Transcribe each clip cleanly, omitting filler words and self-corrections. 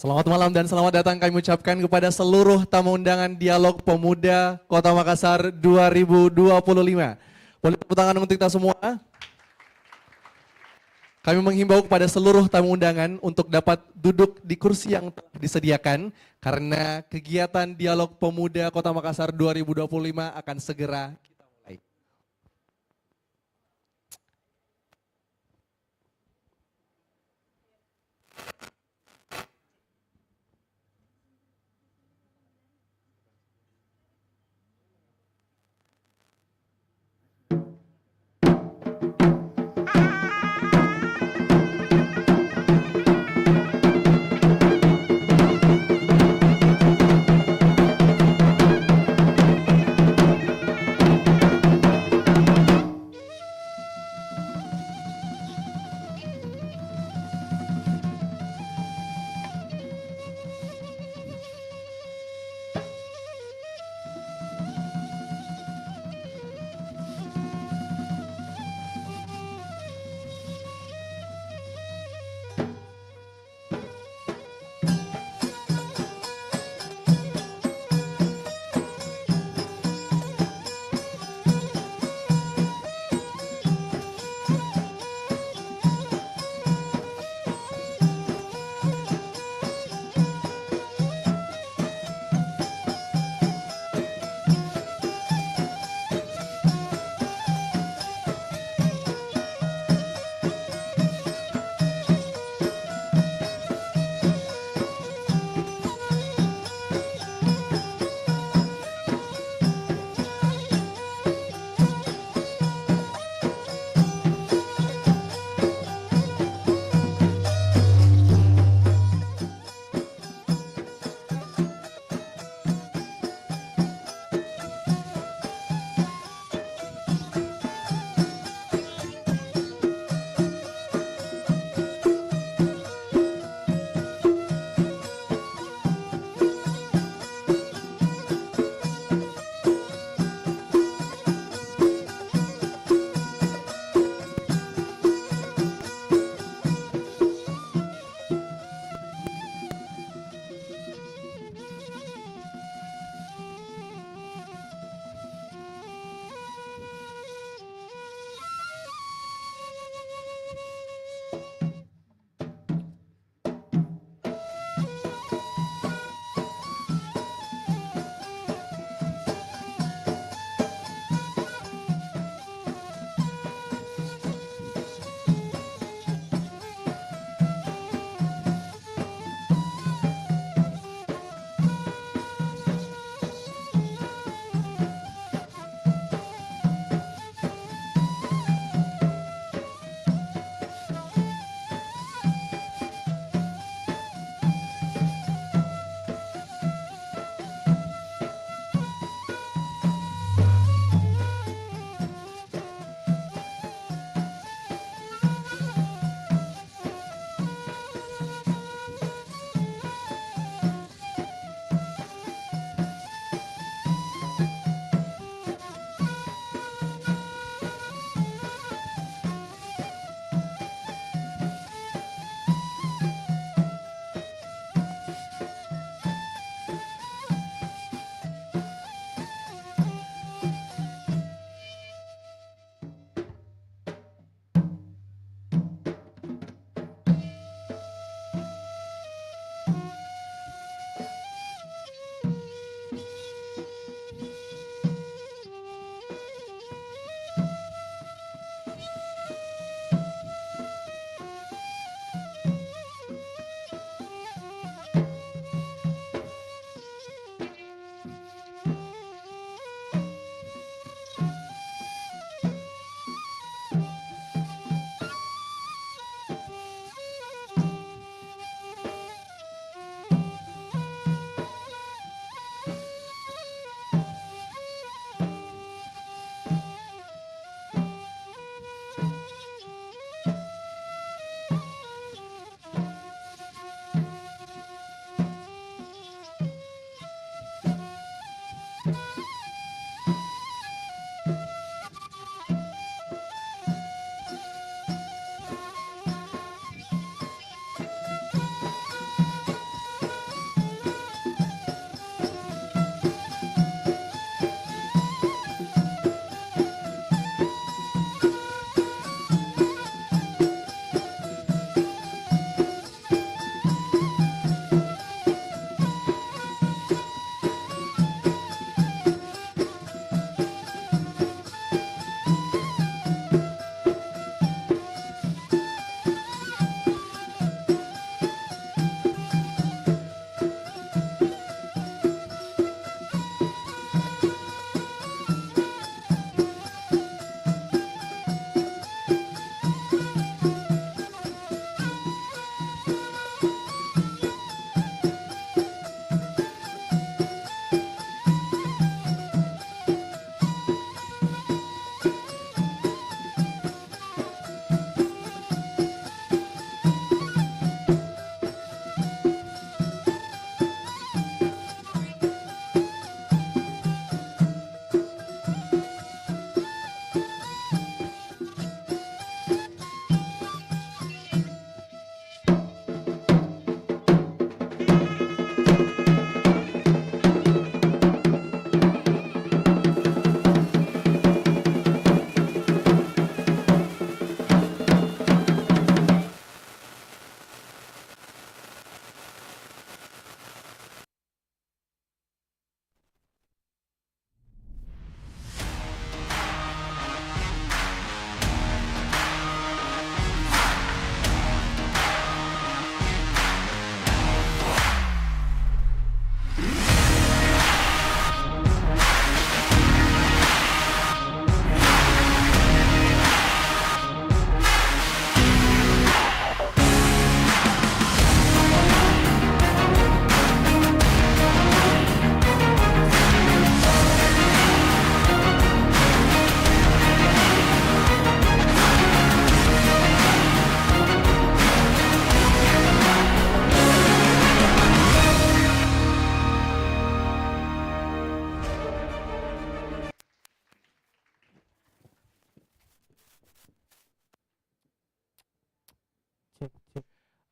Selamat malam dan selamat datang kami ucapkan kepada seluruh tamu undangan Dialog Pemuda Kota Makassar 2025. Boleh tepuk tangan untuk kita semua. Kami menghimbau kepada seluruh tamu undangan untuk dapat duduk di kursi yang telah disediakan karena kegiatan Dialog Pemuda Kota Makassar 2025 akan segera kita mulai.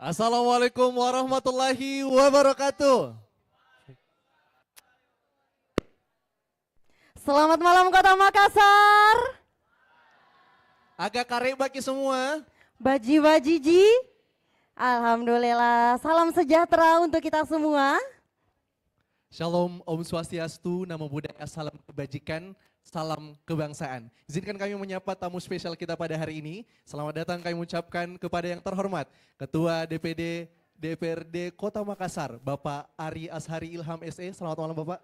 Assalamualaikum warahmatullahi wabarakatuh. Selamat malam Kota Makassar. Agak karek bagi semua. Baji-bajiji. Alhamdulillah. Salam sejahtera untuk kita semua. Shalom, Om Swastiastu, Namo Buddhaya, salam kebajikan, salam kebangsaan. Izinkan kami menyapa tamu spesial kita pada hari ini. Selamat datang kami ucapkan kepada yang terhormat Ketua DPD DPRD Kota Makassar, Bapak Ari Ashari Ilham SE. Selamat malam Bapak.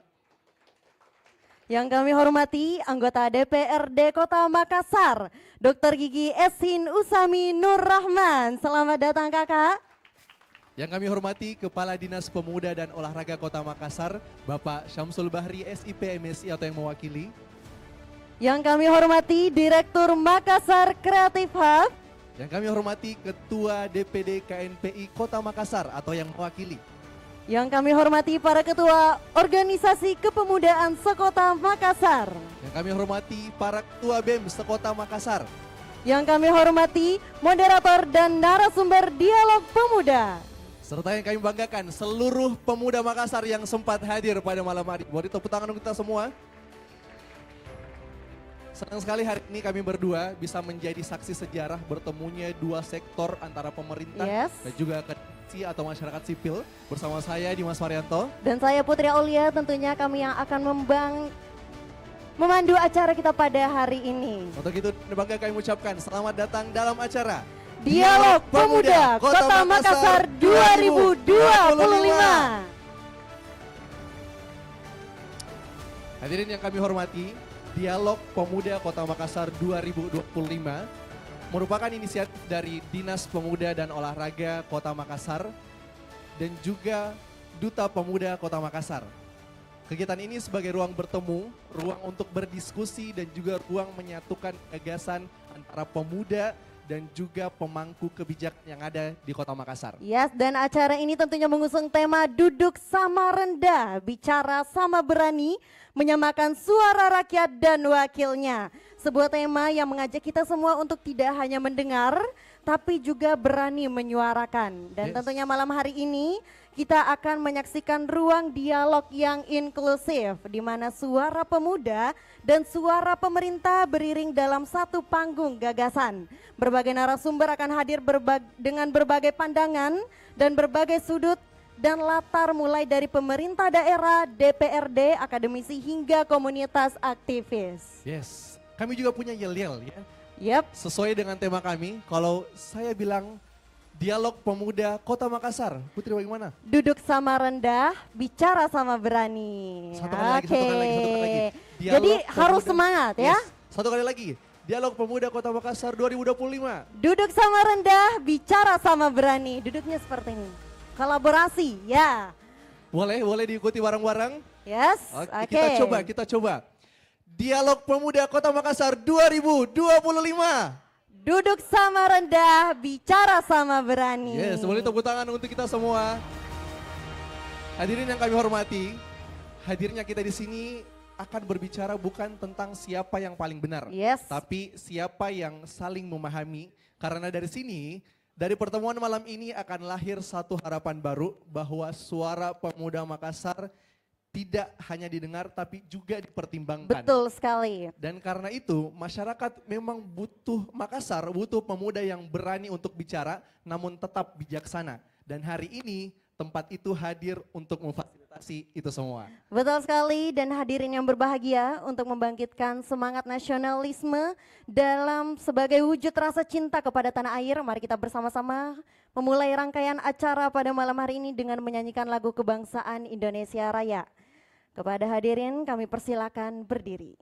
Yang kami hormati anggota DPRD Kota Makassar, Dr. Gigi Esin Usami Nur Rahman. Selamat datang Kakak. Yang kami hormati Kepala Dinas Pemuda dan Olahraga Kota Makassar, Bapak Syamsul Bahri SIP MSI atau yang mewakili. Yang kami hormati Direktur Makassar Creative Hub. Yang kami hormati Ketua DPD KNPI Kota Makassar atau yang mewakili. Yang kami hormati para ketua organisasi kepemudaan sekota Makassar. Yang kami hormati para ketua BEM sekota Makassar. Yang kami hormati moderator dan narasumber dialog pemuda. Serta yang kami banggakan seluruh pemuda Makassar yang sempat hadir pada malam hari. Beri tepuk tangan untuk kita semua. Senang sekali hari ini kami berdua bisa menjadi saksi sejarah bertemunya dua sektor antara pemerintah dan juga akademisi atau masyarakat sipil. Bersama saya Dimas Marianto. Dan saya Putri Aulia, tentunya kami yang akan memandu acara kita pada hari ini. Untuk itu bangga kami ucapkan selamat datang dalam acara Dialog Pemuda Kota Makassar 2025. Hadirin yang kami hormati, Dialog Pemuda Kota Makassar 2025 merupakan inisiatif dari Dinas Pemuda dan Olahraga Kota Makassar dan juga Duta Pemuda Kota Makassar. Kegiatan ini sebagai ruang bertemu, ruang untuk berdiskusi dan juga ruang menyatukan gagasan antara pemuda dan juga pemangku kebijakan yang ada di Kota Makassar. Yes, dan acara ini tentunya mengusung tema duduk sama rendah, bicara sama berani, menyamakan suara rakyat dan wakilnya. Sebuah tema yang mengajak kita semua untuk tidak hanya mendengar, tapi juga berani menyuarakan. Dan tentunya malam hari ini kita akan menyaksikan ruang dialog yang inklusif, di mana suara pemuda dan suara pemerintah beriring dalam satu panggung gagasan. Berbagai narasumber akan hadir dengan berbagai pandangan dan berbagai sudut dan latar, mulai dari pemerintah daerah, DPRD, akademisi hingga komunitas aktivis. Yes, kami juga punya yel-yel ya. Yep. Sesuai dengan tema kami, kalau saya bilang Dialog Pemuda Kota Makassar, Putri bagaimana? Duduk sama rendah, bicara sama berani. Satu kali lagi, satu kali lagi. Jadi harus semangat ya. Satu kali lagi, Dialog Pemuda Kota Makassar 2025. Duduk sama rendah, bicara sama berani. Duduknya seperti ini. Kolaborasi, ya. Boleh diikuti bareng-bareng? Yes, oke. Kita coba. Dialog Pemuda Kota Makassar 2025. Duduk sama rendah, bicara sama berani. Yes, boleh tepuk tangan untuk kita semua. Hadirin yang kami hormati, hadirnya kita di sini akan berbicara bukan tentang siapa yang paling benar, tapi siapa yang saling memahami. Karena dari sini, dari pertemuan malam ini akan lahir satu harapan baru bahwa suara pemuda Makassar tidak hanya didengar tapi juga dipertimbangkan. Betul sekali. Dan karena itu masyarakat memang butuh Makassar, butuh pemuda yang berani untuk bicara namun tetap bijaksana. Dan hari ini tempat itu hadir untuk memfasilitasi itu semua. Betul sekali, dan hadirin yang berbahagia, untuk membangkitkan semangat nasionalisme dalam sebagai wujud rasa cinta kepada tanah air, mari kita bersama-sama memulai rangkaian acara pada malam hari ini dengan menyanyikan lagu kebangsaan Indonesia Raya. Kepada hadirin kami persilakan berdiri.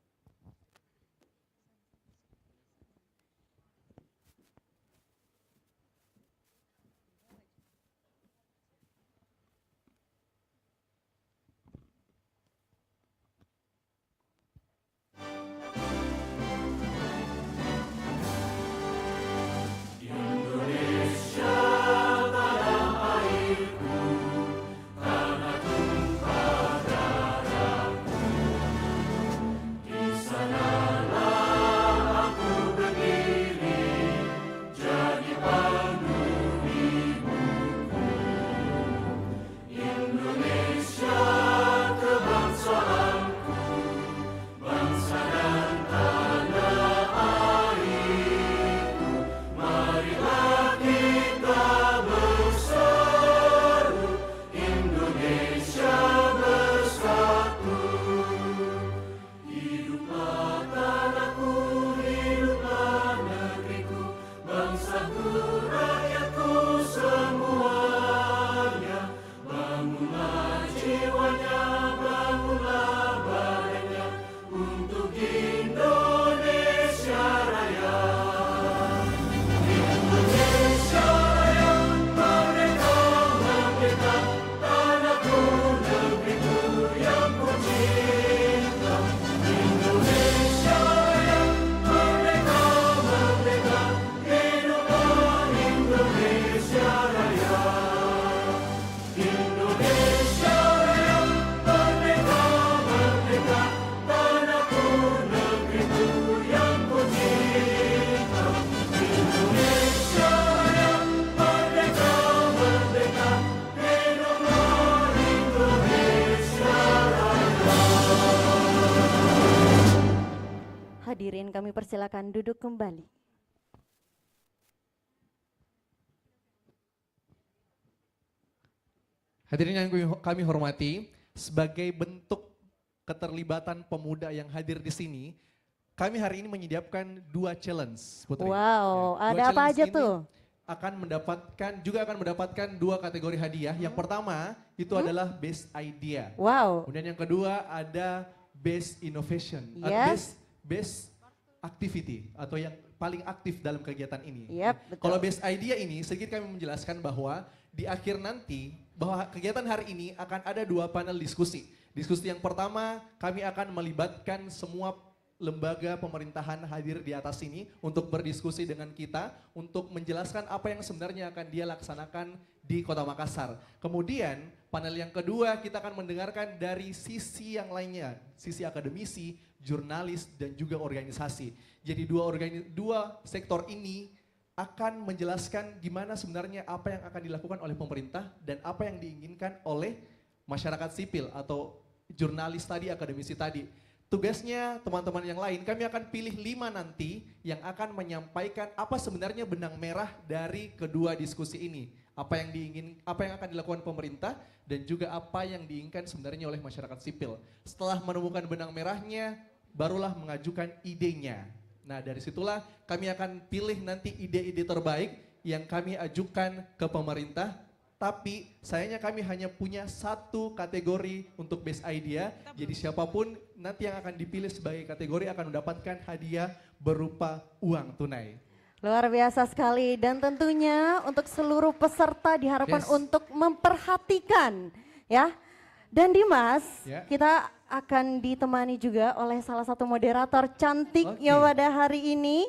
hadirin kami persilakan duduk kembali. Hadirin yang kami hormati, sebagai bentuk keterlibatan pemuda yang hadir di sini, kami hari ini menyediakan 2 challenge, Putri. Wow, Ya, ada apa challenge aja ini tuh? akan mendapatkan 2 kategori hadiah. Yang pertama itu adalah best idea. Wow. Kemudian yang kedua ada best innovation, Yes. best activity atau yang paling aktif dalam kegiatan ini. Yep, betul. Kalau best idea ini, sedikit kami menjelaskan bahwa di akhir nanti bahwa kegiatan hari ini akan ada 2 panel diskusi. Diskusi yang pertama kami akan melibatkan semua lembaga pemerintahan hadir di atas ini untuk berdiskusi dengan kita untuk menjelaskan apa yang sebenarnya akan dia laksanakan di Kota Makassar. Kemudian panel yang kedua kita akan mendengarkan dari sisi yang lainnya, sisi akademisi, jurnalis dan juga organisasi. Jadi dua sektor ini akan menjelaskan gimana sebenarnya apa yang akan dilakukan oleh pemerintah dan apa yang diinginkan oleh masyarakat sipil atau jurnalis tadi, akademisi tadi. Tugasnya teman-teman yang lain, kami akan pilih 5 nanti yang akan menyampaikan apa sebenarnya benang merah dari kedua diskusi ini. Apa yang akan dilakukan pemerintah dan juga apa yang diinginkan sebenarnya oleh masyarakat sipil. Setelah menemukan benang merahnya, barulah mengajukan idenya. Nah dari situlah kami akan pilih nanti ide-ide terbaik yang kami ajukan ke pemerintah. Tapi sayangnya kami hanya punya 1 kategori untuk best idea. Jadi siapapun nanti yang akan dipilih sebagai kategori akan mendapatkan hadiah berupa uang tunai. Luar biasa sekali dan tentunya untuk seluruh peserta diharapkan Yes. untuk memperhatikan ya. Dan Dimas, Ya. kita akan ditemani juga oleh salah satu moderator cantiknya Oke. pada hari ini.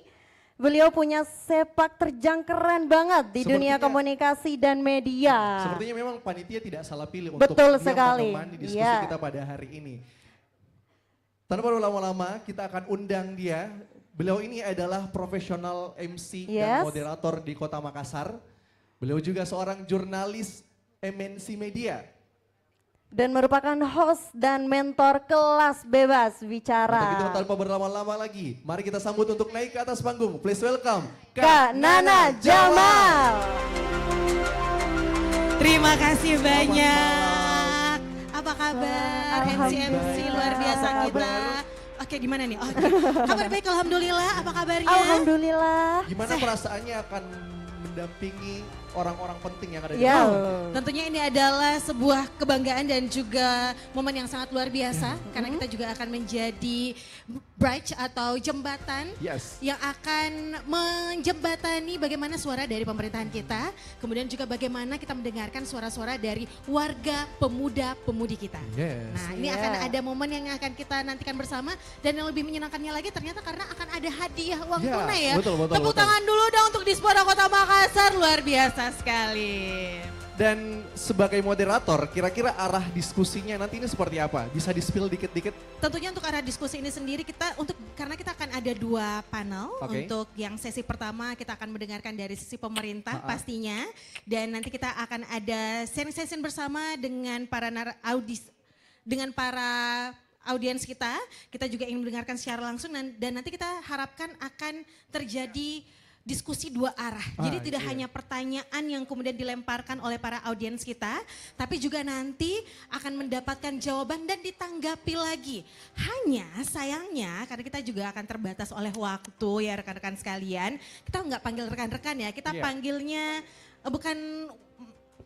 Beliau punya sepak terjang keren banget di dunia Sepertinya- komunikasi dan media. Sepertinya memang panitia tidak salah pilih Betul untuk sekali. dia menemani diskusi Iya. kita pada hari ini. Tanpa berlama-lama kita akan undang dia. Beliau ini adalah profesional MC dan Yes. moderator di Kota Makassar. Beliau juga seorang jurnalis MNC Media. Dan merupakan host dan mentor kelas bebas bicara. Untuk itu tanpa berlama-lama lagi, mari kita sambut untuk naik ke atas panggung. Please welcome Kak Nana Jamal. Terima kasih banyak. Apa kabar MC luar biasa kita? Oke, gimana nih? Oke. Kabar baik, alhamdulillah. Apa kabarnya? Alhamdulillah. Gimana perasaannya akan mendampingi orang-orang penting yang ada di Ya. sini? Tentunya ini adalah sebuah kebanggaan dan juga momen yang sangat luar biasa karena kita juga akan menjadi bridge atau jembatan Yes. yang akan menjembatani bagaimana suara dari pemerintahan kita, kemudian juga bagaimana kita mendengarkan suara-suara dari warga pemuda-pemudi kita. Yes. Nah, ini Iya. akan ada momen yang akan kita nantikan bersama dan yang lebih menyenangkannya lagi ternyata karena akan ada hadiah uang Ya, tunai ya. betul, betul, Tepuk betul. tangan dulu dong untuk Dispora Kota Makassar, luar biasa sekali. Dan sebagai moderator, kira-kira arah diskusinya nanti ini seperti apa? Bisa di-spill dikit-dikit? Tentunya untuk arah diskusi ini sendiri karena kita akan ada 2 panel. Oke. Untuk yang sesi pertama kita akan mendengarkan dari sisi pemerintah pastinya, dan nanti kita akan ada sharing-session bersama dengan para audiens kita. Kita juga ingin mendengarkan secara langsung dan nanti kita harapkan akan terjadi diskusi 2 arah. Jadi tidak iya. hanya pertanyaan yang kemudian dilemparkan oleh para audiens kita, tapi juga nanti akan mendapatkan jawaban dan ditanggapi lagi. Hanya sayangnya karena kita juga akan terbatas oleh waktu ya rekan-rekan sekalian, kita nggak panggil rekan-rekan ya, kita Iya. panggilnya bukan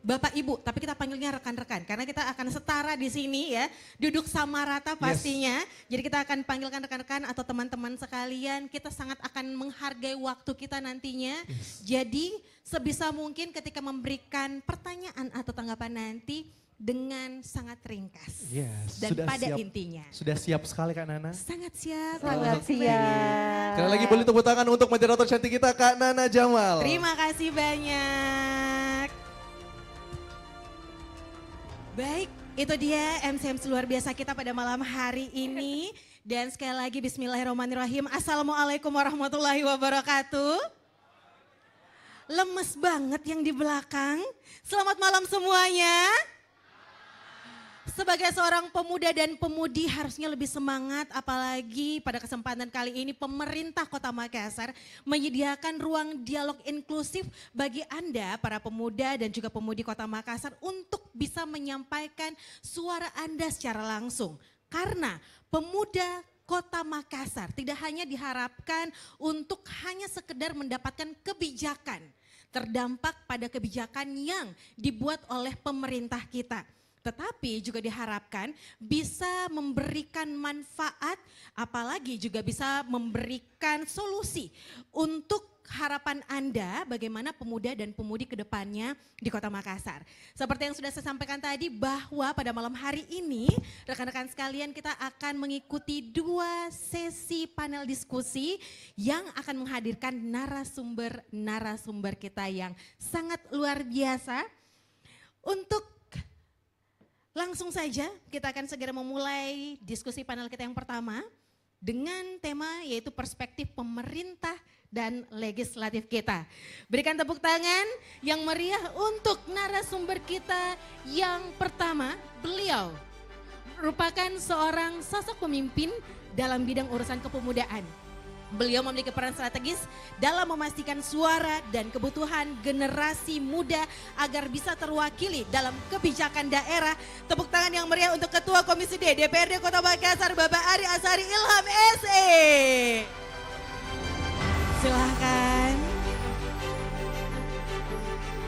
Bapak Ibu, tapi kita panggilnya rekan-rekan karena kita akan setara di sini ya, duduk sama rata pastinya. Jadi kita akan panggilkan rekan-rekan atau teman-teman sekalian, kita sangat akan menghargai waktu kita nantinya. Jadi sebisa mungkin ketika memberikan pertanyaan atau tanggapan nanti dengan sangat ringkas. Yes, Dan sudah pada siap. intinya. Sudah siap sekali Kak Nana? Sangat siap. Sangat Oke. siap. Sekali lagi boleh tepuk tangan untuk moderator cantik kita Kak Nana Jamal. Terima kasih banyak. Baik, itu dia MC luar biasa kita pada malam hari ini. Dan sekali lagi bismillahirrahmanirrahim. Assalamualaikum warahmatullahi wabarakatuh. Lemes banget yang di belakang. Selamat malam semuanya. Sebagai seorang pemuda dan pemudi harusnya lebih semangat, apalagi pada kesempatan kali ini pemerintah Kota Makassar menyediakan ruang dialog inklusif bagi Anda para pemuda dan juga pemudi Kota Makassar untuk bisa menyampaikan suara Anda secara langsung. Karena pemuda Kota Makassar tidak hanya diharapkan untuk hanya sekedar mendapatkan kebijakan, terdampak pada kebijakan yang dibuat oleh pemerintah kita. Tetapi juga diharapkan bisa memberikan manfaat, apalagi juga bisa memberikan solusi untuk harapan Anda bagaimana pemuda dan pemudi ke depannya di Kota Makassar. Seperti yang sudah saya sampaikan tadi bahwa pada malam hari ini rekan-rekan sekalian kita akan mengikuti 2 sesi panel diskusi yang akan menghadirkan narasumber-narasumber kita yang sangat luar biasa. Untuk langsung saja kita akan segera memulai diskusi panel kita yang pertama dengan tema yaitu perspektif pemerintah dan legislatif kita. Berikan tepuk tangan yang meriah untuk narasumber kita yang pertama. Beliau merupakan seorang sosok pemimpin dalam bidang urusan kepemudaan. Beliau memiliki peran strategis dalam memastikan suara dan kebutuhan generasi muda agar bisa terwakili dalam kebijakan daerah. Tepuk tangan yang meriah untuk Ketua Komisi D DPRD Kota Makassar Bapak Ari Azhari Ilham SE. Silahkan.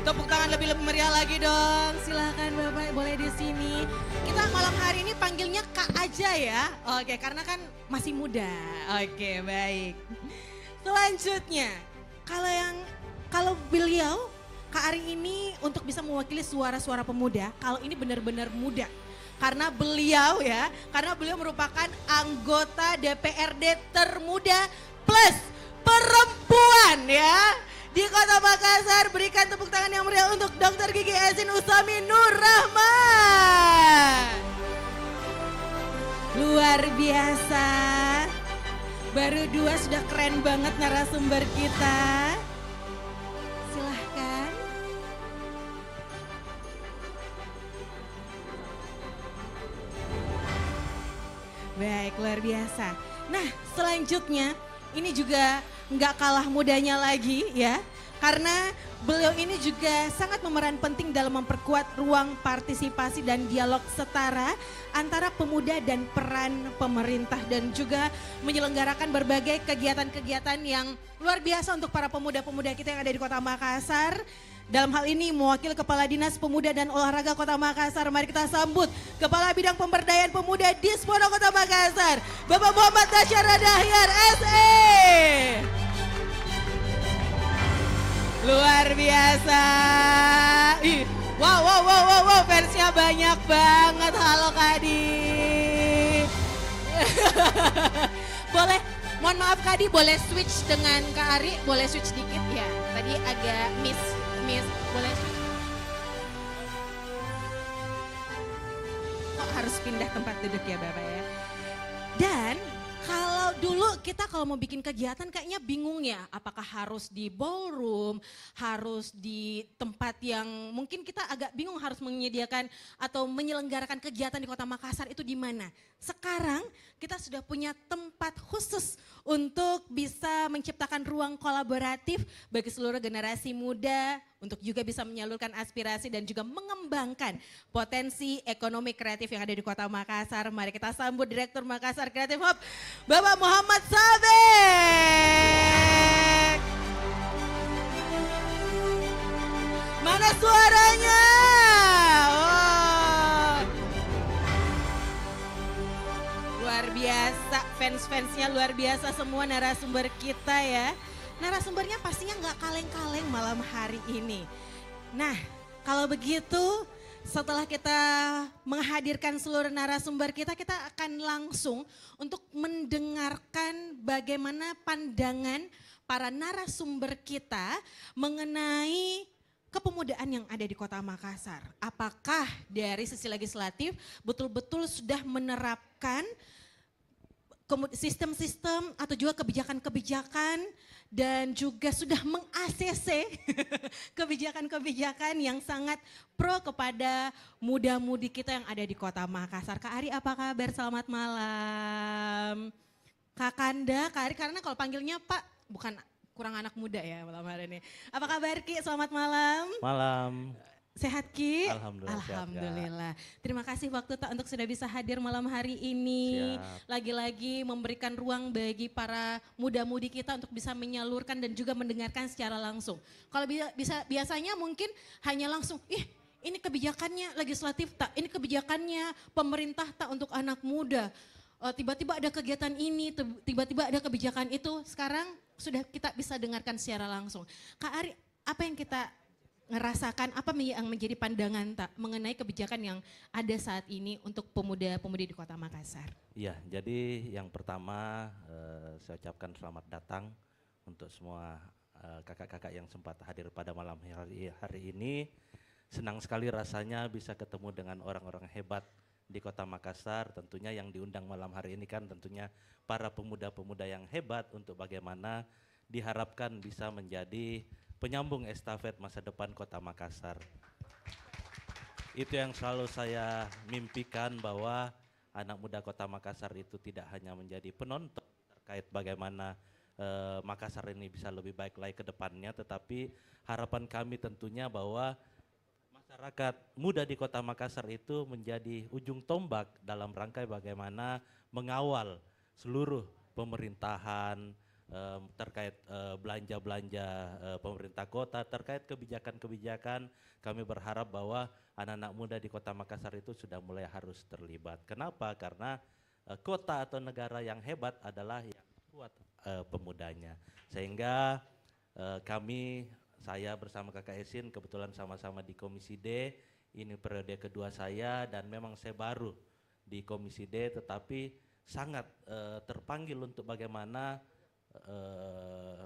Tepuk tangan lebih meriah lagi dong. Silahkan Bapak, boleh di sini. Kita malam hari ini panggilnya Kak aja ya. Oke, karena kan masih muda. Oke, baik. Selanjutnya, kalau beliau Kak Ari ini untuk bisa mewakili suara-suara pemuda, kalau ini benar-benar muda. Karena beliau merupakan anggota DPRD termuda plus perempuan ya. Di Kota Makassar, berikan tepuk tangan yang meriah untuk Dr. Gigi Ezin Usami Nur Rahman. Luar biasa. Baru 2 sudah keren banget narasumber kita. Silahkan. Baik, luar biasa. Nah, selanjutnya ini juga nggak kalah mudanya lagi ya. Karena beliau ini juga sangat memeran penting dalam memperkuat ruang partisipasi dan dialog setara antara pemuda dan peran pemerintah. Dan juga menyelenggarakan berbagai kegiatan-kegiatan yang luar biasa untuk para pemuda-pemuda kita yang ada di Kota Makassar. Dalam hal ini mewakili Kepala Dinas Pemuda dan Olahraga Kota Makassar. Mari kita sambut Kepala Bidang Pemberdayaan Pemuda Disporo Kota Makassar, Bapak Muhammad Tasyara Dahyar SE. Luar biasa. Ih, wow, fansnya banyak banget. Halo Kadi. Boleh, mohon maaf Kadi, boleh switch dengan Kak Ari, boleh switch dikit ya. Tadi agak miss, boleh switch. Kok harus pindah tempat duduk ya Bapak ya. Dan kalau dulu kita kalau mau bikin kegiatan kayaknya bingung ya, apakah harus di ballroom, harus di tempat yang mungkin kita agak bingung harus menyediakan atau menyelenggarakan kegiatan di Kota Makassar itu di mana. Sekarang kita sudah punya tempat khusus untuk bisa menciptakan ruang kolaboratif bagi seluruh generasi muda untuk juga bisa menyalurkan aspirasi dan juga mengembangkan potensi ekonomi kreatif yang ada di Kota Makassar. Mari kita sambut Direktur Makassar Creative Hub, Bapak Muhammad Sabek. Mana suaranya? Oh. Luar biasa, fans-fansnya luar biasa semua narasumber kita ya. Narasumbernya pastinya nggak kaleng-kaleng malam hari ini. Nah, kalau begitu setelah kita menghadirkan seluruh narasumber kita akan langsung untuk mendengarkan bagaimana pandangan para narasumber kita mengenai kepemudaan yang ada di Kota Makassar. Apakah dari sisi legislatif betul-betul sudah menerapkan sistem-sistem atau juga kebijakan-kebijakan dan juga sudah meng-ACC kebijakan-kebijakan yang sangat pro kepada muda-mudi kita yang ada di Kota Makassar. Kak Ari apa kabar? Selamat malam. Kak Kanda, Kak Ari karena kalau panggilnya Pak bukan kurang anak muda ya malam hari ini. Apa kabar Ki? Selamat malam. Malam. Sehat Ki? Alhamdulillah. Alhamdulillah. Terima kasih waktu Tak untuk sudah bisa hadir malam hari ini. Siap. Lagi-lagi memberikan ruang bagi para muda-mudi kita untuk bisa menyalurkan dan juga mendengarkan secara langsung. Kalau biasanya mungkin hanya langsung, ini kebijakannya legislatif Tak, ini kebijakannya pemerintah Tak untuk anak muda. Tiba-tiba ada kegiatan ini, tiba-tiba ada kebijakan itu. Sekarang sudah kita bisa dengarkan secara langsung. Kak Ari, apa yang kita ngerasakan, apa yang menjadi pandangan Tak mengenai kebijakan yang ada saat ini untuk pemuda-pemudi di Kota Makassar? Iya, jadi yang pertama saya ucapkan selamat datang untuk semua kakak-kakak yang sempat hadir pada malam hari ini. Senang sekali rasanya bisa ketemu dengan orang-orang hebat di Kota Makassar, tentunya yang diundang malam hari ini kan tentunya para pemuda-pemuda yang hebat untuk bagaimana diharapkan bisa menjadi penyambung estafet masa depan Kota Makassar. Itu yang selalu saya mimpikan, bahwa anak muda Kota Makassar itu tidak hanya menjadi penonton terkait bagaimana Makassar ini bisa lebih baik lagi ke depannya, tetapi harapan kami tentunya bahwa masyarakat muda di Kota Makassar itu menjadi ujung tombak dalam rangka bagaimana mengawal seluruh pemerintahan, terkait belanja-belanja pemerintah kota, terkait kebijakan-kebijakan. Kami berharap bahwa anak-anak muda di Kota Makassar itu sudah mulai harus terlibat. Kenapa? Karena kota atau negara yang hebat adalah yang kuat pemudanya. Sehingga saya bersama Kakak Esin kebetulan sama-sama di Komisi D, ini periode kedua saya dan memang saya baru di Komisi D, tetapi sangat terpanggil untuk bagaimana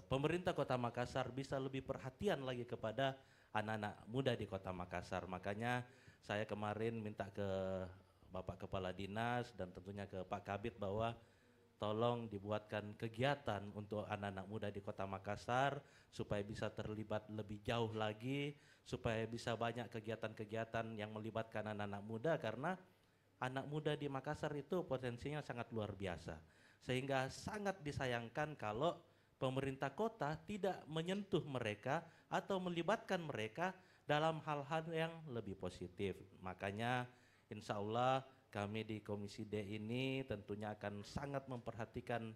pemerintah Kota Makassar bisa lebih perhatian lagi kepada anak-anak muda di Kota Makassar. Makanya saya kemarin minta ke Bapak Kepala Dinas dan tentunya ke Pak Kabid bahwa tolong dibuatkan kegiatan untuk anak-anak muda di Kota Makassar supaya bisa terlibat lebih jauh lagi, supaya bisa banyak kegiatan-kegiatan yang melibatkan anak-anak muda, karena anak muda di Makassar itu potensinya sangat luar biasa. Sehingga sangat disayangkan kalau pemerintah kota tidak menyentuh mereka atau melibatkan mereka dalam hal-hal yang lebih positif. Makanya insya Allah kami di Komisi D ini tentunya akan sangat memperhatikan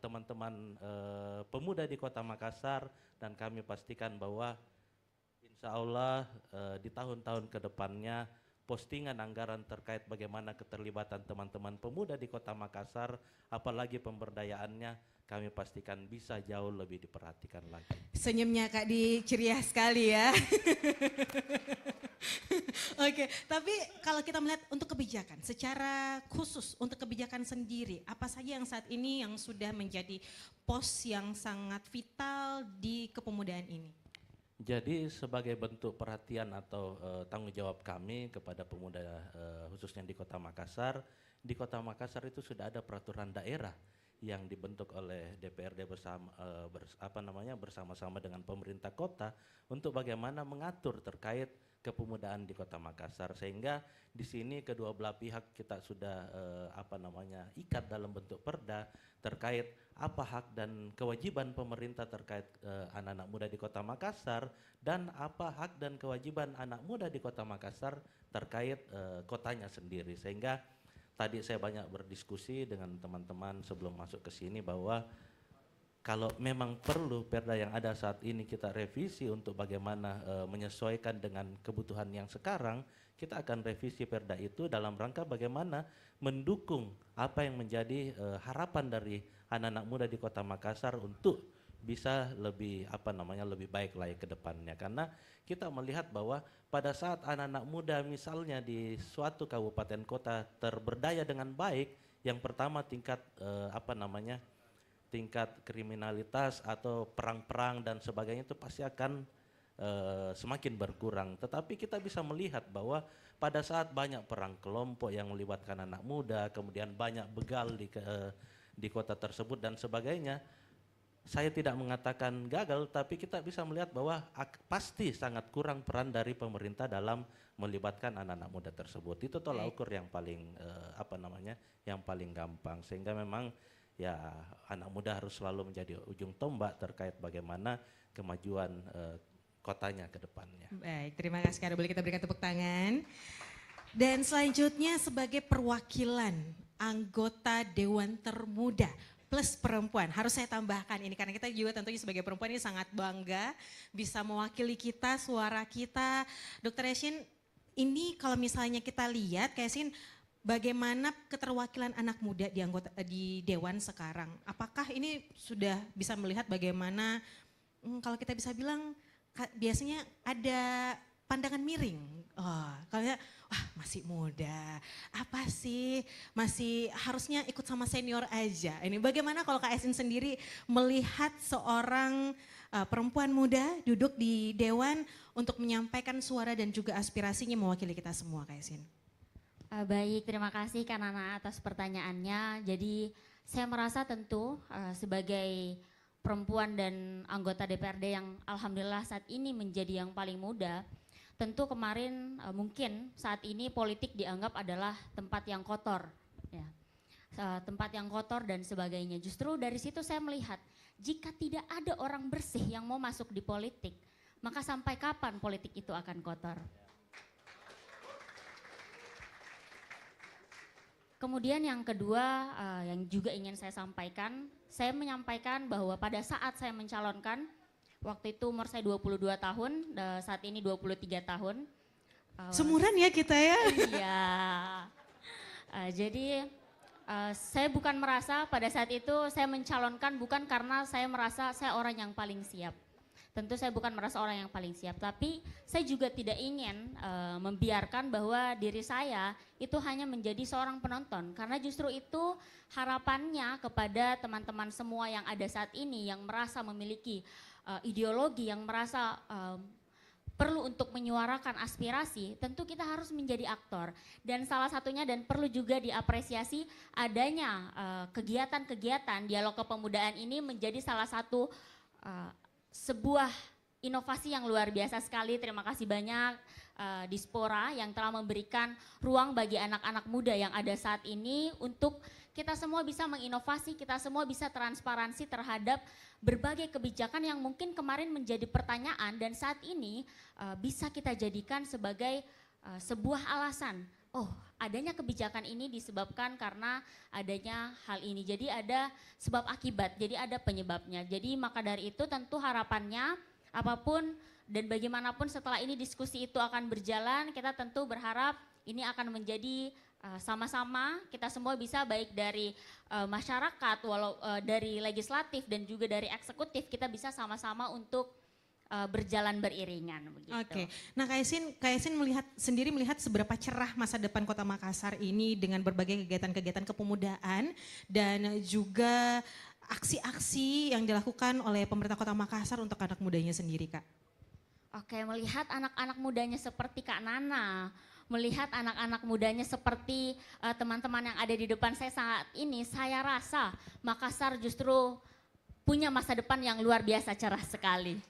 teman-teman pemuda di Kota Makassar, dan kami pastikan bahwa insya Allah di tahun-tahun ke depannya postingan anggaran terkait bagaimana keterlibatan teman-teman pemuda di Kota Makassar, apalagi pemberdayaannya, kami pastikan bisa jauh lebih diperhatikan lagi. Senyumnya Kak Di ceria sekali ya. Oke, tapi kalau kita melihat untuk kebijakan, secara khusus untuk kebijakan sendiri, apa saja yang saat ini yang sudah menjadi pos yang sangat vital di kepemudaan ini? Jadi sebagai bentuk perhatian atau tanggung jawab kami kepada pemuda khususnya di Kota Makassar itu sudah ada peraturan daerah yang dibentuk oleh DPRD bersama-sama dengan pemerintah kota untuk bagaimana mengatur terkait kepemudaan di Kota Makassar, sehingga di sini kedua belah pihak kita sudah ikat dalam bentuk perda terkait apa hak dan kewajiban pemerintah terkait anak-anak muda di Kota Makassar, dan apa hak dan kewajiban anak muda di Kota Makassar terkait kotanya sendiri. Sehingga tadi saya banyak berdiskusi dengan teman-teman sebelum masuk ke sini bahwa kalau memang perlu perda yang ada saat ini kita revisi untuk bagaimana menyesuaikan dengan kebutuhan yang sekarang, kita akan revisi perda itu dalam rangka bagaimana mendukung apa yang menjadi harapan dari anak-anak muda di Kota Makassar untuk bisa lebih lebih baik lagi ke depannya. Karena kita melihat bahwa pada saat anak-anak muda misalnya di suatu kabupaten kota terberdaya dengan baik, yang pertama tingkat tingkat kriminalitas atau perang-perang dan sebagainya itu pasti akan semakin berkurang. Tetapi kita bisa melihat bahwa pada saat banyak perang kelompok yang melibatkan anak muda, kemudian banyak begal di kota tersebut dan sebagainya. Saya tidak mengatakan gagal, tapi kita bisa melihat bahwa pasti sangat kurang peran dari pemerintah dalam melibatkan anak-anak muda tersebut. Itu tolak ukur yang paling yang paling gampang. Sehingga memang ya anak muda harus selalu menjadi ujung tombak terkait bagaimana kemajuan kotanya ke depannya. Baik, terima kasih Kak. Boleh kita berikan tepuk tangan. Dan selanjutnya sebagai perwakilan anggota Dewan Termuda plus perempuan, harus saya tambahkan ini karena kita juga tentunya sebagai perempuan ini sangat bangga bisa mewakili kita, suara kita. Dr. Yasin, ini kalau misalnya kita lihat Kak Yasin, bagaimana keterwakilan anak muda di Dewan sekarang? Apakah ini sudah bisa melihat bagaimana kalau kita bisa bilang biasanya ada pandangan miring. Kalau wah masih muda, apa sih masih harusnya ikut sama senior aja. Ini bagaimana kalau Kak Esin sendiri melihat seorang perempuan muda duduk di Dewan untuk menyampaikan suara dan juga aspirasinya mewakili kita semua Kak Esin? Baik, terima kasih Kak Nana atas pertanyaannya. Jadi saya merasa tentu sebagai perempuan dan anggota DPRD yang alhamdulillah saat ini menjadi yang paling muda, tentu kemarin mungkin saat ini politik dianggap adalah tempat yang kotor, ya. Tempat yang kotor dan sebagainya. Justru dari situ saya melihat jika tidak ada orang bersih yang mau masuk di politik, maka sampai kapan politik itu akan kotor? Kemudian yang kedua yang juga ingin saya sampaikan, saya menyampaikan bahwa pada saat saya mencalonkan, waktu itu umur saya 22 tahun, saat ini 23 tahun. Semuran ya kita ya? Iya. Jadi saya bukan merasa pada saat itu saya mencalonkan bukan karena saya merasa saya orang yang paling siap. Tentu saya bukan merasa orang yang paling siap, tapi saya juga tidak ingin membiarkan bahwa diri saya itu hanya menjadi seorang penonton. Karena justru itu harapannya kepada teman-teman semua yang ada saat ini yang merasa memiliki ideologi, yang merasa perlu untuk menyuarakan aspirasi, tentu kita harus menjadi aktor. Dan salah satunya dan perlu juga diapresiasi adanya kegiatan-kegiatan dialog kepemudaan ini menjadi salah satu sebuah inovasi yang luar biasa sekali. Terima kasih banyak Dispora yang telah memberikan ruang bagi anak-anak muda yang ada saat ini untuk kita semua bisa menginovasi, kita semua bisa transparansi terhadap berbagai kebijakan yang mungkin kemarin menjadi pertanyaan dan saat ini bisa kita jadikan sebagai sebuah alasan. Oh, adanya kebijakan ini disebabkan karena adanya hal ini. Jadi ada sebab akibat, jadi ada penyebabnya. Jadi maka dari itu tentu harapannya apapun dan bagaimanapun setelah ini diskusi itu akan berjalan, kita tentu berharap ini akan menjadi sama-sama kita semua bisa baik dari masyarakat, dari legislatif dan juga dari eksekutif kita bisa sama-sama untuk berjalan beriringan. Begitu. Oke, nah Kak Esin sendiri melihat seberapa cerah masa depan Kota Makassar ini dengan berbagai kegiatan-kegiatan kepemudaan dan juga aksi-aksi yang dilakukan oleh pemerintah Kota Makassar untuk anak mudanya sendiri Kak. Oke, melihat anak-anak mudanya seperti Kak Nana, melihat anak-anak mudanya seperti teman-teman yang ada di depan saya saat ini, saya rasa Makassar justru punya masa depan yang luar biasa cerah sekali.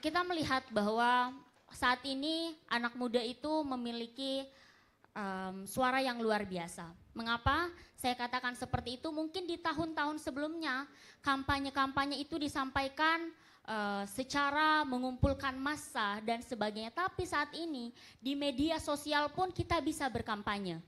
Kita melihat bahwa saat ini anak muda itu memiliki suara yang luar biasa. Mengapa saya katakan seperti itu? Mungkin di tahun-tahun sebelumnya kampanye-kampanye itu disampaikan secara mengumpulkan massa dan sebagainya. Tapi saat ini di media sosial pun kita bisa berkampanye.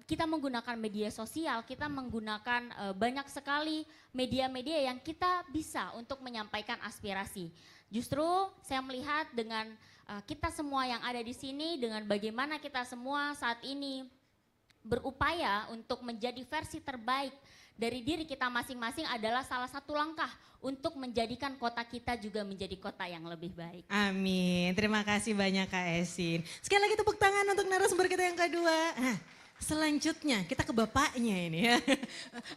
Kita menggunakan media sosial, kita menggunakan banyak sekali media-media yang kita bisa untuk menyampaikan aspirasi. Justru saya melihat dengan kita semua yang ada di sini, dengan bagaimana kita semua saat ini berupaya untuk menjadi versi terbaik dari diri kita masing-masing adalah salah satu langkah untuk menjadikan kota kita juga menjadi kota yang lebih baik. Amin, terima kasih banyak Kak Esin. Sekali lagi tepuk tangan untuk narasumber kita yang kedua. Selanjutnya kita ke bapaknya ini ya.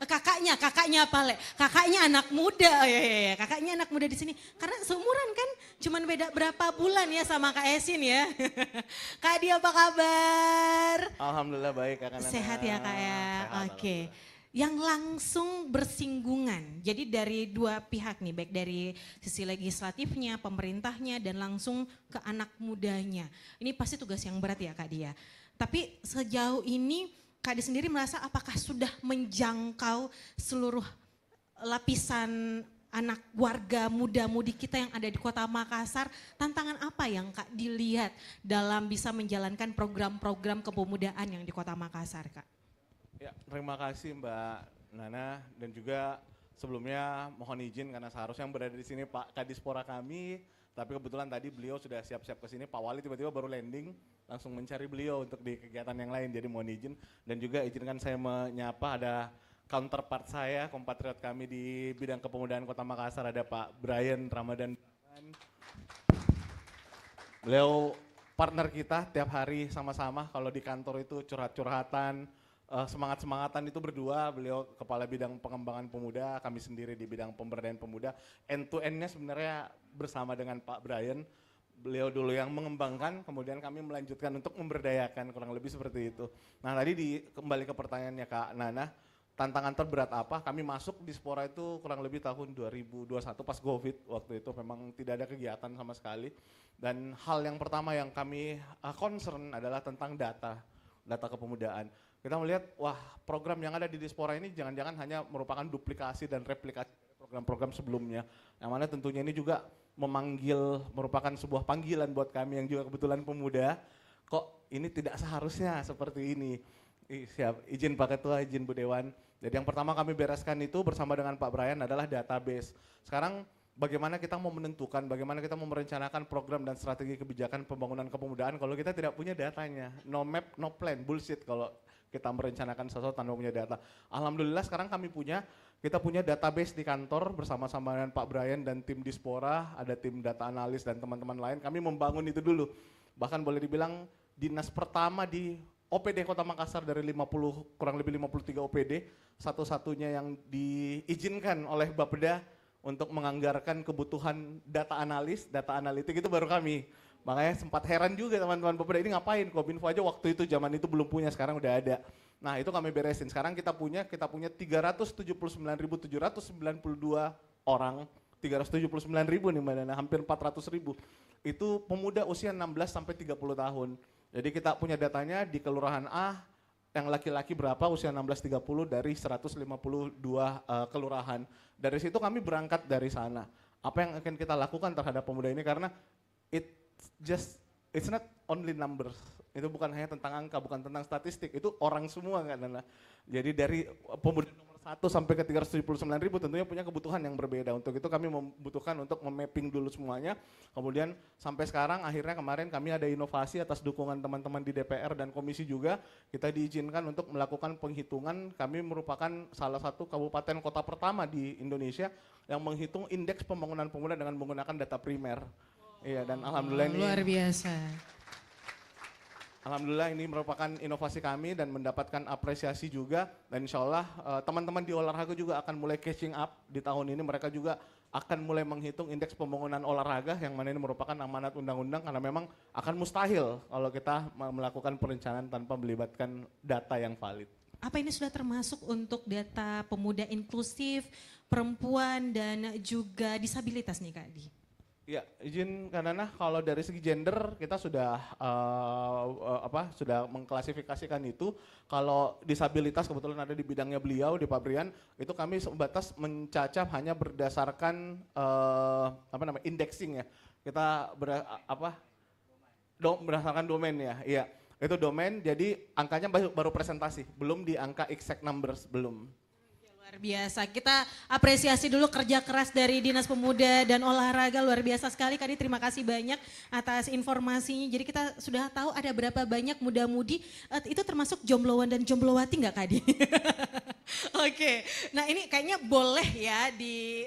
Kakaknya apa Le? Kakaknya anak muda. Oh, ya. Kakaknya anak muda di sini. Karena seumuran kan, cuman beda berapa bulan ya sama Kak Esin ya. Kak Dia apa kabar? Alhamdulillah baik Kak Nana. Sehat ya Kak ya. Sehat, Oke. Yang langsung bersinggungan. Jadi dari dua pihak nih, baik dari sisi legislatifnya, pemerintahnya, dan langsung ke anak mudanya. Ini pasti tugas yang berat ya Kak Dia. Tapi sejauh ini Kak Dia sendiri merasa apakah sudah menjangkau seluruh lapisan anak warga muda-mudi kita yang ada di Kota Makassar? Tantangan apa yang Kak dilihat dalam bisa menjalankan program-program kepemudaan yang di Kota Makassar Kak? Ya, terima kasih Mbak Nana dan juga sebelumnya mohon izin karena seharusnya yang berada di sini Pak Kadispora kami, tapi kebetulan tadi beliau sudah siap-siap ke sini. Pak Wali tiba-tiba baru landing, langsung mencari beliau untuk di kegiatan yang lain. Jadi mohon izin dan juga izinkan saya menyapa ada counterpart saya, kompatriot kami di bidang kepemudaan Kota Makassar, ada Pak Brian Ramadan. Beliau partner kita tiap hari sama-sama, kalau di kantor itu curhat-curhatan, semangat-semangatan itu berdua. Beliau kepala bidang pengembangan pemuda, kami sendiri di bidang pemberdayaan pemuda. End to end-nya sebenarnya bersama dengan Pak Brian. Beliau dulu yang mengembangkan, kemudian kami melanjutkan untuk memberdayakan, kurang lebih seperti itu. Nah tadi kembali ke pertanyaannya Kak Nana, tantangan terberat apa? Kami masuk di Spora itu kurang lebih tahun 2021 pas Covid, waktu itu memang tidak ada kegiatan sama sekali. Dan hal yang pertama yang kami concern adalah tentang data kepemudaan. Kita melihat, wah program yang ada di Dispora ini jangan-jangan hanya merupakan duplikasi dan replikasi program-program sebelumnya. Yang mana tentunya ini juga merupakan sebuah panggilan buat kami yang juga kebetulan pemuda. Kok ini tidak seharusnya seperti ini. Siap, izin Pak Ketua, izin Bu Dewan. Jadi yang pertama kami bereskan itu bersama dengan Pak Brian adalah database. Sekarang bagaimana kita mau menentukan, bagaimana kita mau merencanakan program dan strategi kebijakan pembangunan kepemudaan kalau kita tidak punya datanya. No map, no plan, bullshit kalau kita merencanakan sesuatu tanpa punya data. Alhamdulillah sekarang kita punya database di kantor bersama-sama dengan Pak Brian dan tim Dispora, ada tim data analis dan teman-teman lain. Kami membangun itu dulu. Bahkan boleh dibilang dinas pertama di OPD Kota Makassar dari kurang lebih 53 OPD, satu-satunya yang diizinkan oleh Bapeda untuk menganggarkan kebutuhan data analis, data analitik itu baru kami. Makanya sempat heran juga teman-teman Bapeda ini ngapain, Kominfo aja waktu itu zaman itu belum punya, sekarang udah ada. Nah itu kami beresin, sekarang kita punya 379.792 orang, 379.000 nih Mbak Nana, hampir 400.000. Itu pemuda usia 16 sampai 30 tahun. Jadi kita punya datanya di Kelurahan A, yang laki-laki berapa usia 16-30 dari 152 kelurahan. Dari situ kami berangkat dari sana. Apa yang akan kita lakukan terhadap pemuda ini karena it's not only numbers. Itu bukan hanya tentang angka, bukan tentang statistik, itu orang semua kan Nana. Jadi dari pemuda nomor 1 sampai ke 379.000 tentunya punya kebutuhan yang berbeda. Untuk itu kami membutuhkan untuk memapping dulu semuanya. Kemudian sampai sekarang akhirnya kemarin kami ada inovasi atas dukungan teman-teman di DPR dan komisi juga. Kita diizinkan untuk melakukan penghitungan. Kami merupakan salah satu kabupaten kota pertama di Indonesia yang menghitung indeks pembangunan pemuda dengan menggunakan data primer. Iya, dan alhamdulillah ini luar biasa. Alhamdulillah ini merupakan inovasi kami dan mendapatkan apresiasi juga, dan insya Allah teman-teman di olahraga juga akan mulai catching up di tahun ini. Mereka juga akan mulai menghitung indeks pembangunan olahraga yang mana ini merupakan amanat undang-undang karena memang akan mustahil kalau kita melakukan perencanaan tanpa melibatkan data yang valid. Apa ini sudah termasuk untuk data pemuda inklusif, perempuan dan juga disabilitas nih Kak Di? Ya, izin Kak Nana, kalau dari segi gender kita sudah sudah mengklasifikasikan itu. Kalau disabilitas kebetulan ada di bidangnya beliau di Pak Brian, itu kami sebatas mencacap hanya berdasarkan indexing ya. Kita berdasarkan domain ya. Iya, itu domain. Jadi angkanya baru presentasi, belum di angka exact numbers belum. Luar biasa, kita apresiasi dulu kerja keras dari Dinas Pemuda dan Olahraga, luar biasa sekali. Kak Di, terima kasih banyak atas informasinya. Jadi kita sudah tahu ada berapa banyak muda-mudi, itu termasuk jombloan dan jomblowati nggak Kak Di? Oke, nah ini kayaknya boleh ya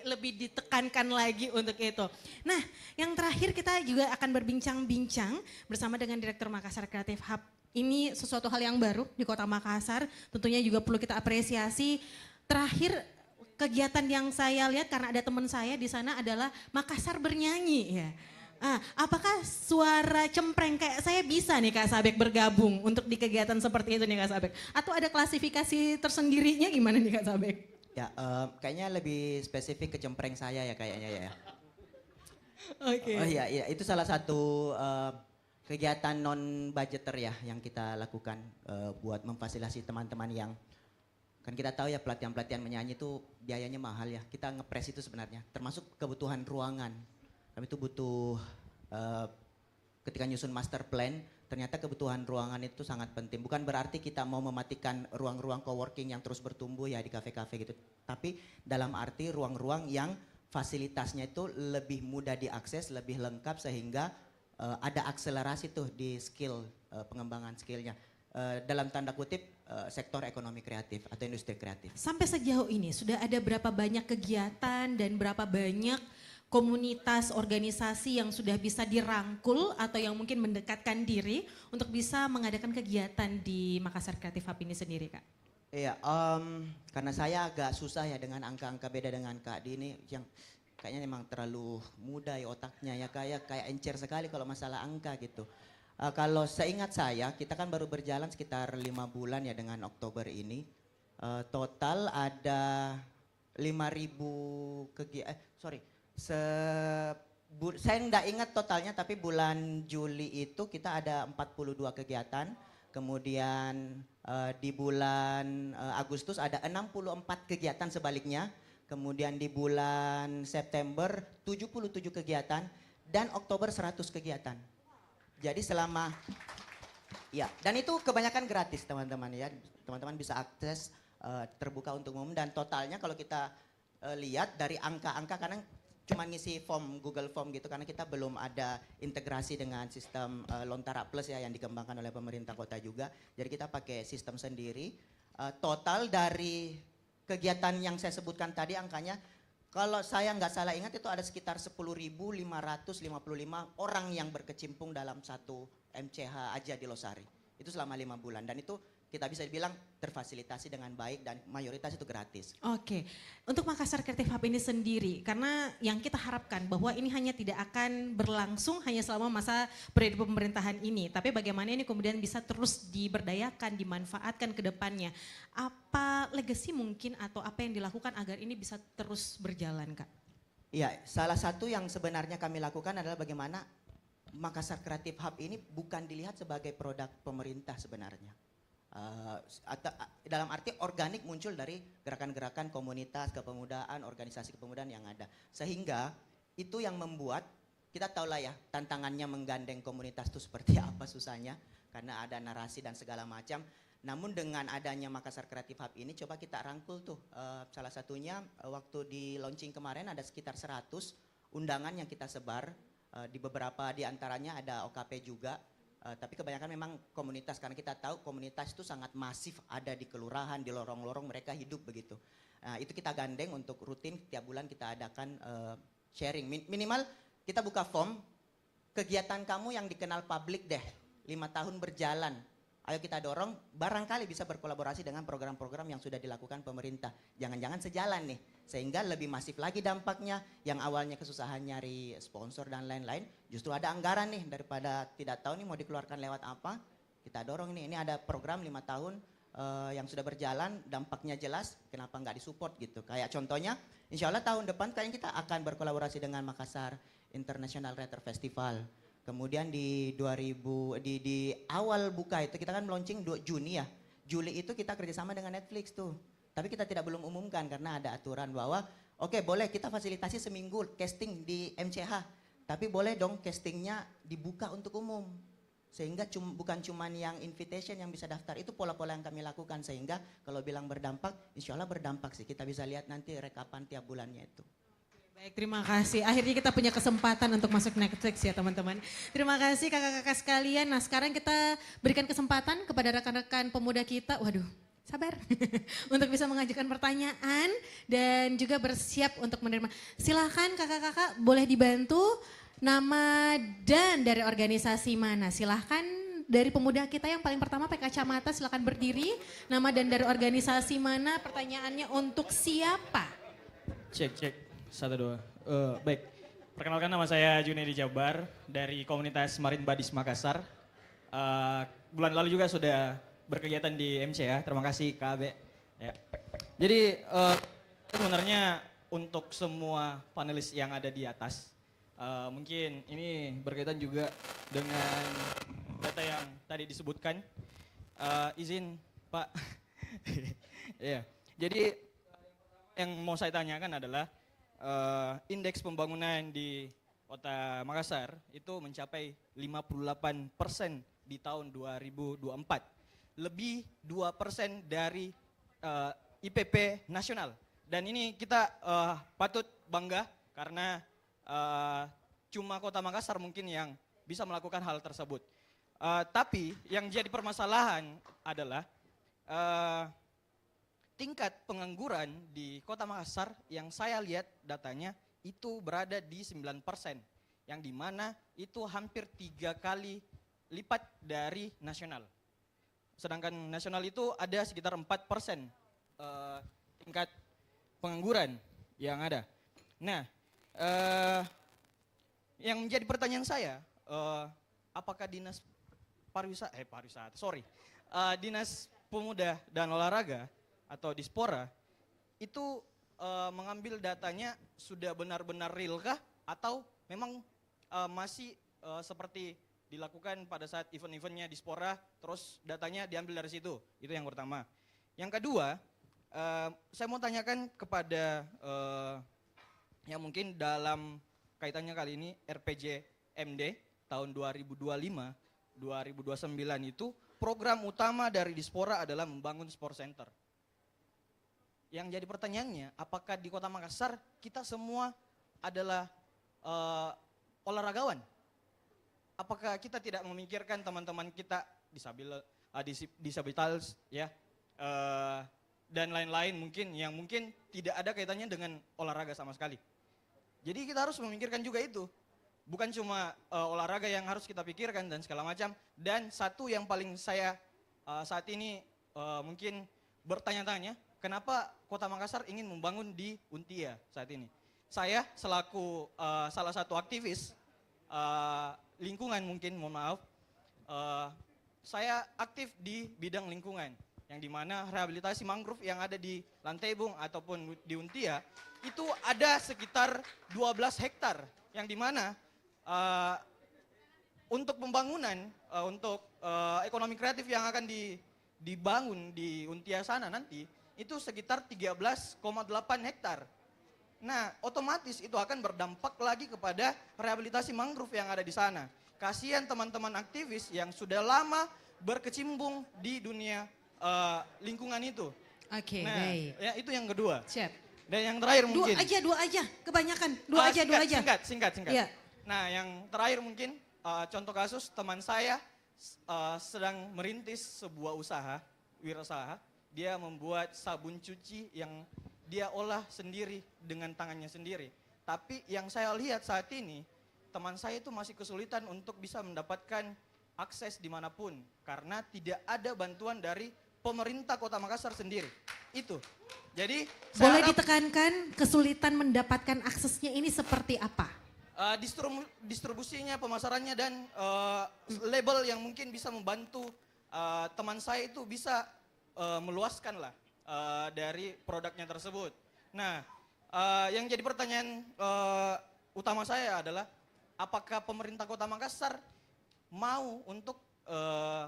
lebih ditekankan lagi untuk itu. Nah yang terakhir kita juga akan berbincang-bincang bersama dengan Direktur Makassar Creative Hub ini sesuatu hal yang baru di Kota Makassar, tentunya juga perlu kita apresiasi. Terakhir kegiatan yang saya lihat karena ada teman saya di sana adalah Makassar bernyanyi ya. Apakah suara cempreng kayak saya bisa nih Kak Sabek bergabung untuk di kegiatan seperti itu nih Kak Sabek? Atau ada klasifikasi tersendirinya gimana nih Kak Sabek? Ya, kayaknya lebih spesifik ke cempreng saya ya kayaknya ya. Oke. Oh iya, iya itu salah satu kegiatan non budgeter ya yang kita lakukan buat memfasilitasi teman-teman yang kan kita tahu ya pelatihan-pelatihan menyanyi itu biayanya mahal ya. Kita ngepres itu sebenarnya termasuk kebutuhan ruangan. Kami itu butuh ketika nyusun master plan ternyata kebutuhan ruangan itu sangat penting. Bukan berarti kita mau mematikan ruang-ruang coworking yang terus bertumbuh ya di kafe-kafe gitu. Tapi dalam arti ruang-ruang yang fasilitasnya itu lebih mudah diakses, lebih lengkap sehingga ada akselerasi tuh di skill, pengembangan skillnya. Dalam tanda kutip sektor ekonomi kreatif atau industri kreatif. Sampai sejauh ini sudah ada berapa banyak kegiatan dan berapa banyak komunitas, organisasi yang sudah bisa dirangkul atau yang mungkin mendekatkan diri untuk bisa mengadakan kegiatan di Makassar Creative Hub ini sendiri Kak? Iya, karena saya agak susah ya dengan angka-angka beda dengan Kak Di ini yang kayaknya memang terlalu muda ya otaknya ya kayak encer sekali kalau masalah angka gitu. Kalau seingat saya, kita kan baru berjalan sekitar 5 bulan ya dengan Oktober ini. Total ada 5.000 kegiatan, saya nggak ingat totalnya tapi bulan Juli itu kita ada 42 kegiatan. Kemudian di bulan Agustus ada 64 kegiatan sebaliknya. Kemudian di bulan September 77 kegiatan dan Oktober 100 kegiatan. Jadi selama ya dan itu kebanyakan gratis teman-teman ya. Teman-teman bisa akses terbuka untuk umum dan totalnya kalau kita lihat dari angka-angka karena cuma ngisi form Google Form gitu karena kita belum ada integrasi dengan sistem Lontara Plus ya yang dikembangkan oleh pemerintah kota juga. Jadi kita pakai sistem sendiri. Total dari kegiatan yang saya sebutkan tadi angkanya kalau saya nggak salah ingat itu ada sekitar 10.555 orang yang berkecimpung dalam satu MCH aja di Losari. Itu selama 5 bulan dan itu kita bisa dibilang terfasilitasi dengan baik dan mayoritas itu gratis. Oke, untuk Makassar Creative Hub ini sendiri, karena yang kita harapkan bahwa ini hanya tidak akan berlangsung hanya selama masa periode pemerintahan ini, tapi bagaimana ini kemudian bisa terus diberdayakan, dimanfaatkan ke depannya. Apa legacy mungkin atau apa yang dilakukan agar ini bisa terus berjalan Kak? Iya, salah satu yang sebenarnya kami lakukan adalah bagaimana Makassar Creative Hub ini bukan dilihat sebagai produk pemerintah sebenarnya. Dalam arti organik muncul dari gerakan-gerakan komunitas kepemudaan, organisasi kepemudaan yang ada. Sehingga itu yang membuat kita tahu lah ya tantangannya menggandeng komunitas itu seperti apa susahnya karena ada narasi dan segala macam. Namun dengan adanya Makassar Creative Hub ini coba kita rangkul tuh salah satunya waktu di launching kemarin ada sekitar 100 undangan yang kita sebar di beberapa di antaranya ada OKP juga. Tapi kebanyakan memang komunitas karena kita tahu komunitas itu sangat masif ada di kelurahan, di lorong-lorong mereka hidup begitu. Itu kita gandeng untuk rutin tiap bulan kita adakan sharing. Minimal kita buka form kegiatan kamu yang dikenal publik deh 5 tahun berjalan. Ayo kita dorong barangkali bisa berkolaborasi dengan program-program yang sudah dilakukan pemerintah. Jangan-jangan sejalan nih sehingga lebih masif lagi dampaknya yang awalnya kesusahan nyari sponsor dan lain-lain. Justru ada anggaran nih daripada tidak tahu nih mau dikeluarkan lewat apa. Kita dorong nih ini ada program 5 tahun yang sudah berjalan dampaknya jelas kenapa nggak disupport gitu. Kayak contohnya insya Allah tahun depan kayaknya kita akan berkolaborasi dengan Makassar International Writer Festival. Kemudian di awal buka itu kita kan launching 2 Juni ya. Juli itu kita kerjasama dengan Netflix tuh. Tapi kita tidak belum umumkan karena ada aturan bahwa oke, boleh kita fasilitasi seminggu casting di MCH. Tapi boleh dong castingnya dibuka untuk umum. Sehingga bukan cuma yang invitation yang bisa daftar. Itu pola-pola yang kami lakukan sehingga kalau bilang berdampak, insya Allah berdampak sih. Kita bisa lihat nanti rekapan tiap bulannya itu. Baik, terima kasih. Akhirnya kita punya kesempatan untuk masuk Netflix ya teman-teman. Terima kasih kakak-kakak sekalian. Nah sekarang kita berikan kesempatan kepada rekan-rekan pemuda kita. Waduh, sabar. Untuk bisa mengajukan pertanyaan dan juga bersiap untuk menerima. Silahkan kakak-kakak boleh dibantu nama dan dari organisasi mana. Silahkan dari pemuda kita yang paling pertama pakai kacamata, silakan berdiri. Nama dan dari organisasi mana? Pertanyaannya untuk siapa? Cek. 1, 2. Baik, perkenalkan nama saya Junedi Jabar dari komunitas Marine Buddies Makassar. Bulan lalu juga sudah berkegiatan di MC ya, terima kasih KB. Ya. Jadi sebenarnya untuk semua panelis yang ada di atas, mungkin ini berkaitan juga dengan data yang tadi disebutkan. Izin Pak. Iya. Jadi yang mau saya tanyakan adalah indeks pembangunan di Kota Makassar itu mencapai 58% di tahun 2024. Lebih 2% dari IPP nasional. Dan ini kita patut bangga karena cuma Kota Makassar mungkin yang bisa melakukan hal tersebut. Tapi yang jadi permasalahan adalah tingkat pengangguran di Kota Makassar yang saya lihat datanya itu berada di 9%. Yang dimana itu hampir 3 kali lipat dari nasional. Sedangkan nasional itu ada sekitar 4% tingkat pengangguran yang ada. Nah, yang menjadi pertanyaan saya, apakah Dinas Dinas Pemuda dan Olahraga atau Dispora itu mengambil datanya sudah benar-benar real kah atau memang masih seperti dilakukan pada saat event-eventnya Dispora terus datanya diambil dari situ? Itu yang pertama. Yang kedua, saya mau tanyakan kepada yang mungkin dalam kaitannya kali ini RPJMD tahun 2025-2029 itu program utama dari Dispora adalah membangun sport center. Yang jadi pertanyaannya, apakah di Kota Makassar kita semua adalah olahragawan? Apakah kita tidak memikirkan teman-teman kita disabilitas ya dan lain-lain mungkin yang mungkin tidak ada kaitannya dengan olahraga sama sekali. Jadi kita harus memikirkan juga itu. Bukan cuma olahraga yang harus kita pikirkan dan segala macam. Dan satu yang paling saya saat ini mungkin bertanya-tanya, kenapa Kota Makassar ingin membangun di Untia saat ini? Saya selaku salah satu aktivis lingkungan mungkin, mohon maaf, saya aktif di bidang lingkungan. Yang dimana rehabilitasi mangrove yang ada di Lantebung ataupun di Untia itu ada sekitar 12 hektar. Yang dimana untuk pembangunan, untuk ekonomi kreatif yang akan dibangun di Untia sana nanti, itu sekitar 13,8 hektar. Nah, otomatis itu akan berdampak lagi kepada rehabilitasi mangrove yang ada di sana. Kasihan teman-teman aktivis yang sudah lama berkecimpung di dunia lingkungan itu. Oke, nah, baik. Ya, itu yang kedua. Siap. Dan yang terakhir mungkin. Dua aja, kebanyakan. Dua aja. Singkat. Iya. Nah, yang terakhir mungkin contoh kasus teman saya sedang merintis sebuah usaha, wirausaha. Dia membuat sabun cuci yang dia olah sendiri dengan tangannya sendiri. Tapi yang saya lihat saat ini, teman saya itu masih kesulitan untuk bisa mendapatkan akses dimanapun. Karena tidak ada bantuan dari pemerintah Kota Makassar sendiri. Itu. Jadi boleh ditekankan kesulitan mendapatkan aksesnya ini seperti apa? Distribusinya, pemasarannya dan label yang mungkin bisa membantu teman saya itu bisa meluaskan lah dari produknya tersebut. Nah, yang jadi pertanyaan utama saya adalah apakah pemerintah Kota Makassar mau untuk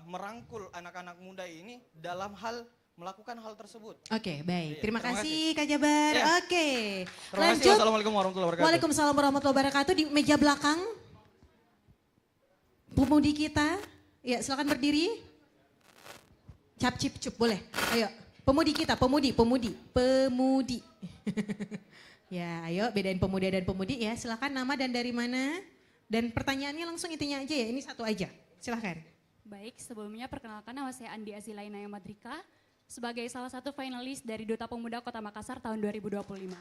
merangkul anak-anak muda ini dalam hal melakukan hal tersebut. Oke, baik. Iya, Terima kasih Kak Jabar. Ya. Oke. Terima kasih. Lanjut. Wassalamualaikum warahmatullahi wabarakatuh. Waalaikumsalam warahmatullahi wabarakatuh. Di meja belakang. Pemudi kita. Ya, silakan berdiri. Cap cip cup boleh. Ayo. Pemudi kita, pemudi. Ya, ayo bedain pemuda dan pemudi ya. Silakan nama dan dari mana. Dan pertanyaannya langsung intinya aja ya. Ini satu aja. Silakan. Baik, sebelumnya perkenalkan nama saya Andi Azilainaya Madrika sebagai salah satu finalis dari Duta Pemuda Kota Makassar tahun 2025.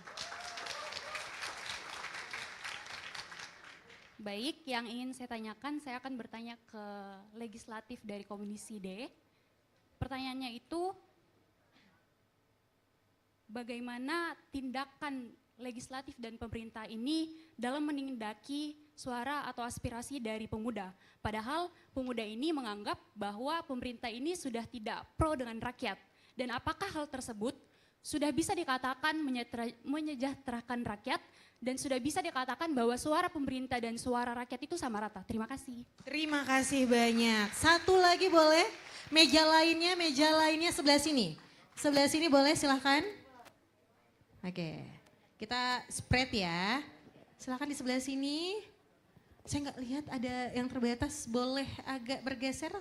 Baik, yang ingin saya tanyakan, saya akan bertanya ke legislatif dari Komisi D. Pertanyaannya itu, bagaimana tindakan legislatif dan pemerintah ini dalam menindaki suara atau aspirasi dari pemuda. Padahal pemuda ini menganggap bahwa pemerintah ini sudah tidak pro dengan rakyat. Dan apakah hal tersebut sudah bisa dikatakan menyejahterakan rakyat dan sudah bisa dikatakan bahwa suara pemerintah dan suara rakyat itu sama rata. Terima kasih. Terima kasih banyak. Satu lagi boleh? Meja lainnya sebelah sini. Sebelah sini boleh, silahkan. Oke, kita spread ya. Silahkan di sebelah sini. Saya nggak lihat ada yang terbatas, boleh agak bergeser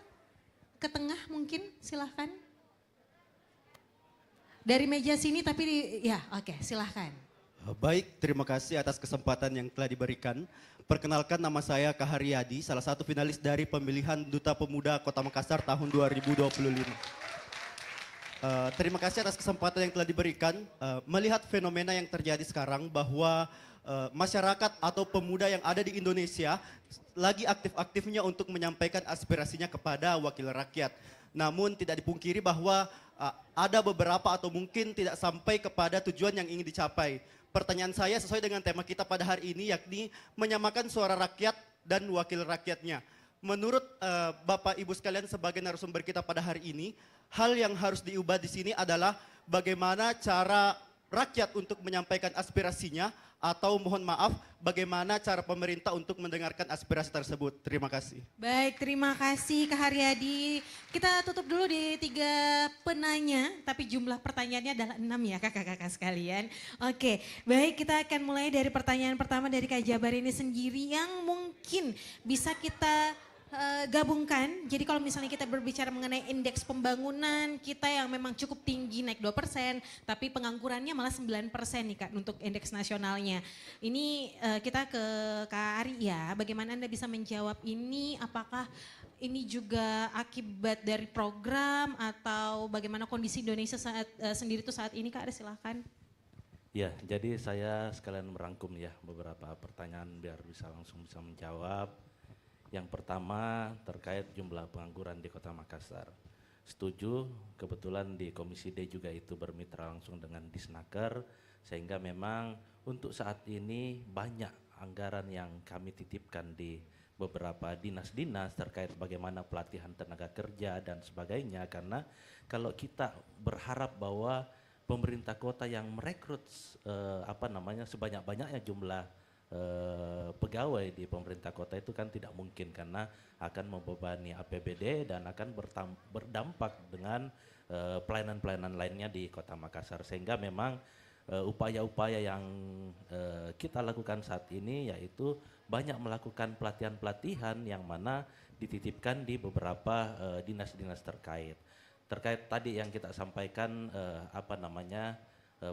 ke tengah mungkin, silahkan. Dari meja sini tapi ya oke, silahkan. Baik, terima kasih atas kesempatan yang telah diberikan. Perkenalkan, nama saya Kaharyadi, salah satu finalis dari pemilihan Duta Pemuda Kota Makassar tahun 2025. Terima kasih atas kesempatan yang telah diberikan. Melihat fenomena yang terjadi sekarang bahwa masyarakat atau pemuda yang ada di Indonesia lagi aktif-aktifnya untuk menyampaikan aspirasinya kepada wakil rakyat. Namun tidak dipungkiri bahwa ada beberapa atau mungkin tidak sampai kepada tujuan yang ingin dicapai. Pertanyaan saya sesuai dengan tema kita pada hari ini, yakni menyamakan suara rakyat dan wakil rakyatnya. Menurut Bapak Ibu sekalian sebagai narasumber kita pada hari ini, hal yang harus diubah di sini adalah bagaimana cara rakyat untuk menyampaikan aspirasinya, atau mohon maaf, bagaimana cara pemerintah untuk mendengarkan aspirasi tersebut. Terima kasih. Baik, terima kasih Kak Haryadi. Kita tutup dulu di 3 penanya, tapi jumlah pertanyaannya adalah 6 ya kakak-kakak sekalian. Oke, baik, kita akan mulai dari pertanyaan pertama dari Kak Jabar ini sendiri yang mungkin bisa kita gabungkan. Jadi kalau misalnya kita berbicara mengenai indeks pembangunan kita yang memang cukup tinggi, naik 2%, tapi penganggurannya malah 9% nih Kak untuk indeks nasionalnya. Ini kita ke Kak Ari ya, bagaimana Anda bisa menjawab ini, apakah ini juga akibat dari program atau bagaimana kondisi Indonesia sendiri itu saat ini Kak Ari, silahkan. Ya, jadi saya sekalian merangkum ya beberapa pertanyaan biar langsung bisa menjawab. Yang pertama terkait jumlah pengangguran di Kota Makassar. Setuju, kebetulan di Komisi D juga itu bermitra langsung dengan Disnaker, sehingga memang untuk saat ini banyak anggaran yang kami titipkan di beberapa dinas-dinas terkait bagaimana pelatihan tenaga kerja dan sebagainya. Karena kalau kita berharap bahwa pemerintah kota yang merekrut sebanyak-banyaknya jumlah pegawai di pemerintah kota itu kan tidak mungkin, karena akan membebani APBD dan akan berdampak dengan pelayanan-pelayanan lainnya di Kota Makassar, sehingga memang upaya-upaya yang kita lakukan saat ini yaitu banyak melakukan pelatihan-pelatihan yang mana dititipkan di beberapa dinas-dinas terkait tadi yang kita sampaikan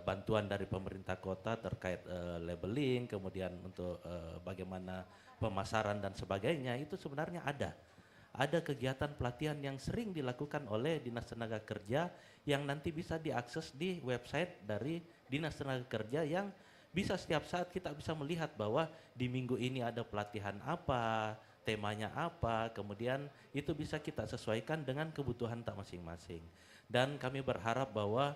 bantuan dari pemerintah kota terkait labeling, kemudian untuk bagaimana pemasaran dan sebagainya, itu sebenarnya ada kegiatan pelatihan yang sering dilakukan oleh Dinas Tenaga Kerja yang nanti bisa diakses di website dari Dinas Tenaga Kerja, yang bisa setiap saat kita bisa melihat bahwa di minggu ini ada pelatihan apa, temanya apa, kemudian itu bisa kita sesuaikan dengan kebutuhan tak masing-masing. Dan kami berharap bahwa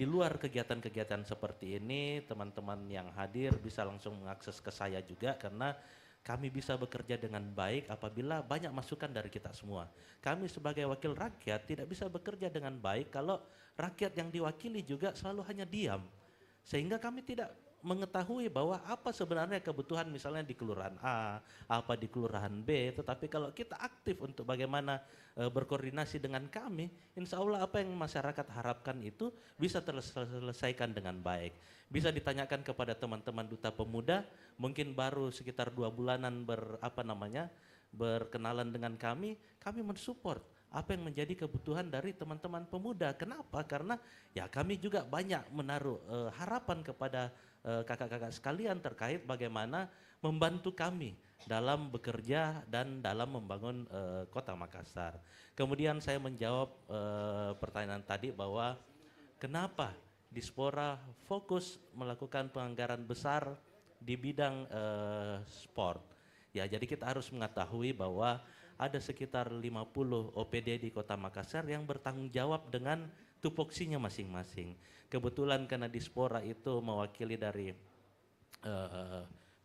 di luar kegiatan-kegiatan seperti ini, teman-teman yang hadir bisa langsung mengakses ke saya juga, karena kami bisa bekerja dengan baik apabila banyak masukan dari kita semua. Kami sebagai wakil rakyat tidak bisa bekerja dengan baik kalau rakyat yang diwakili juga selalu hanya diam. Sehingga kami tidak mengetahui bahwa apa sebenarnya kebutuhan misalnya di kelurahan A, apa di kelurahan B, tetapi kalau kita aktif untuk bagaimana berkoordinasi dengan kami, insya Allah apa yang masyarakat harapkan itu bisa terselesaikan dengan baik. Bisa ditanyakan kepada teman-teman Duta Pemuda, mungkin baru sekitar 2 bulanan berkenalan dengan kami mensupport apa yang menjadi kebutuhan dari teman-teman pemuda. Kenapa? Karena ya kami juga banyak menaruh harapan kepada kakak-kakak sekalian terkait bagaimana membantu kami dalam bekerja dan dalam membangun Kota Makassar. Kemudian saya menjawab pertanyaan tadi bahwa kenapa Dispora fokus melakukan penganggaran besar di bidang sport. Ya, jadi kita harus mengetahui bahwa ada sekitar 50 OPD di Kota Makassar yang bertanggung jawab dengan tupoksinya masing-masing. Kebetulan karena Dispora itu mewakili dari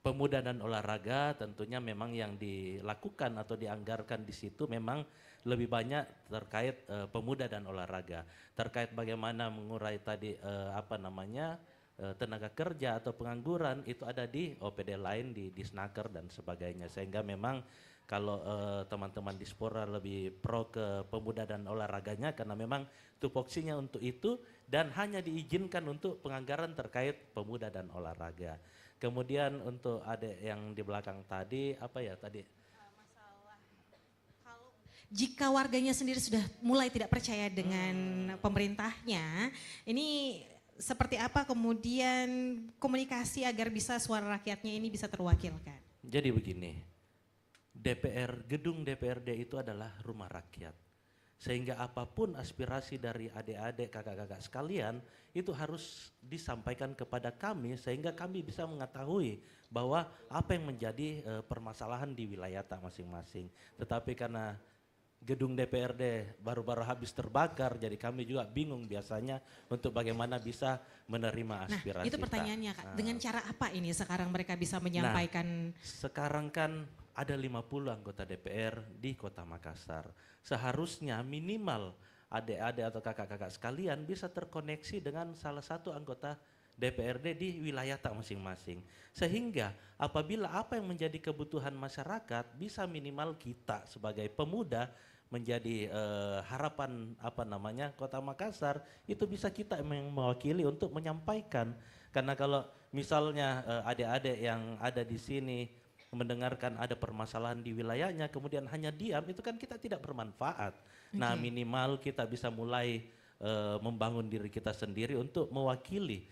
pemuda dan olahraga, tentunya memang yang dilakukan atau dianggarkan di situ memang lebih banyak terkait pemuda dan olahraga. Terkait bagaimana mengurai tadi tenaga kerja atau pengangguran itu ada di OPD lain di Disnaker dan sebagainya, sehingga memang kalau teman-teman Dispora lebih pro ke pemuda dan olahraganya karena memang tupoksinya untuk itu dan hanya diizinkan untuk penganggaran terkait pemuda dan olahraga. Kemudian untuk adik yang di belakang tadi Jika warganya sendiri sudah mulai tidak percaya dengan pemerintahnya, ini seperti apa kemudian komunikasi agar bisa suara rakyatnya ini bisa terwakilkan? Jadi begini, gedung DPRD itu adalah rumah rakyat. Sehingga apapun aspirasi dari adik-adik, kakak-kakak sekalian itu harus disampaikan kepada kami sehingga kami bisa mengetahui bahwa apa yang menjadi permasalahan di wilayah masing-masing. Tetapi karena gedung DPRD baru-baru habis terbakar, jadi kami juga bingung biasanya untuk bagaimana bisa menerima aspirasi. Nah, itu pertanyaannya Kak, dengan cara apa ini sekarang mereka bisa menyampaikan? Sekarang kan ada 50 anggota DPR di Kota Makassar. Seharusnya minimal adik-adik atau kakak-kakak sekalian bisa terkoneksi dengan salah satu anggota DPRD di wilayah masing-masing. Sehingga apabila apa yang menjadi kebutuhan masyarakat bisa minimal kita sebagai pemuda menjadi harapan Kota Makassar itu bisa kita yang mewakili untuk menyampaikan. Karena kalau misalnya adik-adik yang ada di sini mendengarkan ada permasalahan di wilayahnya kemudian hanya diam, itu kan kita tidak bermanfaat. Nah, minimal kita bisa mulai membangun diri kita sendiri untuk mewakili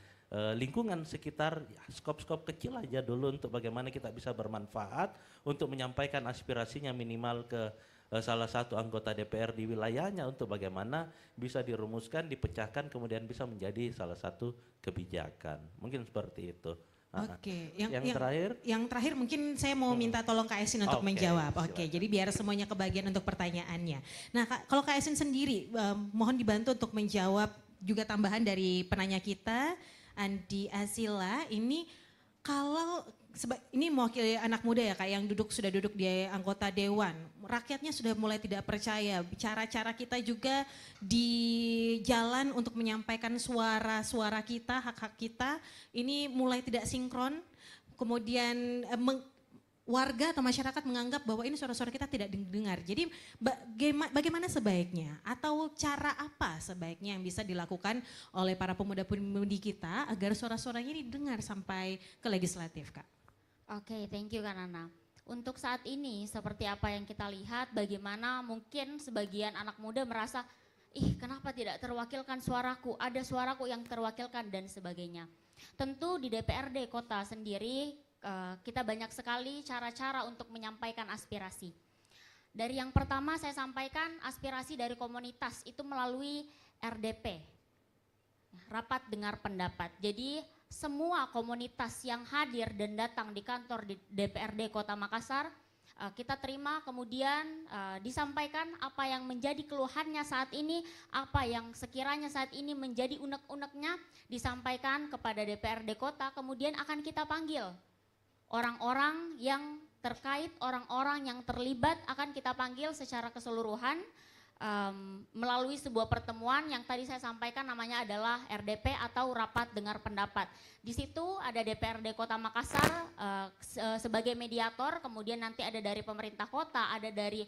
lingkungan sekitar, skop-skop kecil aja dulu untuk bagaimana kita bisa bermanfaat untuk menyampaikan aspirasinya minimal ke salah satu anggota DPR di wilayahnya untuk bagaimana bisa dirumuskan, dipecahkan kemudian bisa menjadi salah satu kebijakan. Mungkin seperti itu. Oke, yang terakhir mungkin saya mau minta tolong Kak Esin untuk menjawab. Oke, silakan. jadi biar semuanya kebagian untuk pertanyaannya. Nah, kalau Kak Esin sendiri mohon dibantu untuk menjawab juga tambahan dari penanya kita, Andi Azila. Ini kalau ini mewakili anak muda ya Kak yang sudah duduk di anggota dewan. Rakyatnya sudah mulai tidak percaya. Cara-cara kita juga di jalan untuk menyampaikan suara-suara kita, hak-hak kita ini mulai tidak sinkron. Kemudian warga atau masyarakat menganggap bahwa ini suara-suara kita tidak didengar. Jadi bagaimana sebaiknya atau cara apa sebaiknya yang bisa dilakukan oleh para pemuda-pemudi kita agar suara-suaranya ini didengar sampai ke legislatif Kak? Oke, thank you Kak Nana. Untuk saat ini seperti apa yang kita lihat, bagaimana mungkin sebagian anak muda merasa, kenapa tidak terwakilkan suaraku, ada suaraku yang terwakilkan dan sebagainya. Tentu di DPRD kota sendiri kita banyak sekali cara-cara untuk menyampaikan aspirasi. Dari yang pertama saya sampaikan aspirasi dari komunitas itu melalui RDP, rapat dengar pendapat. Jadi semua komunitas yang hadir dan datang di kantor di DPRD Kota Makassar kita terima, kemudian disampaikan apa yang menjadi keluhannya saat ini, apa yang sekiranya saat ini menjadi unek-uneknya disampaikan kepada DPRD Kota, kemudian akan kita panggil orang-orang yang terkait, orang-orang yang terlibat akan kita panggil secara keseluruhan melalui sebuah pertemuan yang tadi saya sampaikan namanya adalah RDP atau Rapat Dengar Pendapat. Di situ ada DPRD Kota Makassar sebagai mediator, kemudian nanti ada dari pemerintah kota, ada dari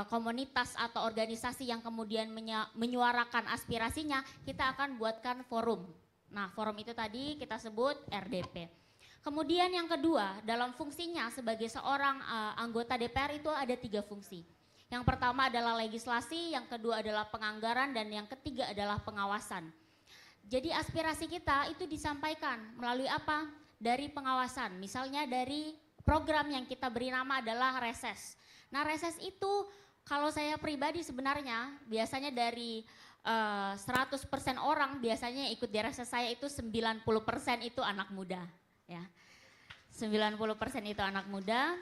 komunitas atau organisasi yang kemudian menyuarakan aspirasinya, kita akan buatkan forum. Nah, forum itu tadi kita sebut RDP. Kemudian yang kedua, dalam fungsinya sebagai seorang anggota DPR itu ada 3 fungsi. Yang pertama adalah legislasi, yang kedua adalah penganggaran, dan yang ketiga adalah pengawasan. Jadi aspirasi kita itu disampaikan melalui apa? Dari pengawasan, misalnya dari program yang kita beri nama adalah reses. Nah, reses itu kalau saya pribadi sebenarnya biasanya dari 100% orang biasanya ikut di reses saya itu 90% itu anak muda. Ya. 90% itu anak muda,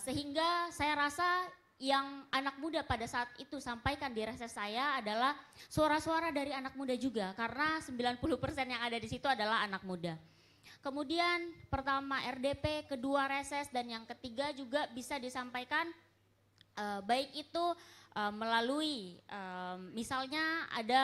sehingga saya rasa yang anak muda pada saat itu sampaikan di reses saya adalah suara-suara dari anak muda juga, karena 90% yang ada di situ adalah anak muda. Kemudian pertama RDP, kedua reses, dan yang ketiga juga bisa disampaikan baik itu melalui misalnya ada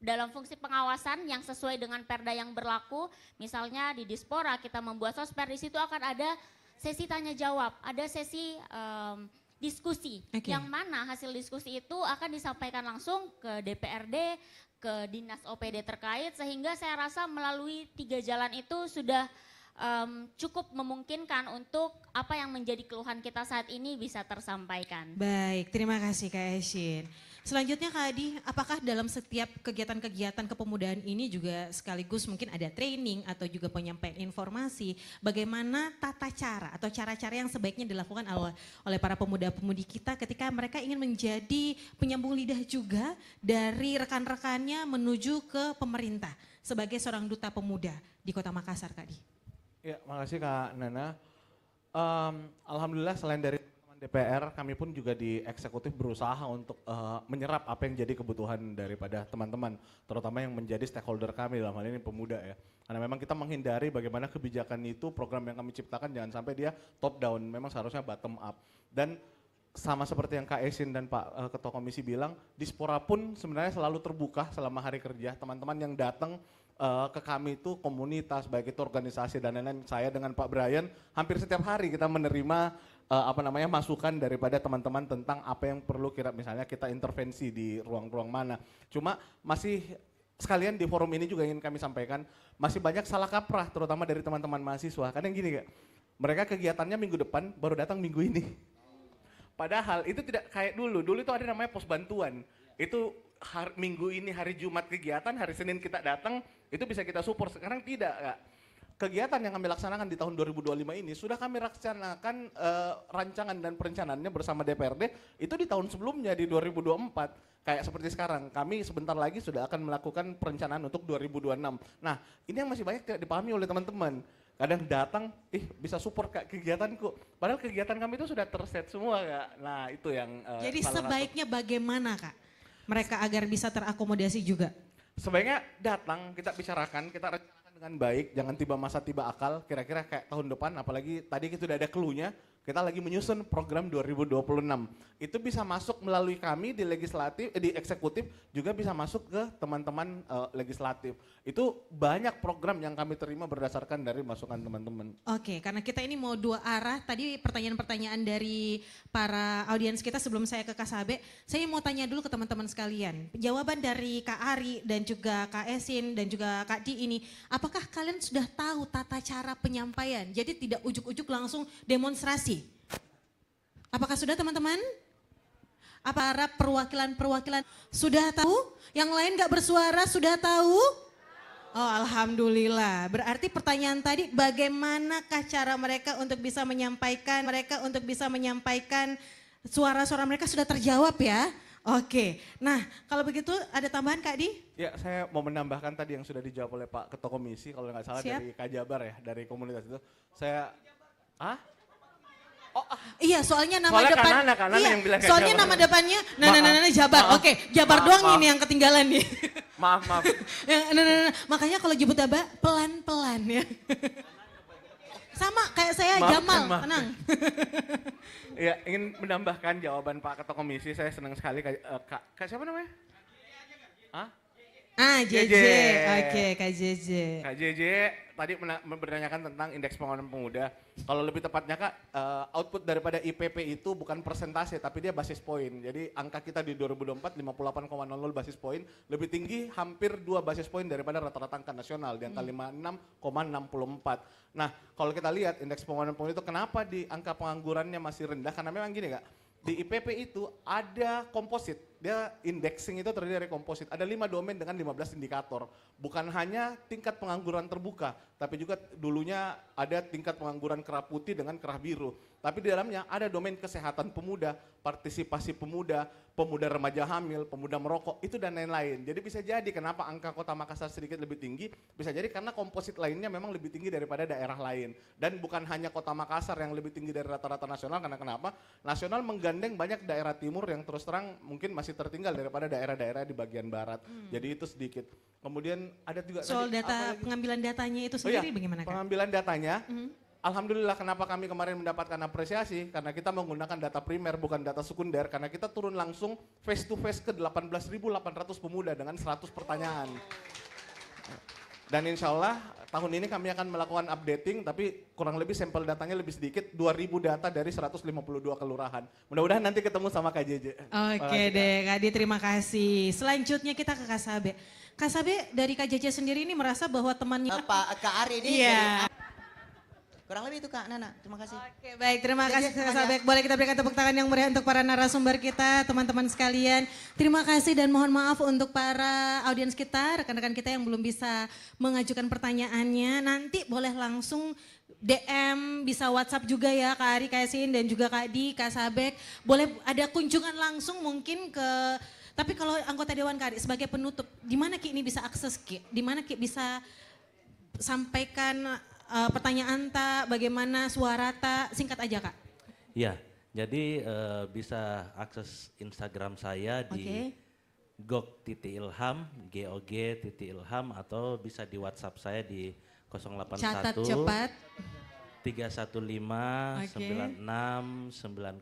dalam fungsi pengawasan yang sesuai dengan perda yang berlaku, misalnya di Dispora kita membuat sosper, di situ akan ada sesi tanya jawab, ada sesi diskusi, yang mana hasil diskusi itu akan disampaikan langsung ke DPRD, ke Dinas OPD terkait, sehingga saya rasa melalui 3 jalan itu sudah cukup memungkinkan untuk apa yang menjadi keluhan kita saat ini bisa tersampaikan. Baik, terima kasih Kak Eshin. Selanjutnya Kak Adi, apakah dalam setiap kegiatan-kegiatan kepemudaan ini juga sekaligus mungkin ada training atau juga penyampaian informasi bagaimana tata cara atau cara-cara yang sebaiknya dilakukan oleh para pemuda-pemudi kita ketika mereka ingin menjadi penyambung lidah juga dari rekan-rekannya menuju ke pemerintah sebagai seorang duta pemuda di Kota Makassar, Kak Adi? Ya, makasih Kak Nana. Alhamdulillah selain dari DPR, kami pun juga di eksekutif berusaha untuk menyerap apa yang jadi kebutuhan daripada teman-teman, terutama yang menjadi stakeholder kami dalam hal ini pemuda ya. Karena memang kita menghindari bagaimana kebijakan itu, program yang kami ciptakan jangan sampai dia top down, memang seharusnya bottom up. Dan sama seperti yang Kak Eshin dan Pak Ketua Komisi bilang, Dispora pun sebenarnya selalu terbuka selama hari kerja. Teman-teman yang datang ke kami itu komunitas, baik itu organisasi dan lain-lain. Saya dengan Pak Brian hampir setiap hari kita menerima masukan daripada teman-teman tentang apa yang perlu misalnya kita intervensi di ruang-ruang mana. Cuma masih sekalian di forum ini juga ingin kami sampaikan, masih banyak salah kaprah terutama dari teman-teman mahasiswa. Kadang gini Kak, mereka kegiatannya minggu depan baru datang minggu ini. Padahal itu tidak kayak dulu itu ada namanya pos bantuan. Itu minggu ini hari Jumat kegiatan, hari Senin kita datang, itu bisa kita support. Sekarang tidak Kak. Kegiatan yang kami laksanakan di tahun 2025 ini sudah kami laksanakan rancangan dan perencanaannya bersama DPRD itu di tahun sebelumnya di 2024. Kayak seperti sekarang, kami sebentar lagi sudah akan melakukan perencanaan untuk 2026. Nah, ini yang masih banyak tidak dipahami oleh teman-teman. Kadang datang, bisa support Kak kegiatanku. Padahal kegiatan kami itu sudah terset semua Kak. Nah, itu yang jadi sebaiknya bagaimana Kak mereka agar bisa terakomodasi juga? Sebaiknya datang, kita bicarakan, kita rencanakan dengan baik, jangan tiba masa tiba akal, kira-kira kayak tahun depan, apalagi tadi kita sudah ada clue-nya, kita lagi menyusun program 2026. Itu bisa masuk melalui kami di legislatif, di eksekutif, juga bisa masuk ke teman-teman legislatif. Itu banyak program yang kami terima berdasarkan dari masukan teman-teman. Oke, karena kita ini mau 2 arah, tadi pertanyaan-pertanyaan dari para audiens kita sebelum saya ke Kak Sabe, saya mau tanya dulu ke teman-teman sekalian. Jawaban dari Kak Ari dan juga Kak Eshin dan juga Kak Di ini, apakah kalian sudah tahu tata cara penyampaian? Jadi tidak ujuk-ujuk langsung demonstrasi. Apakah sudah teman-teman? Apa para perwakilan-perwakilan sudah tahu? Yang lain gak bersuara sudah tahu? Oh alhamdulillah, berarti pertanyaan tadi bagaimanakah cara mereka untuk bisa menyampaikan suara-suara mereka sudah terjawab ya? Oke, nah kalau begitu ada tambahan Kak Di? Ya saya mau menambahkan tadi yang sudah dijawab oleh Pak Ketua Komisi, kalau nggak salah dari Kak Jabar ya, dari komunitas itu. Saya, Iya, soalnya nama depan. Yang bilang soalnya Jabar. nama depannya Jabar. Oke, Jabar doang ini yang ketinggalan nih. Maaf. Makanya kalau jemput Jabar pelan-pelan ya. Sama kayak saya Jamal, tenang. Ya, ingin menambahkan jawaban Pak Ketua Komisi, saya senang sekali Kak siapa namanya? JJ. Oke, Kak JJ. Kak JJ tadi menanyakan tentang indeks pembangunan pemuda. Kalau lebih tepatnya Kak, output daripada IPP itu bukan persentase tapi dia basis poin. Jadi angka kita di 2024 58,00 basis poin, lebih tinggi hampir 2 basis poin daripada rata-rata angka nasional di angka 56,64. Nah, kalau kita lihat indeks pembangunan pemuda itu kenapa di angka penganggurannya masih rendah? Karena memang gini Kak, di IPP itu ada komposit. dia indexing itu terdiri dari komposit. Ada 5 domain dengan 15 indikator. Bukan hanya tingkat pengangguran terbuka, tapi juga dulunya ada tingkat pengangguran kerah putih dengan kerah biru. Tapi di dalamnya ada domain kesehatan pemuda, partisipasi pemuda, pemuda remaja hamil, pemuda merokok, itu dan lain-lain. Jadi bisa jadi kenapa angka Kota Makassar sedikit lebih tinggi, bisa jadi karena komposit lainnya memang lebih tinggi daripada daerah lain. Dan bukan hanya Kota Makassar yang lebih tinggi dari rata-rata nasional, karena kenapa? Nasional menggandeng banyak daerah timur yang terus terang mungkin masih tertinggal daripada daerah-daerah di bagian barat. Jadi itu sedikit. Kemudian ada juga Soal tadi, data pengambilan datanya itu sendiri bagaimana Kak? pengambilan datanya, alhamdulillah kenapa kami kemarin mendapatkan apresiasi, karena kita menggunakan data primer bukan data sekunder, karena kita turun langsung face to face ke 18.800 pemuda dengan 100 pertanyaan. Dan insya Allah tahun ini kami akan melakukan updating, tapi kurang lebih sampel datanya lebih sedikit, 2.000 data dari 152 kelurahan. Mudah-mudahan nanti ketemu sama Kak JJ. Oke deh Kak Adi, terima kasih. Selanjutnya kita ke Kak Sabe. Kak Sabe dari Kak JJ sendiri ini merasa bahwa temannya... Kak Ari ini Iya. kurang lebih itu Kak Nana, terima kasih. Oke baik, terima kasih Kak Semuanya. Sabe. Boleh kita berikan tepuk tangan yang meriah untuk para narasumber kita, teman-teman sekalian. Terima kasih dan mohon maaf untuk para audiens kita, rekan-rekan kita yang belum bisa mengajukan pertanyaannya. Nanti boleh langsung DM, bisa WhatsApp juga ya Kak Ari, Kak Esin dan juga Kak Di, Kak Sabek. Boleh ada kunjungan langsung mungkin ke... Tapi kalau anggota Dewan Kak Ari sebagai penutup, di mana Ki ini bisa akses Ki? Di mana Ki bisa sampaikan pertanyaan tak, bagaimana suara tak, singkat aja Kak. Ya, jadi bisa akses Instagram saya di gog.ilham, GOG.ilham, atau bisa di WhatsApp saya di 081 Catat cepat. 315 96 90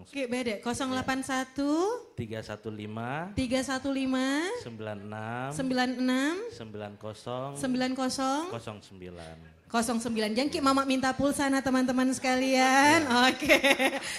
Oke beda, 081 315 315 96 96 90 90 09. 09. Jangan Ki Mama minta pulsana teman-teman sekalian. Oke.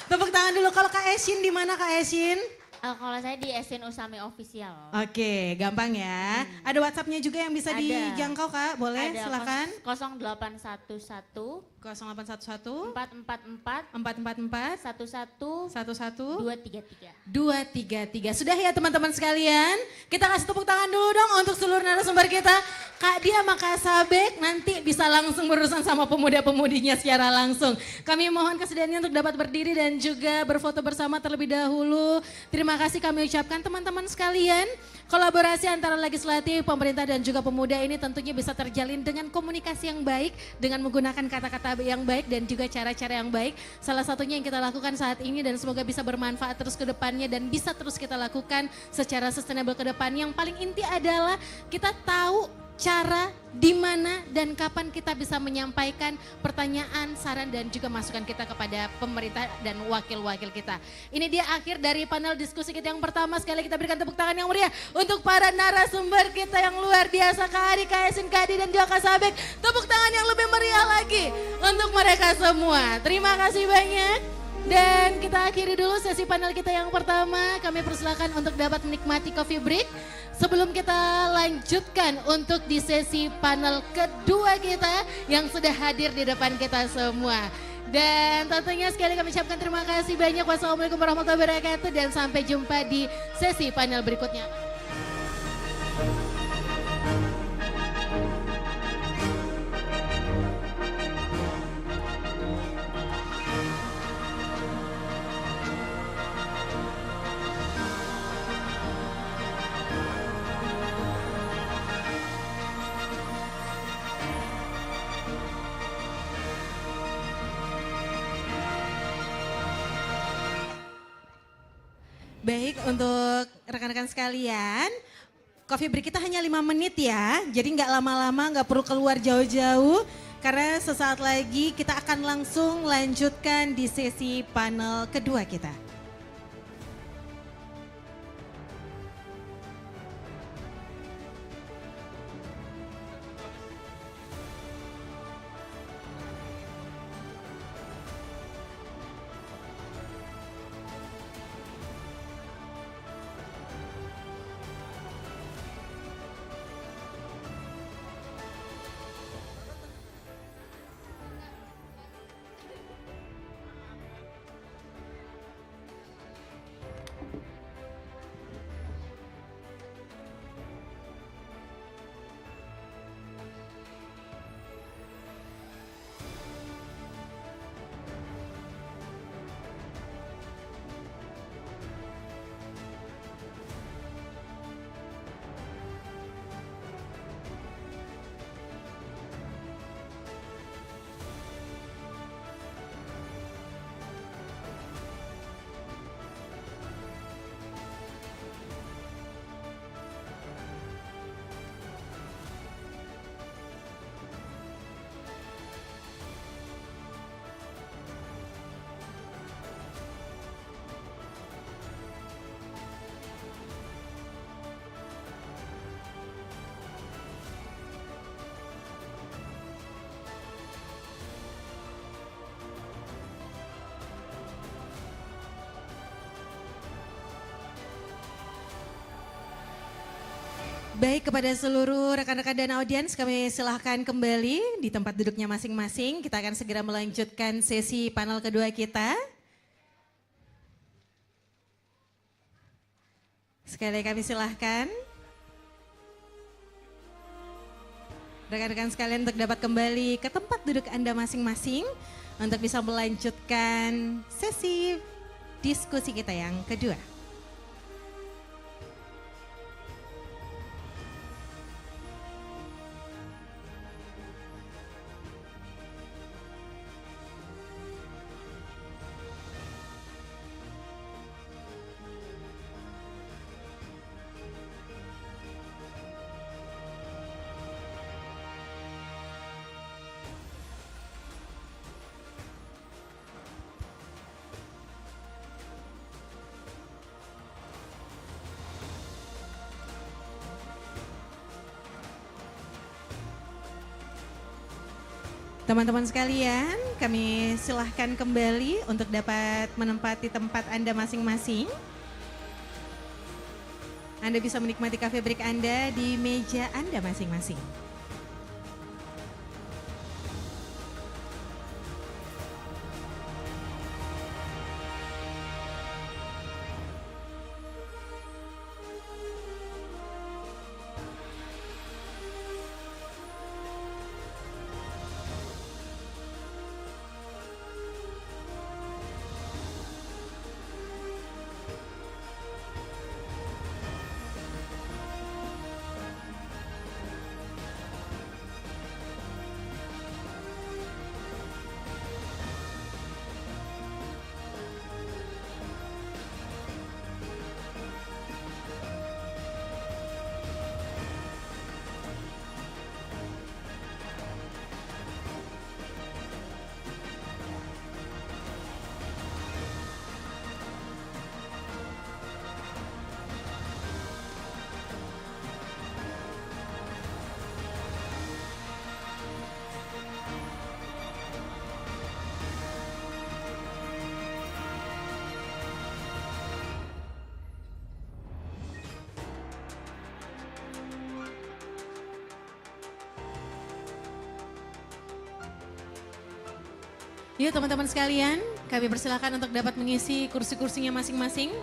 Tepuk tangan dulu. Kalau Kak Esin di mana Kak Esin? Kalau saya di Esin Usami Official. Oke, gampang ya. Ada WhatsApp-nya juga yang bisa Ada. dijangkau Kak, boleh Ada silakan. 0811 0811 444 444 11 11 233. 233. Sudah ya teman-teman sekalian, kita kasih tepuk tangan dulu dong untuk seluruh narasumber kita. Kak Dia sama Kak Sabek nanti bisa langsung berurusan sama pemuda-pemudinya secara langsung. Kami mohon kesediaannya untuk dapat berdiri dan juga berfoto bersama terlebih dahulu. Terima kasih kami ucapkan teman-teman sekalian. Kolaborasi antara legislatif, pemerintah dan juga pemuda ini tentunya bisa terjalin dengan komunikasi yang baik, dengan menggunakan kata-kata yang baik dan juga cara-cara yang baik. Salah satunya yang kita lakukan saat ini dan semoga bisa bermanfaat terus ke depannya dan bisa terus kita lakukan secara sustainable ke depan. Yang paling inti adalah kita tahu cara, di mana dan kapan kita bisa menyampaikan pertanyaan, saran dan juga masukan kita kepada pemerintah dan wakil-wakil kita. Ini dia akhir dari panel diskusi kita yang pertama. Sekali kita berikan tepuk tangan yang meriah untuk para narasumber kita yang luar biasa, Kak Ari, Kak Esin, Kak Adi dan juga Kak Sabek. Tepuk tangan yang lebih meriah lagi untuk mereka semua. Terima kasih banyak. Dan kita akhiri dulu sesi panel kita yang pertama. Kami persilakan untuk dapat menikmati coffee break. Sebelum kita lanjutkan untuk di sesi panel kedua kita yang sudah hadir di depan kita semua. Dan tentunya sekali kami ucapkan terima kasih banyak. Wassalamualaikum warahmatullahi wabarakatuh dan sampai jumpa di sesi panel berikutnya. Baik, untuk rekan-rekan sekalian, coffee break kita hanya 5 menit ya. Jadi nggak lama-lama, nggak perlu keluar jauh-jauh. Karena sesaat lagi kita akan langsung lanjutkan di sesi panel kedua kita. Baik, kepada seluruh rekan-rekan dan audiens kami silahkan kembali di tempat duduknya masing-masing. Kita akan segera melanjutkan sesi panel kedua kita. Sekali lagi kami silahkan. Rekan-rekan sekalian untuk dapat kembali ke tempat duduk Anda masing-masing untuk bisa melanjutkan sesi diskusi kita yang kedua. Teman-teman sekalian, kami silahkan kembali untuk dapat menempati tempat Anda masing-masing. Anda bisa menikmati cafe break Anda di meja Anda masing-masing. Yuk teman-teman sekalian, kami persilakan untuk dapat mengisi kursi-kursinya masing-masing.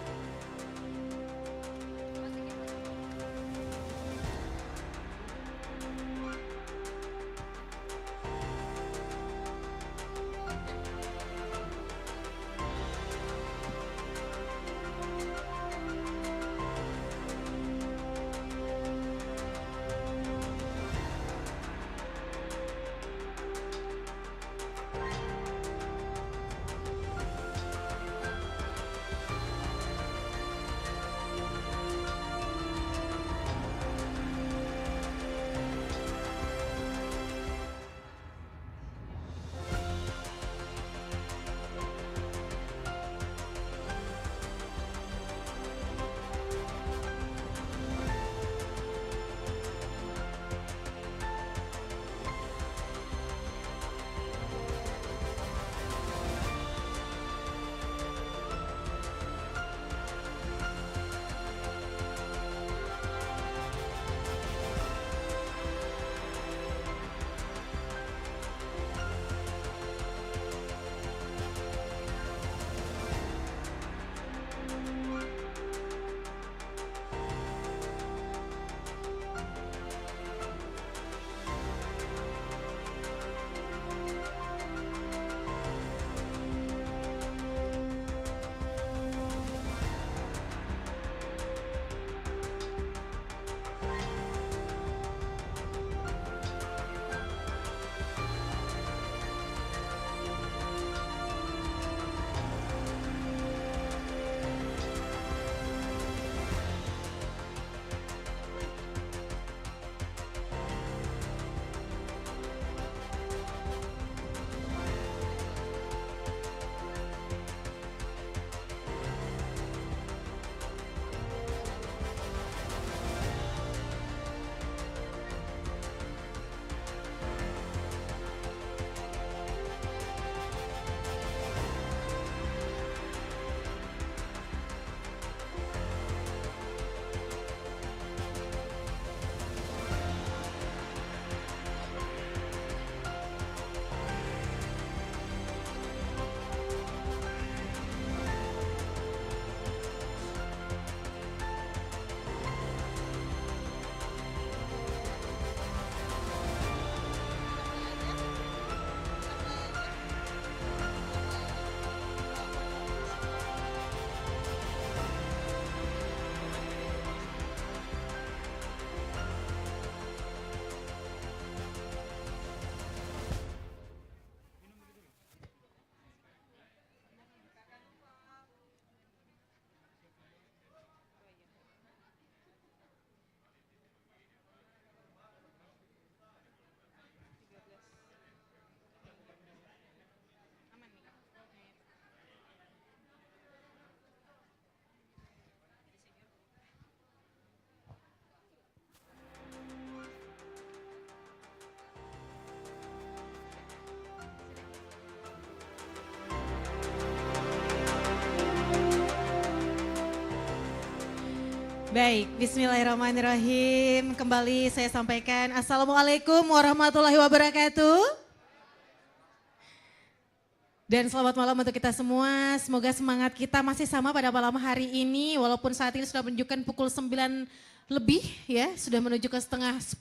Baik, bismillahirrahmanirrahim. Kembali saya sampaikan Assalamualaikum warahmatullahi wabarakatuh. Dan selamat malam untuk kita semua. Semoga semangat kita masih sama pada malam hari ini. Walaupun saat ini sudah menunjukkan pukul 9 lebih ya, sudah menuju ke setengah 10.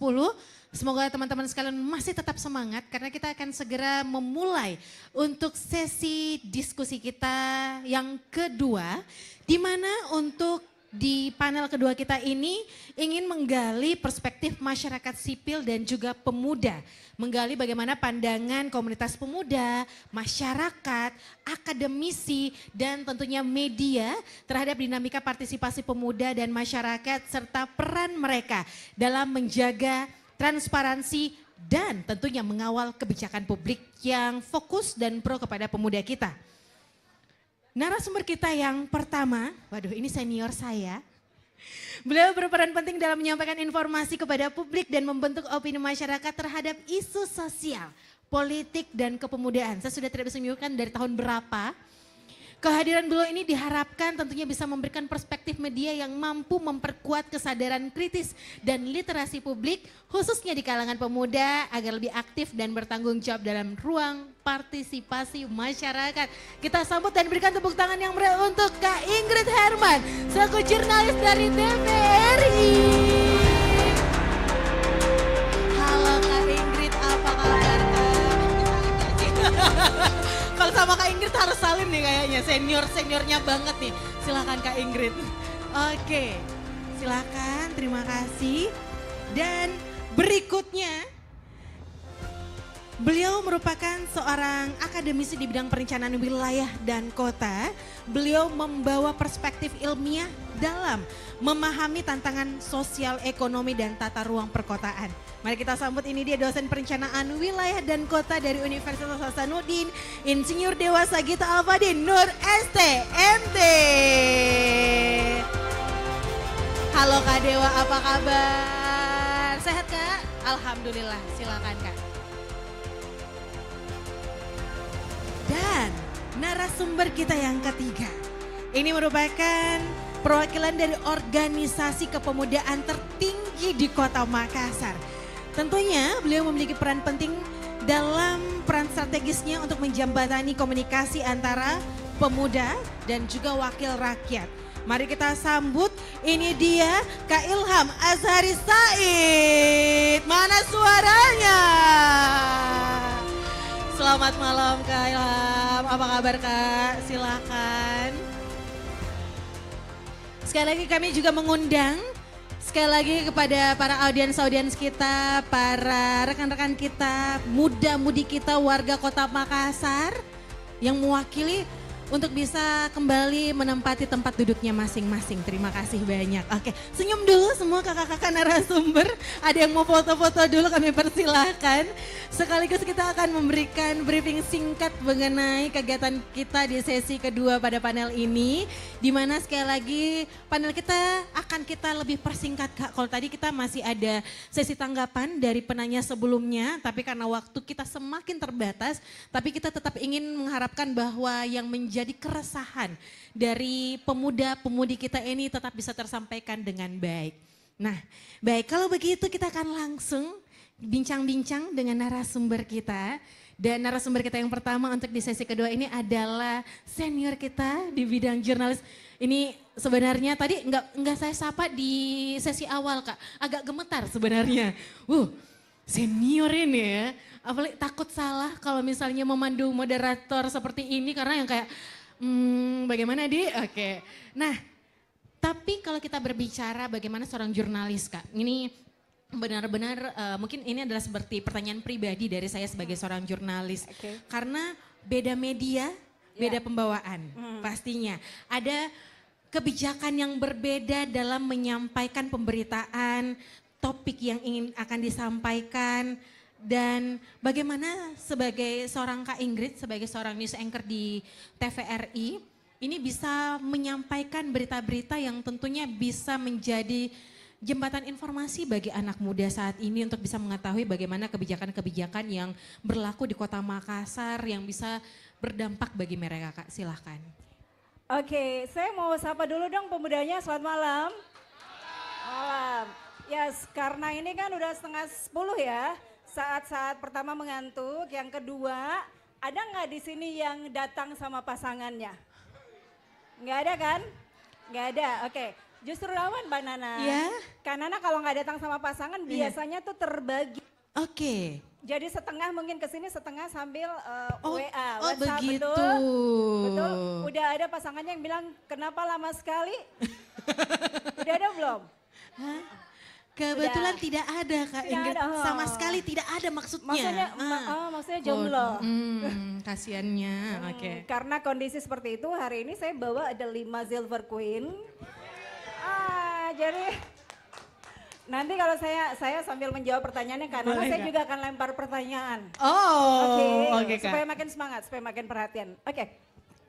Semoga teman-teman sekalian masih tetap semangat karena kita akan segera memulai untuk sesi diskusi kita yang kedua. Di mana untuk di panel kedua kita ini ingin menggali perspektif masyarakat sipil dan juga pemuda. Menggali bagaimana pandangan komunitas pemuda, masyarakat, akademisi, dan tentunya media terhadap dinamika partisipasi pemuda dan masyarakat serta peran mereka dalam menjaga transparansi dan tentunya mengawal kebijakan publik yang fokus dan pro kepada pemuda kita. Narasumber kita yang pertama, waduh ini senior saya. Beliau berperan penting dalam menyampaikan informasi kepada publik dan membentuk opini masyarakat terhadap isu sosial, politik, dan kepemudaan. Saya sudah tidak bisa menyebutkan dari tahun berapa. Kehadiran beliau ini diharapkan tentunya bisa memberikan perspektif media yang mampu memperkuat kesadaran kritis dan literasi publik khususnya di kalangan pemuda agar lebih aktif dan bertanggung jawab dalam ruang partisipasi masyarakat. Kita sambut dan berikan tepuk tangan yang meriah untuk Kak Ingrid Herman selaku jurnalis dari TVRI. Halo Kak Ingrid, apa kabar Kak? Kalau sama Kak Ingrid harus salim nih kayaknya, seniornya banget nih. Silakan Kak Ingrid. Oke, silakan, terima kasih. Dan berikutnya, beliau merupakan seorang akademisi di bidang perencanaan wilayah dan kota. Beliau membawa perspektif ilmiah dalam memahami tantangan sosial, ekonomi, dan tata ruang perkotaan. Mari kita sambut ini dia dosen perencanaan wilayah dan kota dari Universitas Hasanuddin, Insinyur Dewa Sagita Alfadin Nur STMT. Halo Kak Dewa, apa kabar? Sehat Kak? Alhamdulillah, silakan Kak. Dan narasumber kita yang ketiga, ini merupakan perwakilan dari organisasi kepemudaan tertinggi di Kota Makassar. Tentunya beliau memiliki peran penting dalam peran strategisnya untuk menjembatani komunikasi antara pemuda dan juga wakil rakyat. Mari kita sambut, ini dia Kak Ilham Azhari Said. Mana suaranya? Selamat malam Kak Ilham, apa kabar Kak? Silakan. Sekali lagi kami juga mengundang sekali lagi kepada para audiens kita, para rekan-rekan kita, muda-mudi kita warga Kota Makassar yang mewakili untuk bisa kembali menempati tempat duduknya masing-masing. Terima kasih banyak. Oke, senyum dulu semua kakak-kakak narasumber. Ada yang mau foto-foto dulu kami persilahkan. Sekaligus kita akan memberikan briefing singkat mengenai kegiatan kita di sesi kedua pada panel ini. Dimana sekali lagi panel kita akan kita lebih persingkat Kak. Kalau tadi kita masih ada sesi tanggapan dari penanya sebelumnya. Tapi karena waktu kita semakin terbatas. Tapi kita tetap ingin mengharapkan bahwa yang menjadi keresahan dari pemuda-pemudi kita ini tetap bisa tersampaikan dengan baik. Nah, baik kalau begitu kita akan langsung bincang-bincang dengan narasumber kita. Dan narasumber kita yang pertama untuk di sesi kedua ini adalah senior kita di bidang jurnalis. Ini sebenarnya tadi enggak saya sapa di sesi awal Kak, agak gemetar sebenarnya. Senior ini ya. Apalagi takut salah kalau misalnya memandu moderator seperti ini karena yang kayak bagaimana Di? Oke. Nah, tapi kalau kita berbicara bagaimana seorang jurnalis Kak, ini benar-benar mungkin ini adalah seperti pertanyaan pribadi dari saya sebagai seorang jurnalis. Karena beda media, beda pembawaan pastinya. Ada kebijakan yang berbeda dalam menyampaikan pemberitaan, topik yang ingin akan disampaikan. Dan bagaimana sebagai seorang Kak Ingrid, sebagai seorang news anchor di TVRI, ini bisa menyampaikan berita-berita yang tentunya bisa menjadi jembatan informasi bagi anak muda saat ini untuk bisa mengetahui bagaimana kebijakan-kebijakan yang berlaku di Kota Makassar yang bisa berdampak bagi mereka Kak, silahkan. Oke, saya mau sapa dulu dong pemudanya, selamat malam. Malam. Yes, karena ini kan udah 9:30 ya. Saat-saat pertama mengantuk, yang kedua, ada nggak di sini yang datang sama pasangannya? Nggak ada kan? Nggak ada, oke. Justru lawan Mbak Nana. Ya. Kak Nana kalau nggak datang sama pasangan Iya. biasanya tuh terbagi. Oke. Jadi setengah mungkin ke sini, setengah sambil WA, oh WhatsApp, begitu. betul? Betul. Udah ada pasangannya yang bilang, kenapa lama sekali? Udah ada belum? Kebetulan Udah. tidak ada Kak Tidak Ingrid. ada, oh. Sama sekali tidak ada maksudnya. Maksudnya jomblo. Kasiannya, oke. Karena kondisi seperti itu, hari ini saya bawa ada 5 Silver Queen. Jadi nanti kalau saya sambil menjawab pertanyaannya, karena Boleh, saya Kak. juga akan lempar pertanyaan. Oh, oke, Kak. Supaya makin semangat, supaya makin perhatian. Oke,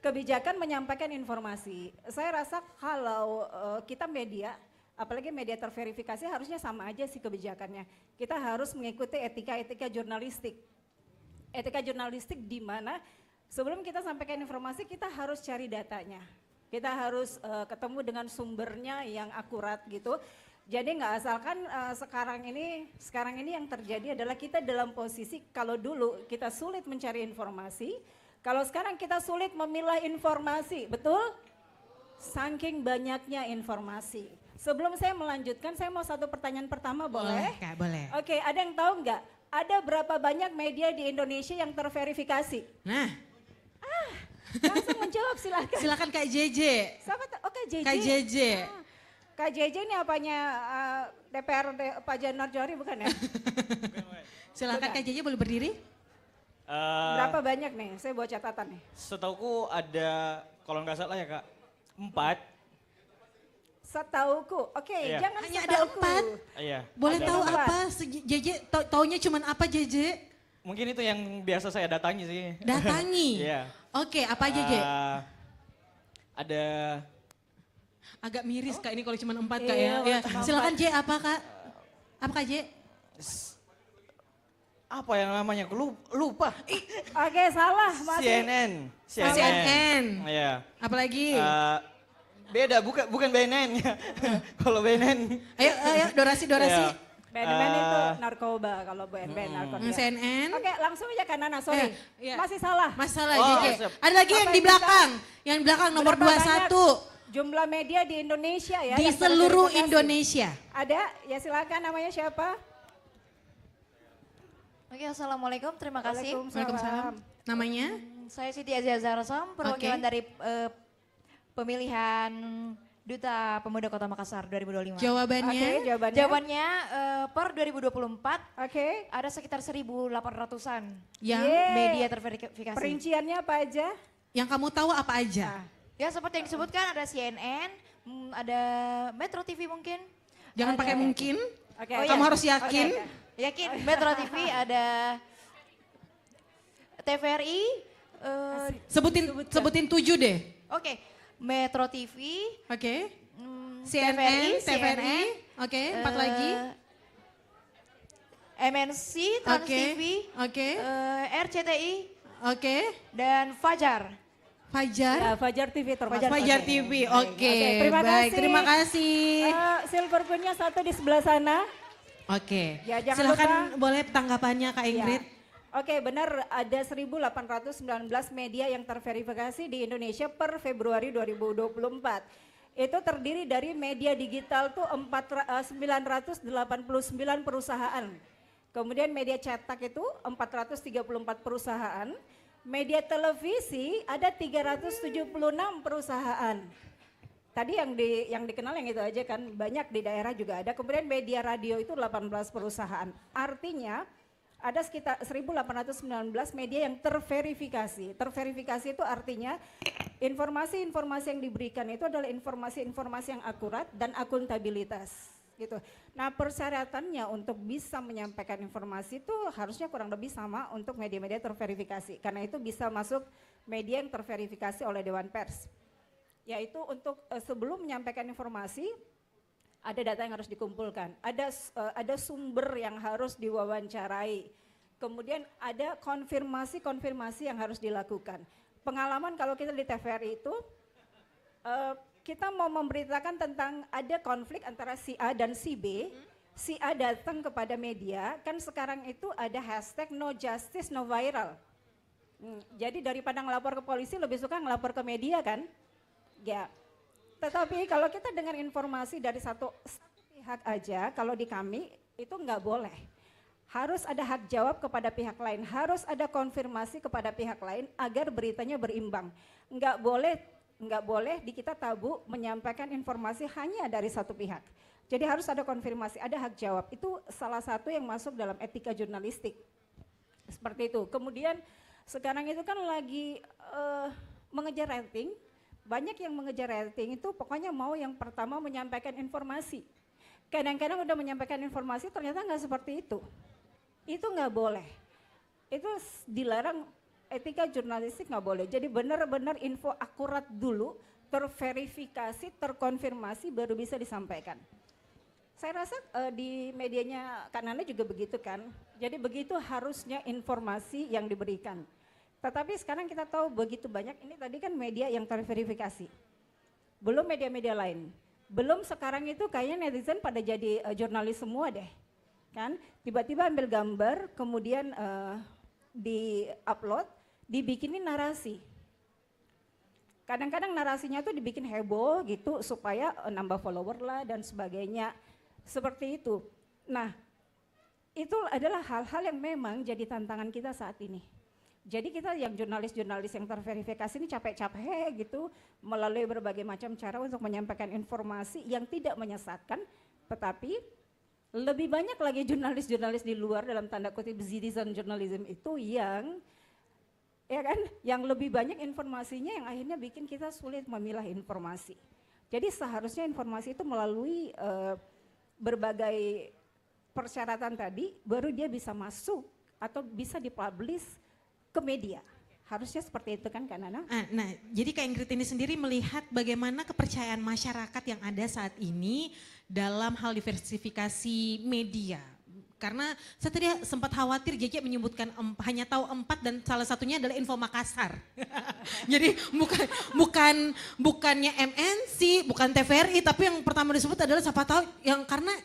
kebijakan menyampaikan informasi. Saya rasa kalau kita media, apalagi media terverifikasi harusnya sama aja sih kebijakannya. Kita harus mengikuti etika-etika jurnalistik. Etika jurnalistik di mana sebelum kita sampaikan informasi kita harus cari datanya. Kita harus ketemu dengan sumbernya yang akurat gitu. Jadi nggak asalkan sekarang ini yang terjadi adalah kita dalam posisi kalau dulu kita sulit mencari informasi, kalau sekarang kita sulit memilah informasi, betul? Saking banyaknya informasi. Sebelum saya melanjutkan, saya mau satu pertanyaan pertama boleh? Kak, boleh. Oke, ada yang tahu nggak? Ada berapa banyak media di Indonesia yang terverifikasi? Nah, Langsung menjawab silakan. silakan Kak JJ. Oh Kak JJ. Kak JJ. Kak JJ ini apanya DPRD Pak Janar Johari bukan ya? Silakan Kak JJ boleh berdiri. Berapa banyak nih? Saya buat catatan nih. Setauku ada, kalau nggak salah ya Kak, 4. Setauku, oke, Iya. jangan Hanya ada setauku. 4. Iya. Boleh ada tahu 4. apa? JJ taunya cuman apa JJ? Mungkin itu yang biasa saya datangi sih. Datangi. Iya. Oke, apa JJ? Ada Agak miris Kak ini kalau cuma 4 Kak Iya, ya. Ya. cuma Silakan 4. J apa Kak? Apa Kak J? apa yang namanya? Lupa. Oke, salah. Masih. CNN. CNN. Iya. Apalagi? Beda, bukan BNN. Kalau BNN. Ayo dorasi. Iya. BNN itu narkoba kalau BNN narkoba. CNN. Oke, langsung aja Kak Nana, sorry. Iya. Masih salah. Masalah Oh, JJ. siap. Ada lagi yang Apa di yang belakang. Yang di belakang nomor Berapa 21. Jumlah media di Indonesia ya. Di yang seluruh terverifikasi. Indonesia. Ada? Ya silakan, namanya siapa? Oke, assalamualaikum, terima kasih. Waalaikumsalam. Namanya? Saya Siti Azia Zarsam, perwakilan Oke. dari pemilihan Duta Pemuda Kota Makassar 2025. Jawabannya? Oke, jawabannya. Jawabannya per 2024 Oke. ada sekitar 1.800-an Yang media terverifikasi. Perinciannya apa aja? yang kamu tahu apa aja? Ya seperti yang disebutkan ada CNN, ada Metro TV mungkin. Jangan ada- pakai mungkin. Oke. Oh, Kamu iya. harus yakin. Oke, oke. Yakin, Metro TV ada TVRI. Sebutin 7 deh. Oke, Metro TV. Oke. TVRI, TVRI. Oke, 4 lagi. MNC, Trans Oke. TV, Oke. RCTI, Oke. dan Fajar. Fajar. Ya, Fajar TV termasuk. Fajar TV. Oke. terima Baik, kasih. terima kasih. Silver Queen-nya satu di sebelah sana. Oke. Ya, jangan Silakan lupa. boleh tanggapannya Kak Ingrid. Ya. Oke, benar ada 1.819 media yang terverifikasi di Indonesia per Februari 2024. Itu terdiri dari media digital tuh 989 perusahaan. Kemudian media cetak itu 434 perusahaan. Media televisi ada 376 perusahaan. Tadi yang dikenal yang itu aja kan, banyak di daerah juga ada. Kemudian media radio itu 18 perusahaan. Artinya ada sekitar 1.819 media yang terverifikasi. Terverifikasi itu artinya informasi-informasi yang diberikan itu adalah informasi-informasi yang akurat dan akuntabilitas. Gitu. Nah, persyaratannya untuk bisa menyampaikan informasi itu harusnya kurang lebih sama untuk media-media terverifikasi. Karena itu bisa masuk media yang terverifikasi oleh Dewan Pers. Yaitu untuk sebelum menyampaikan informasi, ada data yang harus dikumpulkan, ada sumber yang harus diwawancarai, kemudian ada konfirmasi yang harus dilakukan. Pengalaman kalau kita di TVRI itu, kita mau memberitakan tentang ada konflik antara si A dan si B. Si A datang kepada media, kan sekarang itu ada hashtag no justice no viral. Jadi daripada ngelapor ke polisi lebih suka ngelapor ke media kan? Ya. Tetapi kalau kita dengar informasi dari satu pihak aja, kalau di kami itu nggak boleh. Harus ada hak jawab kepada pihak lain, harus ada konfirmasi kepada pihak lain agar beritanya berimbang. Nggak boleh di kita tabu menyampaikan informasi hanya dari satu pihak. Jadi harus ada konfirmasi, ada hak jawab. Itu salah satu yang masuk dalam etika jurnalistik. Seperti itu. Kemudian sekarang itu kan lagi mengejar rating. Banyak yang mengejar rating itu pokoknya mau yang pertama menyampaikan informasi. Kadang-kadang udah menyampaikan informasi ternyata nggak seperti itu. Itu nggak boleh. Itu dilarang. Etika jurnalistik nggak boleh. Jadi benar-benar info akurat dulu, terverifikasi, terkonfirmasi baru bisa disampaikan. Saya rasa di medianya Kak Nana juga begitu kan. Jadi begitu harusnya informasi yang diberikan. Tetapi sekarang kita tahu begitu banyak, ini tadi kan media yang terverifikasi. Belum media-media lain. Belum sekarang itu kayaknya netizen pada jadi jurnalis semua deh. Kan? Tiba-tiba ambil gambar, kemudian di-upload, dibikinin narasi. Kadang-kadang narasinya tuh dibikin heboh gitu supaya nambah follower lah dan sebagainya. Seperti itu. Nah, itu adalah hal-hal yang memang jadi tantangan kita saat ini. Jadi kita yang jurnalis-jurnalis yang terverifikasi ini capek-capek gitu melalui berbagai macam cara untuk menyampaikan informasi yang tidak menyesatkan, tetapi lebih banyak lagi jurnalis-jurnalis di luar dalam tanda kutip citizen journalism itu yang ya kan, yang lebih banyak informasinya yang akhirnya bikin kita sulit memilah informasi. Jadi seharusnya informasi itu melalui berbagai persyaratan tadi baru dia bisa masuk atau bisa dipublish ke media. Harusnya seperti itu kan Kak Nana? Nah, jadi Kak Ingrid ini sendiri melihat bagaimana kepercayaan masyarakat yang ada saat ini dalam hal diversifikasi media. Karena saya tadi sempat khawatir JJ menyebutkan hanya tahu 4 dan salah satunya adalah Info Makassar. Jadi bukannya MNC, bukan TVRI, tapi yang pertama disebut adalah siapa tahu yang karena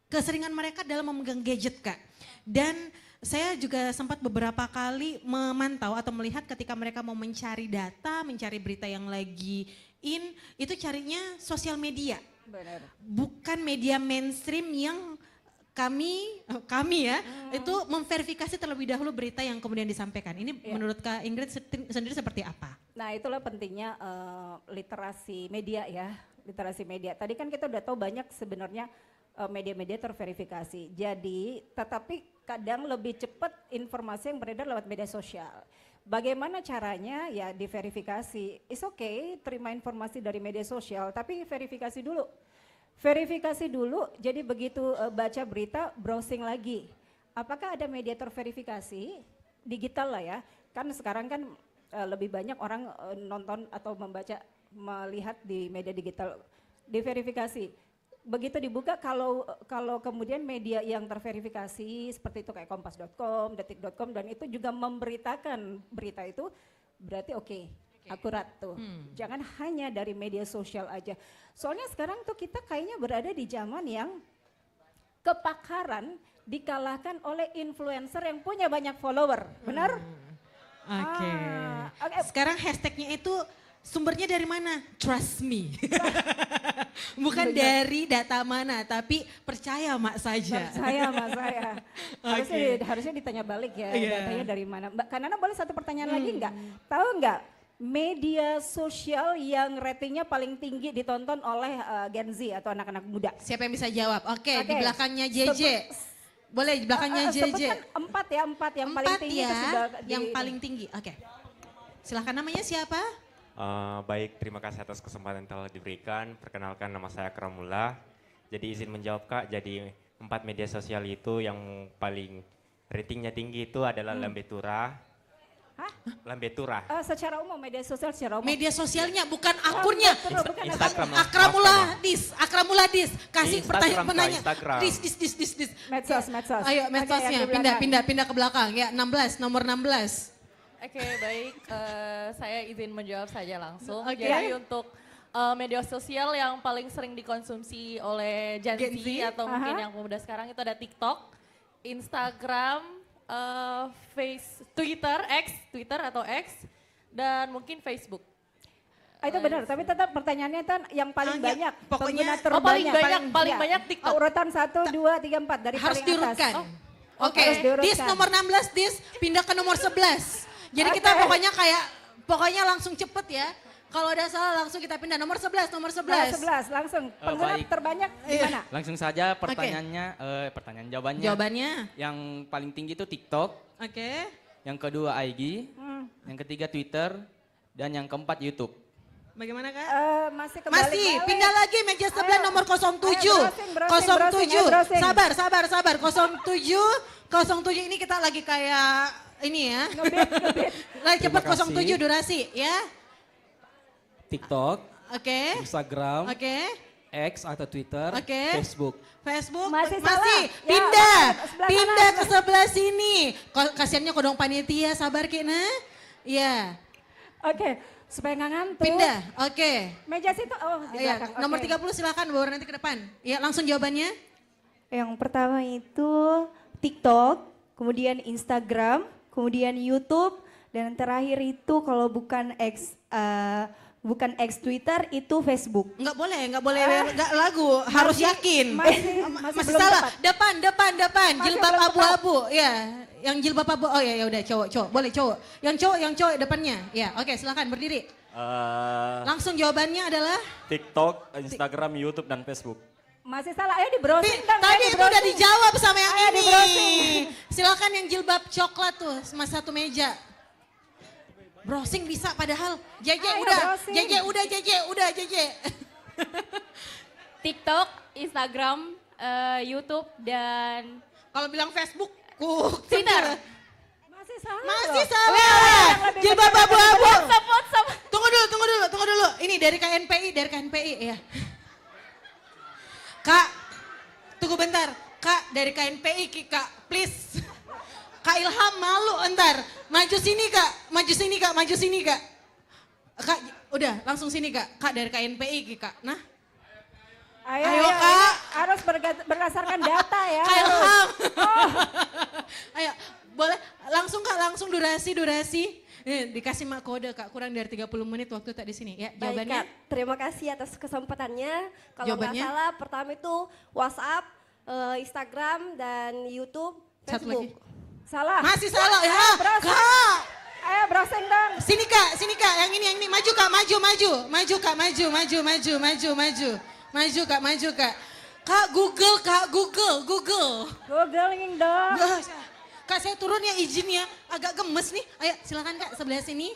keseringan mereka dalam memegang gadget Kak. Dan saya juga sempat beberapa kali memantau atau melihat ketika mereka mau mencari data, mencari berita yang lagi itu carinya sosial media. Benar. Bukan media mainstream yang kami ya itu memverifikasi terlebih dahulu berita yang kemudian disampaikan. Ini menurut Kak Ingrid sendiri seperti apa? Nah itulah pentingnya literasi media ya, literasi media. Tadi kan kita udah tahu banyak sebenarnya media-media terverifikasi. Jadi tetapi kadang lebih cepat informasi yang beredar lewat media sosial. Bagaimana caranya ya diverifikasi. It's okay terima informasi dari media sosial tapi verifikasi dulu. Verifikasi dulu, jadi begitu baca berita, browsing lagi. Apakah ada media terverifikasi? Digital lah ya, kan sekarang kan lebih banyak orang nonton atau melihat di media digital. Diverifikasi, begitu dibuka kalau kemudian media yang terverifikasi seperti itu kayak kompas.com, detik.com dan itu juga memberitakan berita itu, berarti oke. Akurat tuh, jangan hanya dari media sosial aja. Soalnya sekarang tuh kita kayaknya berada di zaman yang kepakaran dikalahkan oleh influencer yang punya banyak follower, benar? Oke. Sekarang hashtagnya itu sumbernya dari mana? Trust me. Bukan dari data mana, tapi percaya mak saja. Percaya mak saya. Harusnya ditanya balik ya, datanya dari mana. Mbak Kanana boleh satu pertanyaan lagi enggak? Tahu enggak? Media sosial yang ratingnya paling tinggi ditonton oleh Gen Z atau anak-anak muda. Siapa yang bisa jawab? Oke, di belakangnya JJ. Boleh di belakangnya JJ. Sebutkan 4 yang paling tinggi. Yang paling tinggi, oke. Silahkan namanya siapa? Baik, terima kasih atas kesempatan yang telah diberikan. Perkenalkan nama saya Akramullah. Jadi izin menjawab Kak, jadi 4 media sosial itu yang paling ratingnya tinggi itu adalah Lambetura. Hah? Lambetura. Secara umum, media sosial secara umum. Media sosialnya bukan akunnya. Instagram. Akramuladis. Kasih pertanyaan penanya. Instagram. Dis. Medsos. Ayo medsosnya, pindah ke belakang. Ya 16, nomor 16. Oke, baik. Saya izin menjawab saja langsung. Oke. Jadi untuk media sosial yang paling sering dikonsumsi oleh Gen Gen Z Z? atau mungkin yang pemuda sekarang itu ada TikTok, Instagram, Twitter atau X, dan mungkin Facebook. Itu benar, tapi tetap pertanyaannya kan yang paling banyak, pokoknya- pengguna paling terbanyak. paling Ya. banyak TikTok. Urutan 1, 2, 3, 4 dari Harus paling atas. diurutkan. Oke, harus diurutkan. dis nomor 16, dis pindah ke nomor 11. Jadi kita pokoknya langsung cepet ya. Kalau ada salah langsung kita pindah nomor 11, nomor 11. 11 langsung. Pengguna baik. terbanyak di mana? Langsung saja pertanyaannya, pertanyaan jawabannya. Jawabannya. Yang paling tinggi itu TikTok, Oke. yang kedua IG, yang ketiga Twitter, dan yang keempat YouTube. Bagaimana Kak? Masih kembali. Masih, pindah lagi meja sebelah nomor 07. browsing, 07. browsing. Sabar. 07 ini kita lagi kayak ini ya. Lagi cepat Terima kasih. 07 durasi ya. TikTok, Oke. Instagram, Oke. X atau Twitter, Oke. Facebook. Facebook Masih salah. Ya, pindah, sebelah pindah kanan. ke sebelah sini. Kasiannya kodong panitia, sabar Kina. Iya, Oke, supaya nggak ngantuk. pindah. Oke. Meja situ, di Iya, belakang. nomor Oke. 30 silakan baru nanti ke depan. Iya, langsung jawabannya. Yang pertama itu TikTok, kemudian Instagram, kemudian YouTube, dan yang terakhir itu kalau bukan X Twitter itu Facebook. Enggak boleh enggak lagu, harus yakin. Masih Masih belum salah. tepat. Depan. Masih Jilbab belum tepat. abu-abu. Ya, yang jilbab abu. Oh ya udah cowok. Boleh cowok. Yang cowok depannya. Ya, oke silakan berdiri. Langsung jawabannya adalah TikTok, Instagram, YouTube, dan Facebook. Masih salah, ayo di browsing dong. tadi ayo di itu udah browsing. dijawab sama yang Ayo di ini. browsing. Silakan yang jilbab coklat tuh, sama satu meja. Browsing bisa padahal. JJ Ayo, udah. browsing. JJ. TikTok, Instagram, YouTube, dan Kalau bilang Facebook, Twitter. Masih salah. Masih loh. salah. Yang lebih Jilbab benar, abu-abu. WhatsApp. Tunggu dulu. Ini dari KNPI ya. Kak, tunggu bentar. Kak, dari KNPI Kak, please. Kak Ilham malu entar. Maju sini Kak. Kak, udah langsung sini Kak. Kak dari KNPI Kak. Nah, Ayo, Kak. Harus berdasarkan data ya. Kak Ilham. Ayo, boleh langsung Kak, langsung durasi. Dikasih mak kode Kak, kurang dari 30 menit waktu tak di sini. Ya, Baik, jawabannya. Kak. Terima kasih atas kesempatannya. Kalau nggak Jawabannya? salah, pertama itu WhatsApp, Instagram, dan YouTube, Satu Facebook. lagi. Salah. Masih salah ya. Ayo, browsing. Kak. Ayo browsing dong. Sini Kak, yang ini. Maju Kak, maju. Maju Kak, maju Kak. Kak, Google. Googling dong. Kak, saya turun ya izinnya, agak gemes nih. Ayo silakan Kak, sebelah sini.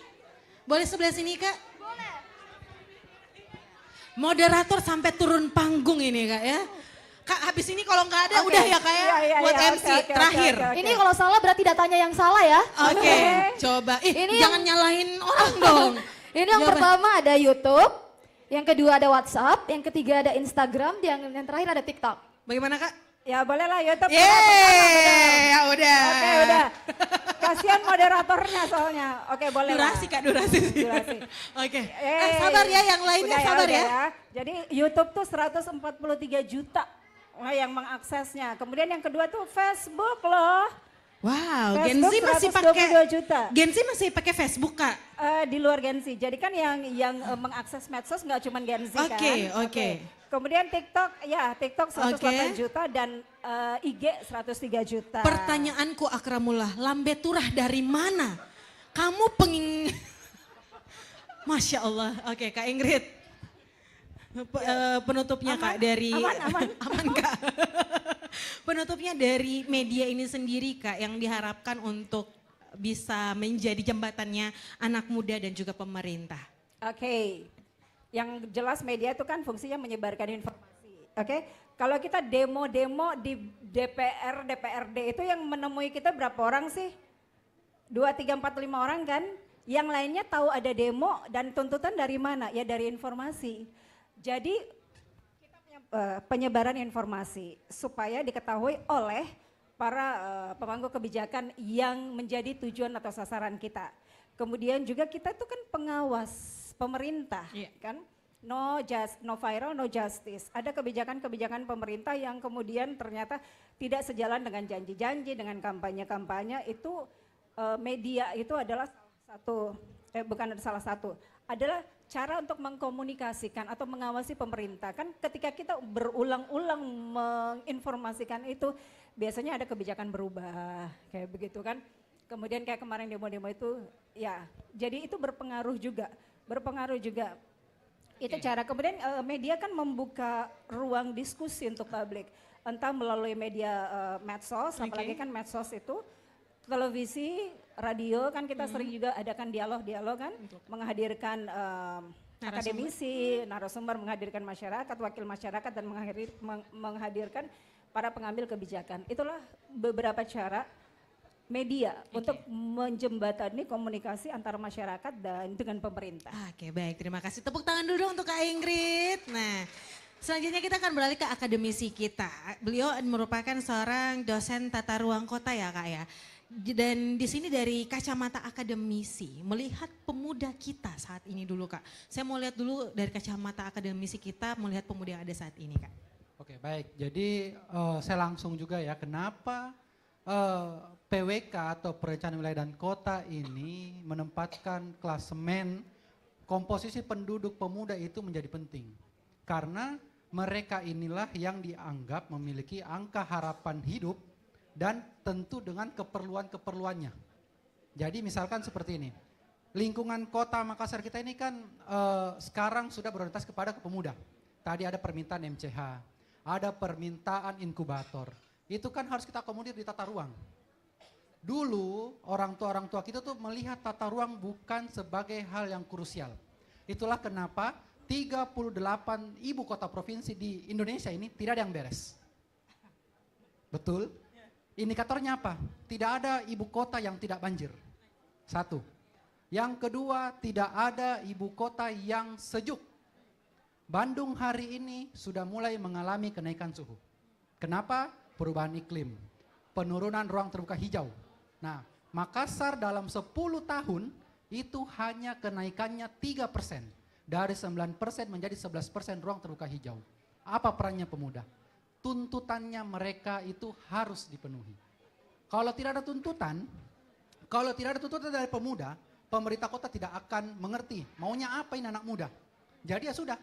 Boleh sebelah sini Kak? Boleh. Moderator sampai turun panggung ini Kak ya. Kak, habis ini kalau nggak ada udah ya Kak ya, buat MC oke, terakhir. oke. Ini kalau salah berarti datanya yang salah ya. Oke, coba. Ini Jangan nyalahin orang dong. Ini yang Jawaban. pertama ada YouTube, yang kedua ada WhatsApp, yang ketiga ada Instagram, yang terakhir ada TikTok. Bagaimana Kak? Ya boleh lah YouTube. Yeay, ya udah. Oke udah. Kasihan moderatornya soalnya. Oke boleh Durasi lah. Kak, durasi. Durasi. Oke. Sabar ya, yang lainnya Udah sabar udah ya. Jadi YouTube tuh 143 juta yang mengaksesnya. Kemudian yang kedua tuh Facebook loh. Wow, Gen Z Facebook masih 122 pakai juta. Gen Z masih pakai Facebook Kak. Di luar Gen Z. Jadi kan yang mengakses medsos nggak cuma Gen Z kan. Oke. Kemudian TikTok, ya TikTok 108 Oke. juta dan IG 103 juta. Pertanyaanku Akramullah, lambe turah dari mana? Kamu penging... Masya Allah, oke Kak Ingrid. Penutupnya Kak dari... Aman Kak. Penutupnya dari media ini sendiri Kak yang diharapkan untuk bisa menjadi jembatannya anak muda dan juga pemerintah. Oke. Yang jelas media itu kan fungsinya menyebarkan informasi. Oke. Kalau kita demo-demo di DPR, DPRD itu yang menemui kita berapa orang sih? 2, 3, 4, 5 orang kan? Yang lainnya tahu ada demo dan tuntutan dari mana? Ya dari informasi. Jadi kita punya penyebaran informasi supaya diketahui oleh para pemangku kebijakan yang menjadi tujuan atau sasaran kita. Kemudian juga kita itu kan pengawas pemerintah kan. no viral, no justice. Ada kebijakan-kebijakan pemerintah yang kemudian ternyata tidak sejalan dengan janji-janji, dengan kampanye-kampanye. Itu media itu adalah salah satu, adalah cara untuk mengkomunikasikan atau mengawasi pemerintah. Kan ketika kita berulang-ulang menginformasikan itu, biasanya ada kebijakan berubah, kayak begitu kan. Kemudian kayak kemarin demo-demo itu, ya jadi itu berpengaruh juga. Itu cara. Kemudian media kan membuka ruang diskusi untuk publik, entah melalui media medsos, apalagi kan medsos itu, televisi, radio kan kita sering juga adakan dialog-dialog kan, menghadirkan akademisi, narasumber, menghadirkan masyarakat, wakil masyarakat, dan menghadirkan para pengambil kebijakan. Itulah beberapa cara media untuk menjembatani komunikasi antara masyarakat dan dengan pemerintah. Oke, baik, terima kasih. Tepuk tangan dulu dong untuk Kak Ingrid. Nah, selanjutnya kita akan beralih ke akademisi kita. Beliau merupakan seorang dosen tata ruang kota ya Kak ya. Dan di sini dari kacamata akademisi, melihat pemuda kita saat ini dulu Kak. Saya mau lihat dulu dari kacamata akademisi kita, melihat pemuda yang ada saat ini Kak. Oke, baik. Jadi saya langsung juga ya, kenapa PWK atau Perencanaan Wilayah dan Kota ini menempatkan klasemen komposisi penduduk pemuda itu menjadi penting. Karena mereka inilah yang dianggap memiliki angka harapan hidup dan tentu dengan keperluan-keperluannya. Jadi misalkan seperti ini, lingkungan kota Makassar kita ini kan sekarang sudah berorientasi kepada pemuda. Tadi ada permintaan MCH, ada permintaan inkubator. Itu kan harus kita akomodir di tata ruang. Dulu orang tua kita tuh melihat tata ruang bukan sebagai hal yang krusial. Itulah kenapa 38 ibu kota provinsi di Indonesia ini tidak ada yang beres. Betul? Indikatornya apa? Tidak ada ibu kota yang tidak banjir. Satu. Yang kedua, tidak ada ibu kota yang sejuk. Bandung hari ini sudah mulai mengalami kenaikan suhu. Kenapa? Perubahan iklim, penurunan ruang terbuka hijau. Nah, Makassar dalam 10 tahun itu hanya kenaikannya 3%. Dari 9% menjadi 11% ruang terbuka hijau. Apa perannya pemuda? Tuntutannya mereka itu harus dipenuhi. Kalau tidak ada tuntutan dari pemuda, pemerintah kota tidak akan mengerti maunya apa ini anak muda. Jadi ya sudah,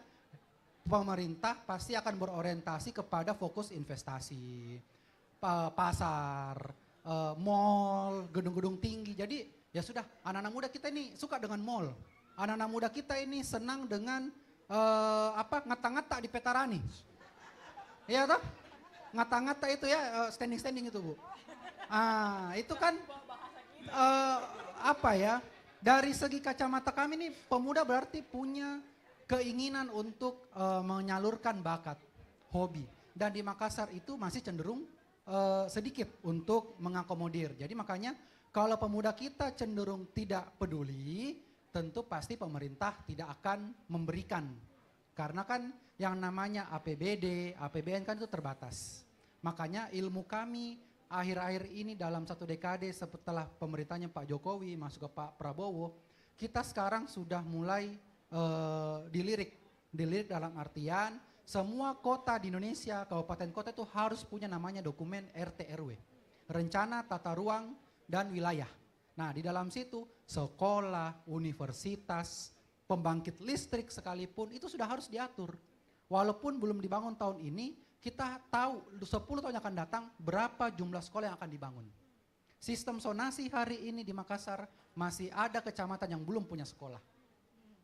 pemerintah pasti akan berorientasi kepada fokus investasi, pasar, mall, gedung-gedung tinggi. Jadi ya sudah, anak-anak muda kita ini suka dengan mall. Anak-anak muda kita ini senang dengan ngata-ngata di Petarani. Iya toh? Ngata-ngata itu ya, standing-standing itu Bu. Itu kan dari segi kacamata kami nih, pemuda berarti punya keinginan untuk menyalurkan bakat, hobi. Dan di Makassar itu masih cenderung sedikit untuk mengakomodir. Jadi makanya kalau pemuda kita cenderung tidak peduli, tentu pasti pemerintah tidak akan memberikan. Karena kan yang namanya APBD, APBN kan itu terbatas. Makanya ilmu kami akhir-akhir ini dalam 1 dekade setelah pemerintahnya Pak Jokowi masuk ke Pak Prabowo, kita sekarang sudah mulai dilirik dalam artian semua kota di Indonesia, kabupaten kota itu harus punya namanya dokumen RT RW, rencana tata ruang dan wilayah. Nah di dalam situ sekolah, universitas, pembangkit listrik sekalipun itu sudah harus diatur. Walaupun belum dibangun tahun ini, kita tahu 10 tahun yang akan datang berapa jumlah sekolah yang akan dibangun. Sistem zonasi hari ini di Makassar masih ada kecamatan yang belum punya sekolah.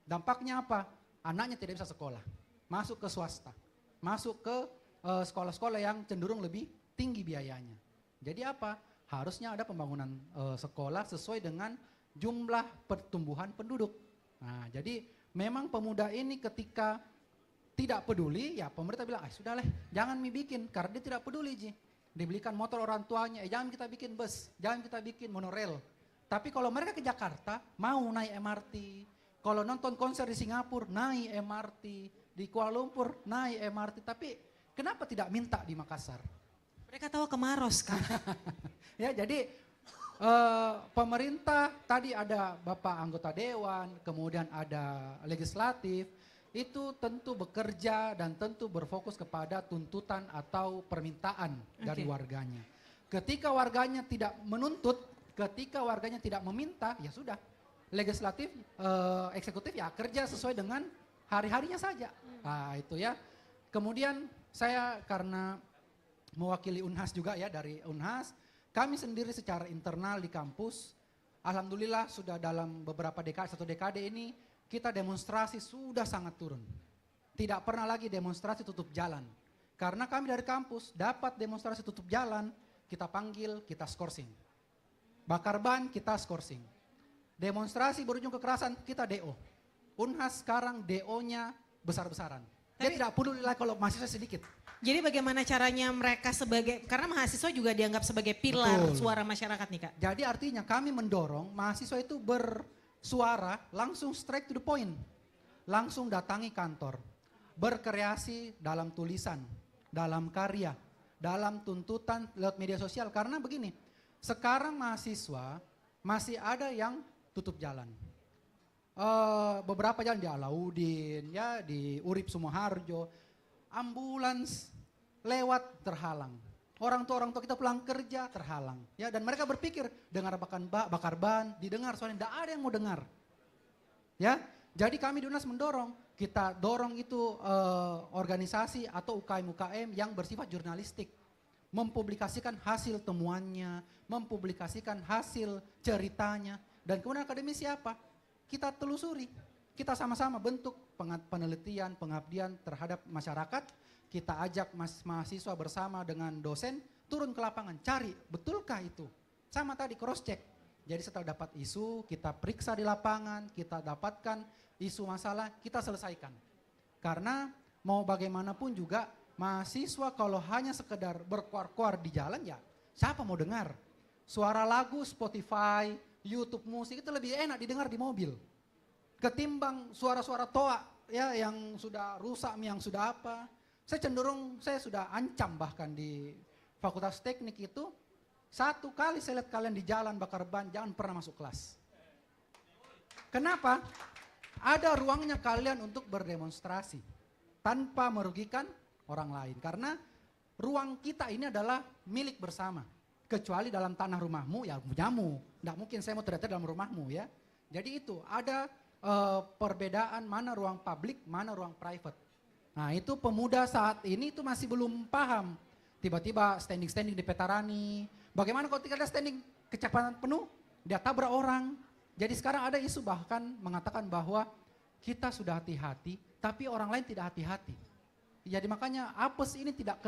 Dampaknya apa? Anaknya tidak bisa sekolah, masuk ke swasta, masuk ke sekolah-sekolah yang cenderung lebih tinggi biayanya. Jadi apa? Harusnya ada pembangunan sekolah sesuai dengan jumlah pertumbuhan penduduk. Nah, jadi memang pemuda ini ketika tidak peduli, ya pemerintah bilang, sudahlah, jangan bikin, karena dia tidak peduli, Ji. Dibelikan motor orang tuanya, jangan kita bikin bus, jangan kita bikin monorail. Tapi kalau mereka ke Jakarta, mau naik MRT. Kalau nonton konser di Singapura, naik MRT. Di Kuala Lumpur, naik MRT. Tapi kenapa tidak minta di Makassar? Mereka tahu kemaros kan? Ya, jadi pemerintah, tadi ada Bapak anggota Dewan, kemudian ada legislatif, itu tentu bekerja dan tentu berfokus kepada tuntutan atau permintaan dari warganya. Ketika warganya tidak menuntut, ketika warganya tidak meminta, ya sudah. Legislatif, eksekutif ya kerja sesuai dengan hari-harinya saja. Nah itu ya. Kemudian saya karena mewakili Unhas juga ya, dari Unhas, kami sendiri secara internal di kampus, alhamdulillah sudah dalam beberapa dekade, 1 dekade ini, kita demonstrasi sudah sangat turun. Tidak pernah lagi demonstrasi tutup jalan. Karena kami dari kampus dapat demonstrasi tutup jalan, kita panggil, kita skorsing. Bakar ban, kita skorsing. Demonstrasi berujung kekerasan, kita DO. Unhas sekarang DO-nya besar-besaran. Dia tidak peduli lagi kalau mahasiswa sedikit. Jadi bagaimana caranya mereka sebagai, karena mahasiswa juga dianggap sebagai pilar suara masyarakat nih Kak. Jadi artinya kami mendorong mahasiswa itu bersuara langsung straight to the point. Langsung datangi kantor. Berkreasi dalam tulisan, dalam karya, dalam tuntutan lewat media sosial. Karena begini, sekarang mahasiswa masih ada yang tutup jalan. Beberapa jalan di Alauddin, ya di Urip Sumoharjo, ambulans lewat terhalang. Orang tua kita pulang kerja terhalang, ya, dan mereka berpikir dengar bakar ban, didengar soalnya tidak ada yang mau dengar, ya. Jadi kami di UNAS mendorong, kita dorong itu organisasi atau UKM yang bersifat jurnalistik, mempublikasikan hasil temuannya, mempublikasikan hasil ceritanya, dan kemudian akademisi apa? Kita telusuri, kita sama-sama bentuk penelitian, pengabdian terhadap masyarakat, kita ajak mahasiswa bersama dengan dosen turun ke lapangan, cari betulkah itu? Sama tadi cross check. Jadi setelah dapat isu, kita periksa di lapangan, kita dapatkan isu masalah, kita selesaikan. Karena mau bagaimanapun juga mahasiswa kalau hanya sekedar berkuar-kuar di jalan ya siapa mau dengar? Suara lagu Spotify, YouTube musik itu lebih enak didengar di mobil. Ketimbang suara-suara toa ya yang sudah rusak, yang sudah apa. Saya sudah ancam bahkan di Fakultas Teknik itu, 1 kali saya lihat kalian di jalan bakar ban, jangan pernah masuk kelas. Kenapa? Ada ruangnya kalian untuk berdemonstrasi tanpa merugikan orang lain. Karena ruang kita ini adalah milik bersama. Kecuali dalam tanah rumahmu, ya punyamu. Tidak mungkin saya mau teriak dalam rumahmu ya. Jadi itu ada perbedaan mana ruang publik, mana ruang private. Nah itu pemuda saat ini itu masih belum paham. Tiba-tiba standing di Petarani. Bagaimana kalau tidak ada standing kecepatan penuh, dia tabrak orang. Jadi sekarang ada isu bahkan mengatakan bahwa kita sudah hati-hati, tapi orang lain tidak hati-hati. Jadi makanya apes ini tidak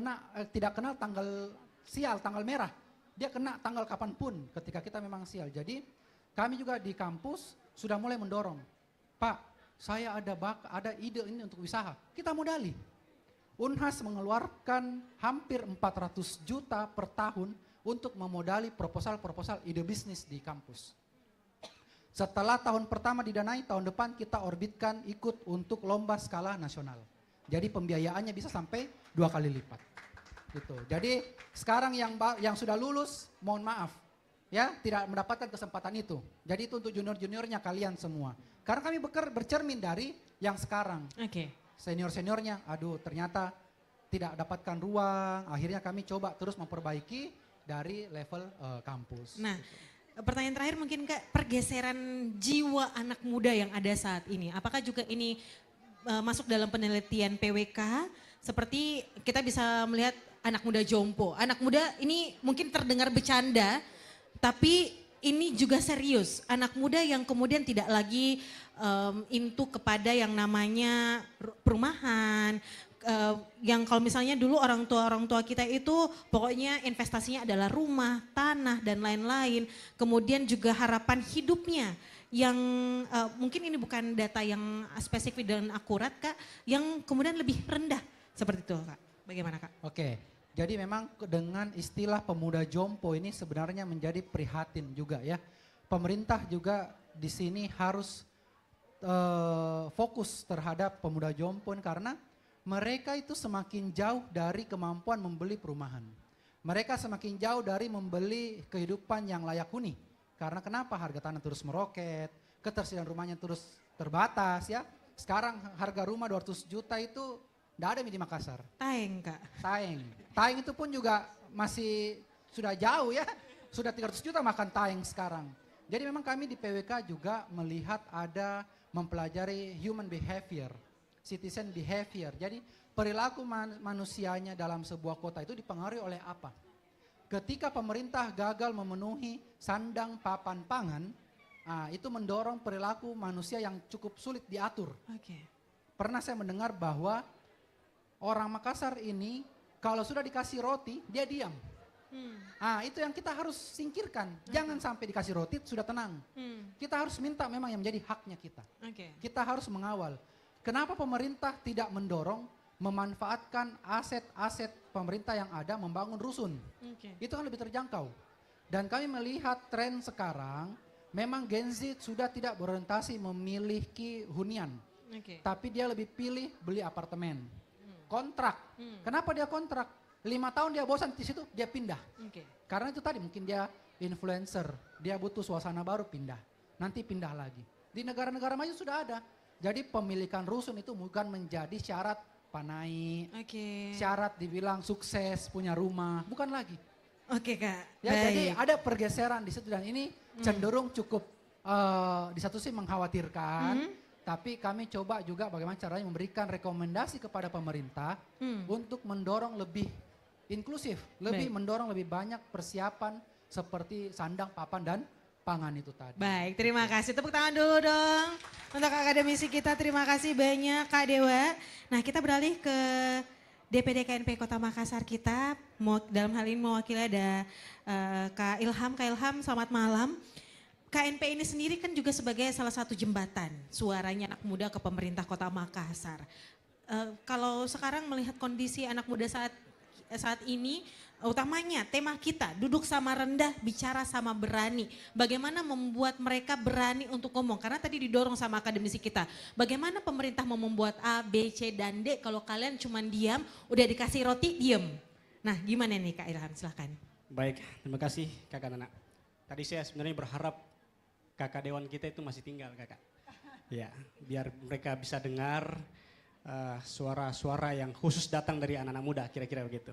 kenal tanggal sial, tanggal merah. Dia kena tanggal kapanpun ketika kita memang sial. Jadi kami juga di kampus sudah mulai mendorong. Pak, saya ada ide ini untuk usaha. Kita modali. Unhas mengeluarkan hampir 400 juta per tahun untuk memodali proposal-proposal ide bisnis di kampus. Setelah tahun pertama didanai, tahun depan kita orbitkan ikut untuk lomba skala nasional. Jadi pembiayaannya bisa sampai 2 kali lipat. Gitu. Jadi sekarang yang sudah lulus, mohon maaf, ya tidak mendapatkan kesempatan itu. Jadi itu untuk junior-juniornya kalian semua. Karena kami bercermin dari yang sekarang. Senior-seniornya, aduh ternyata tidak dapatkan ruang. Akhirnya kami coba terus memperbaiki dari level kampus. Nah, pertanyaan terakhir mungkin Kak, pergeseran jiwa anak muda yang ada saat ini. Apakah juga ini masuk dalam penelitian PWK? Seperti kita bisa melihat anak muda jompo. Anak muda ini mungkin terdengar bercanda, tapi ini juga serius. Anak muda yang kemudian tidak lagi into kepada yang namanya perumahan. Yang kalau misalnya dulu orang tua kita itu pokoknya investasinya adalah rumah, tanah dan lain-lain. Kemudian juga harapan hidupnya yang mungkin ini bukan data yang spesifik dan akurat Kak, yang kemudian lebih rendah seperti itu Kak. Bagaimana Kak? Oke, jadi memang dengan istilah pemuda jompo ini sebenarnya menjadi prihatin juga ya. Pemerintah juga di sini harus fokus terhadap pemuda jompo karena mereka itu semakin jauh dari kemampuan membeli perumahan. Mereka semakin jauh dari membeli kehidupan yang layak huni. Karena kenapa? Harga tanah terus meroket, ketersediaan rumahnya terus terbatas ya. Sekarang harga rumah 200 juta itu enggak ada di Makassar. Taeng Kak. Taeng itu pun juga masih sudah jauh ya. Sudah 300 juta makan taeng sekarang. Jadi memang kami di PWK juga melihat ada mempelajari human behavior, citizen behavior. Jadi perilaku manusianya dalam sebuah kota itu dipengaruhi oleh apa? Ketika pemerintah gagal memenuhi sandang papan pangan, itu mendorong perilaku manusia yang cukup sulit diatur. Pernah saya mendengar bahwa orang Makassar ini kalau sudah dikasih roti, dia diam. Itu yang kita harus singkirkan. Jangan sampai dikasih roti sudah tenang. Kita harus minta memang yang menjadi haknya kita. Kita harus mengawal. Kenapa pemerintah tidak mendorong memanfaatkan aset-aset pemerintah yang ada membangun rusun? Itu kan lebih terjangkau. Dan kami melihat tren sekarang memang Gen Z sudah tidak berorientasi memiliki hunian. Tapi dia lebih pilih beli apartemen. Kontrak. Kenapa dia kontrak? 5 tahun dia bosan di situ, dia pindah. Karena itu tadi mungkin dia influencer, dia butuh suasana baru pindah. Nanti pindah lagi. Di negara-negara maju sudah ada. Jadi pemilikan rusun itu bukan menjadi syarat panai, syarat dibilang sukses, punya rumah, bukan lagi. Kak. Ya, jadi ada pergeseran di situ dan ini cenderung cukup di satu sisi mengkhawatirkan. Tapi kami coba juga bagaimana caranya memberikan rekomendasi kepada pemerintah untuk mendorong lebih inklusif, lebih mendorong lebih banyak persiapan seperti sandang, papan, dan pangan itu tadi. Baik, terima kasih. Tepuk tangan dulu dong untuk akademisi kita. Terima kasih banyak Kak Dewa. Nah, kita beralih ke DPD KNP Kota Makassar kita. Dalam hal ini mewakili ada Kak Ilham. Kak Ilham, selamat malam. KNP ini sendiri kan juga sebagai salah satu jembatan suaranya anak muda ke pemerintah Kota Makassar. Kalau sekarang melihat kondisi anak muda saat ini, utamanya tema kita duduk sama rendah, bicara sama berani. Bagaimana membuat mereka berani untuk ngomong? Karena tadi didorong sama akademisi kita. Bagaimana pemerintah mau membuat A, B, C, dan D kalau kalian cuma diam, udah dikasih roti, diem. Nah, gimana nih Kak Ilham, silahkan. Baik, terima kasih Kakak Nana. Tadi saya sebenarnya berharap kakak dewan kita itu masih tinggal kakak. Ya, biar mereka bisa dengar suara-suara yang khusus datang dari anak-anak muda, kira-kira begitu.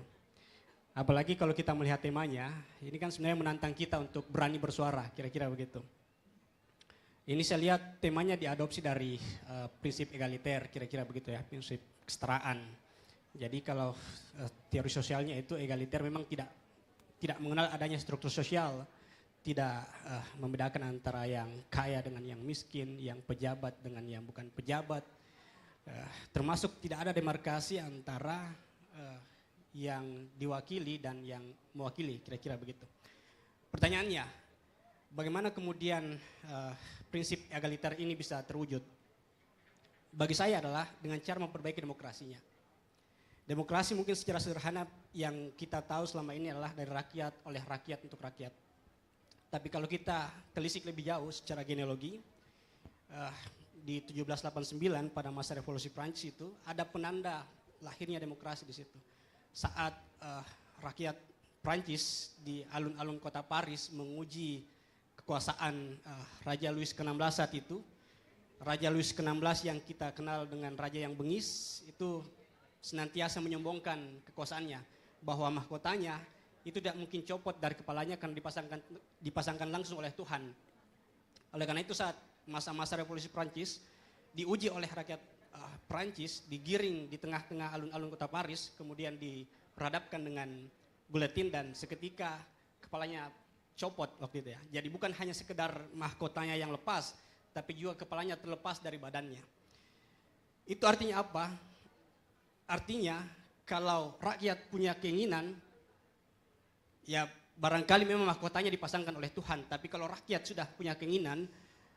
Apalagi kalau kita melihat temanya, ini kan sebenarnya menantang kita untuk berani bersuara, kira-kira begitu. Ini saya lihat temanya diadopsi dari prinsip egaliter, kira-kira begitu ya, prinsip kesetaraan. Jadi kalau teori sosialnya itu egaliter memang tidak mengenal adanya struktur sosial. Tidak membedakan antara yang kaya dengan yang miskin, yang pejabat dengan yang bukan pejabat. Termasuk tidak ada demarkasi antara yang diwakili dan yang mewakili, kira-kira begitu. Pertanyaannya, bagaimana kemudian prinsip egaliter ini bisa terwujud? Bagi saya adalah dengan cara memperbaiki demokrasinya. Demokrasi mungkin secara sederhana yang kita tahu selama ini adalah dari rakyat, oleh rakyat, untuk rakyat. Tapi kalau kita telisik lebih jauh secara genealogi, di 1789 pada masa revolusi Prancis itu ada penanda lahirnya demokrasi di situ. Saat rakyat Prancis di alun-alun kota Paris menguji kekuasaan Raja Louis XVI saat itu, Raja Louis XVI yang kita kenal dengan raja yang bengis itu senantiasa menyombongkan kekuasaannya, bahwa mahkotanya itu tidak mungkin copot dari kepalanya karena dipasangkan langsung oleh Tuhan. Oleh karena itu saat masa-masa revolusi Prancis diuji oleh rakyat Prancis, digiring di tengah-tengah alun-alun kota Paris, kemudian diperhadapkan dengan guletin dan seketika kepalanya copot waktu itu ya. Jadi bukan hanya sekedar mahkotanya yang lepas, tapi juga kepalanya terlepas dari badannya. Itu artinya apa? Artinya kalau rakyat punya keinginan, ya barangkali memang mahkotanya dipasangkan oleh Tuhan, tapi kalau rakyat sudah punya keinginan,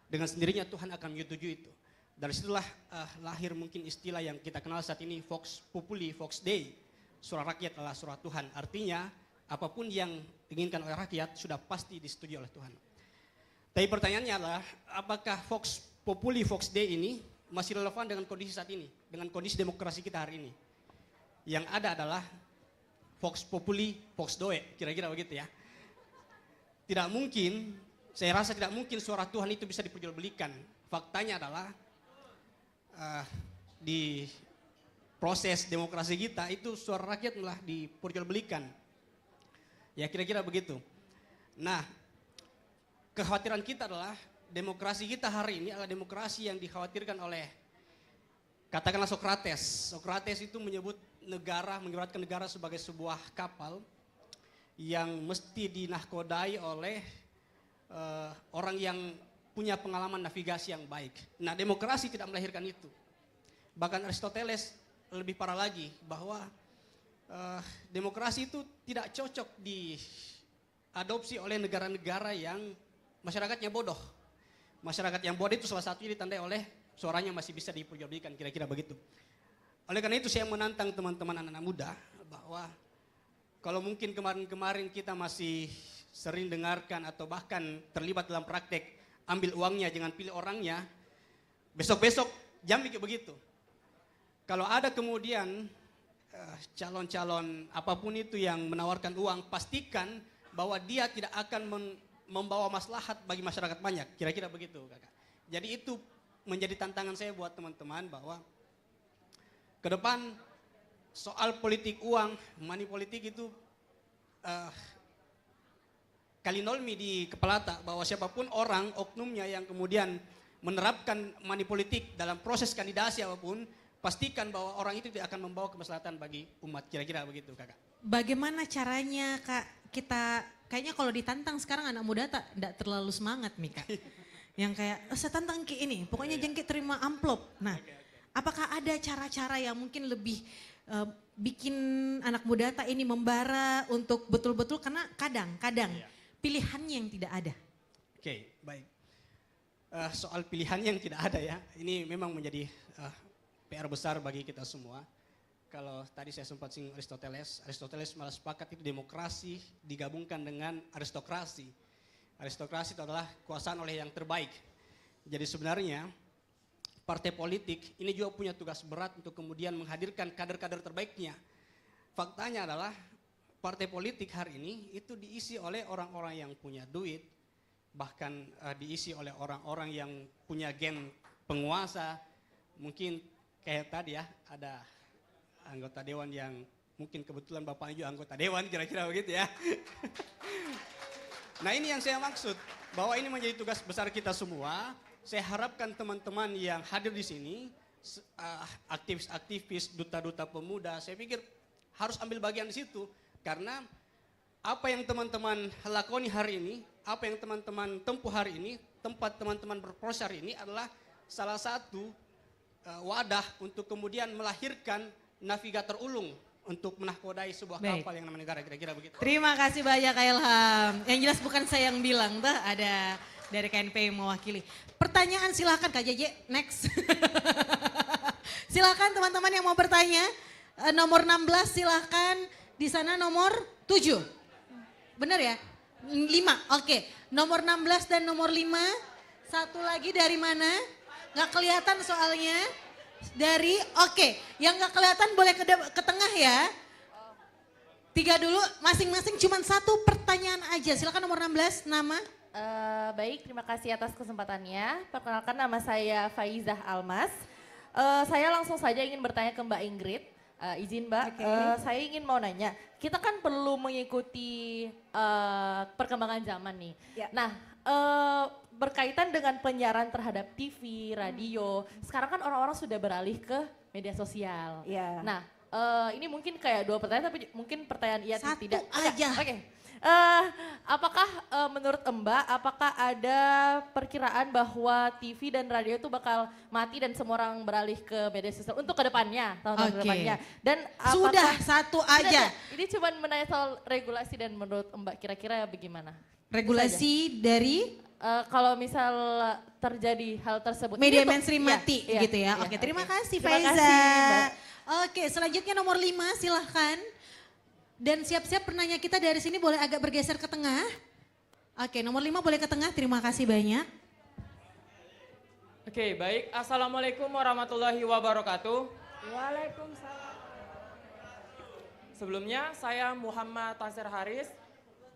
dengan sendirinya Tuhan akan menyetujui itu. Dari situlah lahir mungkin istilah yang kita kenal saat ini, Vox Populi, Vox Dei. Suara rakyat adalah suara Tuhan. Artinya apapun yang diinginkan oleh rakyat sudah pasti disetujui oleh Tuhan. Tapi pertanyaannya adalah, apakah Vox Populi, Vox Dei ini masih relevan dengan kondisi saat ini, dengan kondisi demokrasi kita hari ini? Yang ada adalah Vox Populi, Vox Doe, kira-kira begitu ya. Tidak mungkin, saya rasa tidak mungkin suara Tuhan itu bisa diperjualbelikan. Faktanya adalah di proses demokrasi kita itu suara rakyat malah diperjualbelikan. Ya kira-kira begitu. Nah, kekhawatiran kita adalah demokrasi kita hari ini adalah demokrasi yang dikhawatirkan oleh katakanlah Sokrates. Sokrates itu menyebut negara, mengibaratkan negara sebagai sebuah kapal yang mesti dinahkodai oleh orang yang punya pengalaman navigasi yang baik. Nah, demokrasi tidak melahirkan itu. Bahkan Aristoteles lebih parah lagi bahwa demokrasi itu tidak cocok diadopsi oleh negara-negara yang masyarakatnya bodoh. Masyarakat yang bodoh itu salah satunya ditandai oleh suaranya masih bisa diperjualbelikan, kira-kira begitu. Oleh karena itu saya menantang teman-teman anak-anak muda bahwa kalau mungkin kemarin-kemarin kita masih sering dengarkan atau bahkan terlibat dalam praktek ambil uangnya jangan pilih orangnya, besok-besok jam kayak begitu. Kalau ada kemudian calon-calon apapun itu yang menawarkan uang, pastikan bahwa dia tidak akan membawa maslahat bagi masyarakat banyak, kira-kira begitu kakak. Jadi itu menjadi tantangan saya buat teman-teman bahwa ke depan soal politik uang, money politik itu kalinolmi di kepala tak bahwa siapapun orang oknumnya yang kemudian menerapkan money politik dalam proses kandidasi apapun, pastikan bahwa orang itu tidak akan membawa kemaslahatan bagi umat, kira-kira begitu kakak. Bagaimana caranya Kak kita, kayaknya kalau ditantang sekarang anak muda tidak terlalu semangat nih Kak. Yang kayak, saya tantang Ki ini, pokoknya jengki terima amplop. Nah, apakah ada cara-cara yang mungkin lebih bikin anak muda ini membara untuk betul-betul, karena kadang-kadang pilihannya yang tidak ada. Oke, baik. Soal pilihan yang tidak ada ya, ini memang menjadi PR besar bagi kita semua. Kalau tadi saya sempat singgung Aristoteles malah sepakat itu demokrasi digabungkan dengan aristokrasi. Aristokrasi itu adalah kekuasaan oleh yang terbaik. Jadi sebenarnya partai politik ini juga punya tugas berat untuk kemudian menghadirkan kader-kader terbaiknya. Faktanya adalah partai politik hari ini itu diisi oleh orang-orang yang punya duit, bahkan diisi oleh orang-orang yang punya gen penguasa. Mungkin kayak tadi ya, ada anggota dewan yang mungkin kebetulan bapaknya juga anggota dewan, kira-kira begitu ya. Nah ini yang saya maksud, bahwa ini menjadi tugas besar kita semua. Saya harapkan teman-teman yang hadir di sini, aktivis-aktivis, duta-duta pemuda, saya pikir harus ambil bagian di situ. Karena apa yang teman-teman lakoni hari ini, apa yang teman-teman tempuh hari ini, tempat teman-teman berproses hari ini adalah salah satu wadah untuk kemudian melahirkan navigator ulung untuk menahkodai sebuah kapal yang namanya negara, kira-kira begitu. Terima kasih banyak Kak Ilham. Yang jelas bukan saya yang bilang, ada dari KNP yang mewakili. Pertanyaan silahkan Kak JJ, next. Silahkan teman-teman yang mau bertanya, nomor 16 silahkan, di sana nomor 7. Benar ya? 5, oke. Nomor 16 dan nomor 5, satu lagi dari mana? Nggak kelihatan soalnya. Dari, oke. Yang nggak kelihatan boleh ke tengah ya. 3 dulu, masing-masing cuma 1 pertanyaan aja. Silakan nomor 16, nama. Baik, terima kasih atas kesempatannya. Perkenalkan, nama saya Faizah Almas. Saya langsung saja ingin bertanya ke Mbak Ingrid. Izin Mbak, saya ingin mau nanya, kita kan perlu mengikuti perkembangan zaman nih. Ya. Nah, berkaitan dengan penyiaran terhadap TV, radio, sekarang kan orang-orang sudah beralih ke media sosial. Ya. Nah, ini mungkin kayak 2 pertanyaan, tapi mungkin pertanyaan iya atau tidak. Aja. Oke. Apakah menurut Mbak, apakah ada perkiraan bahwa TV dan radio itu bakal mati dan semua orang beralih ke media sosial untuk kedepannya, tahun-tahun kedepannya? Dan sudah apakah, 1 aja. Ini cuma menanya soal regulasi dan menurut Mbak kira-kira bagaimana? Regulasi dari? Kalau misal terjadi hal tersebut. Media ini mainstream mati gitu ya. Oke, terima kasih Faiza. Oke, selanjutnya nomor 5 silahkan. Dan siap-siap penanya kita dari sini boleh agak bergeser ke tengah. Oke, nomor 5 boleh ke tengah, terima kasih banyak. Oke, baik. Assalamualaikum warahmatullahi wabarakatuh. Waalaikumsalam. Sebelumnya saya Muhammad Tansir Haris,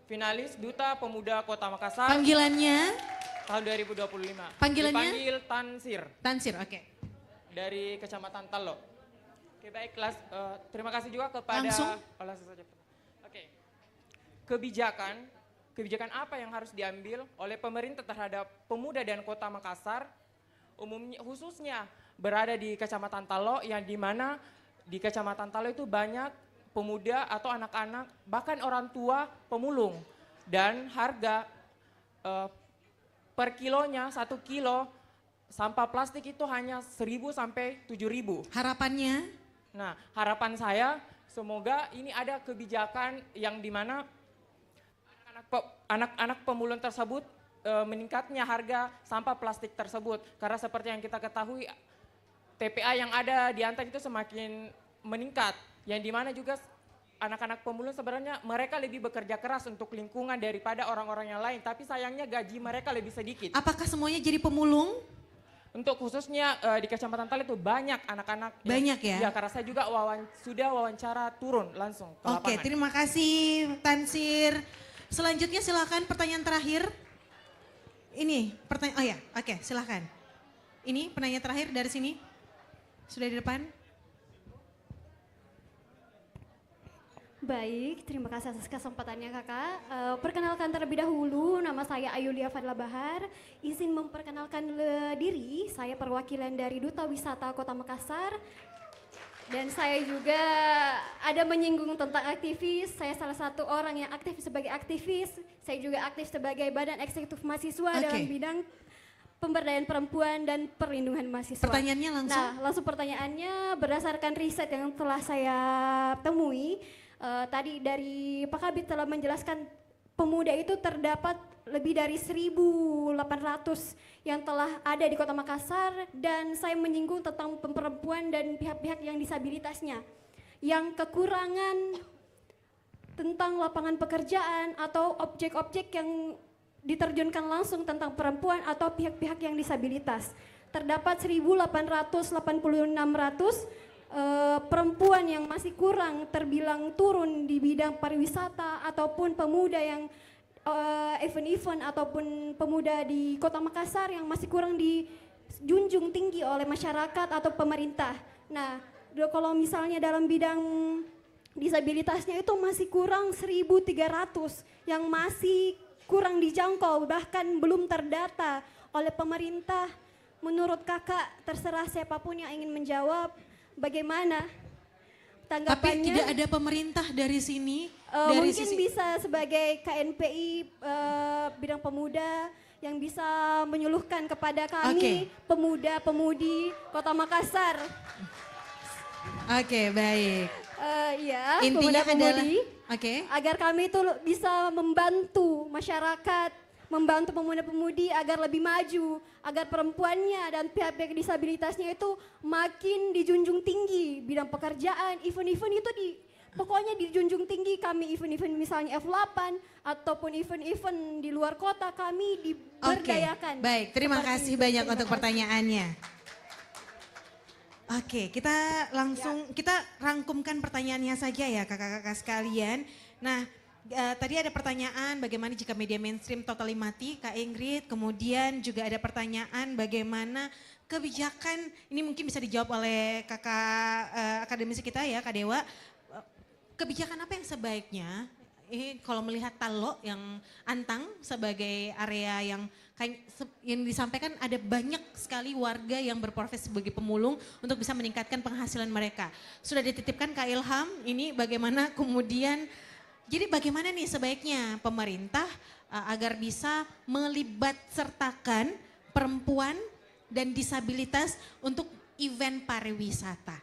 finalis Duta Pemuda Kota Makassar. Panggilannya? Tahun 2025. Panggilannya? Dipanggil Tansir. Tansir, oke. dari Kecamatan Talo. Oke, baik, terima kasih juga kepada... Langsung? Langsung saja. Oke, kebijakan apa yang harus diambil oleh pemerintah terhadap pemuda dan kota Makassar, khususnya berada di Kecamatan Talo, yang dimana di Kecamatan Talo itu banyak pemuda atau anak-anak, bahkan orang tua pemulung. Dan harga per kilonya, 1 kilo sampah plastik itu hanya 1.000 sampai 7.000. Harapannya? Nah, harapan saya semoga ini ada kebijakan yang dimana anak-anak pemulung tersebut meningkatnya harga sampah plastik tersebut. Karena seperti yang kita ketahui, TPA yang ada di Anteng itu semakin meningkat. Yang dimana juga anak-anak pemulung sebenarnya mereka lebih bekerja keras untuk lingkungan daripada orang-orang yang lain. Tapi sayangnya gaji mereka lebih sedikit. Apakah semuanya jadi pemulung? Untuk khususnya di Kecamatan Talo itu banyak anak-anak. Banyak ya? Ya, karena saya juga sudah wawancara turun langsung ke lapangan. Oke, terima kasih Tansir. Selanjutnya silakan pertanyaan terakhir. Ini pertanyaan, oh ya, oke, silakan. Ini penanya terakhir dari sini. Sudah di depan. Baik, terima kasih atas kesempatannya kakak. Perkenalkan terlebih dahulu, nama saya Ayulia Fadla Bahar. Izin memperkenalkan diri, saya perwakilan dari Duta Wisata Kota Makassar. Dan saya juga ada menyinggung tentang aktivis, saya salah satu orang yang aktif sebagai aktivis. Saya juga aktif sebagai badan eksekutif mahasiswa dalam bidang pemberdayaan perempuan dan perlindungan mahasiswa. Pertanyaannya langsung? Nah, langsung pertanyaannya berdasarkan riset yang telah saya temui, tadi dari Pak Kabit telah menjelaskan pemuda itu terdapat lebih dari 1.800 yang telah ada di Kota Makassar, dan saya menyinggung tentang perempuan dan pihak-pihak yang disabilitasnya yang kekurangan tentang lapangan pekerjaan atau objek-objek yang diterjunkan langsung tentang perempuan atau pihak-pihak yang disabilitas. Terdapat 1.886 perempuan yang masih kurang terbilang turun di bidang pariwisata ataupun pemuda yang event-event ataupun pemuda di Kota Makassar yang masih kurang dijunjung tinggi oleh masyarakat atau pemerintah. Nah, kalau misalnya dalam bidang disabilitasnya itu masih kurang 1.300 yang masih kurang dijangkau, bahkan belum terdata oleh pemerintah. Menurut kakak, terserah siapapun yang ingin menjawab, bagaimana tanggapannya? Tapi tidak ada pemerintah dari sini? Mungkin bisa sebagai KNPI bidang pemuda yang bisa menyuluhkan kepada kami, pemuda-pemudi Kota Makassar. Oke, baik. Ya, intinya pemuda-pemudi, adalah, agar kami itu bisa membantu masyarakat, membantu pemuda-pemudi agar lebih maju, agar perempuannya dan pihak-pihak disabilitasnya itu makin dijunjung tinggi. Bidang pekerjaan, event-event itu pokoknya dijunjung tinggi. Kami event-event misalnya F8 ataupun event-event di luar kota kami diberdayakan. Baik, terima kasih banyak untuk pertanyaannya. Oke, kita langsung, kita rangkumkan pertanyaannya saja ya kakak-kakak sekalian. Nah, tadi ada pertanyaan bagaimana jika media mainstream totally mati, Kak Ingrid. Kemudian juga ada pertanyaan bagaimana kebijakan, ini mungkin bisa dijawab oleh kakak akademisi kita ya, Kak Dewa. Kebijakan apa yang sebaiknya, kalau melihat Talo yang Antang sebagai area yang disampaikan ada banyak sekali warga yang berprofesi sebagai pemulung untuk bisa meningkatkan penghasilan mereka. Sudah dititipkan Kak Ilham, ini bagaimana kemudian, jadi bagaimana nih sebaiknya pemerintah agar bisa melibat sertakan perempuan dan disabilitas untuk event pariwisata.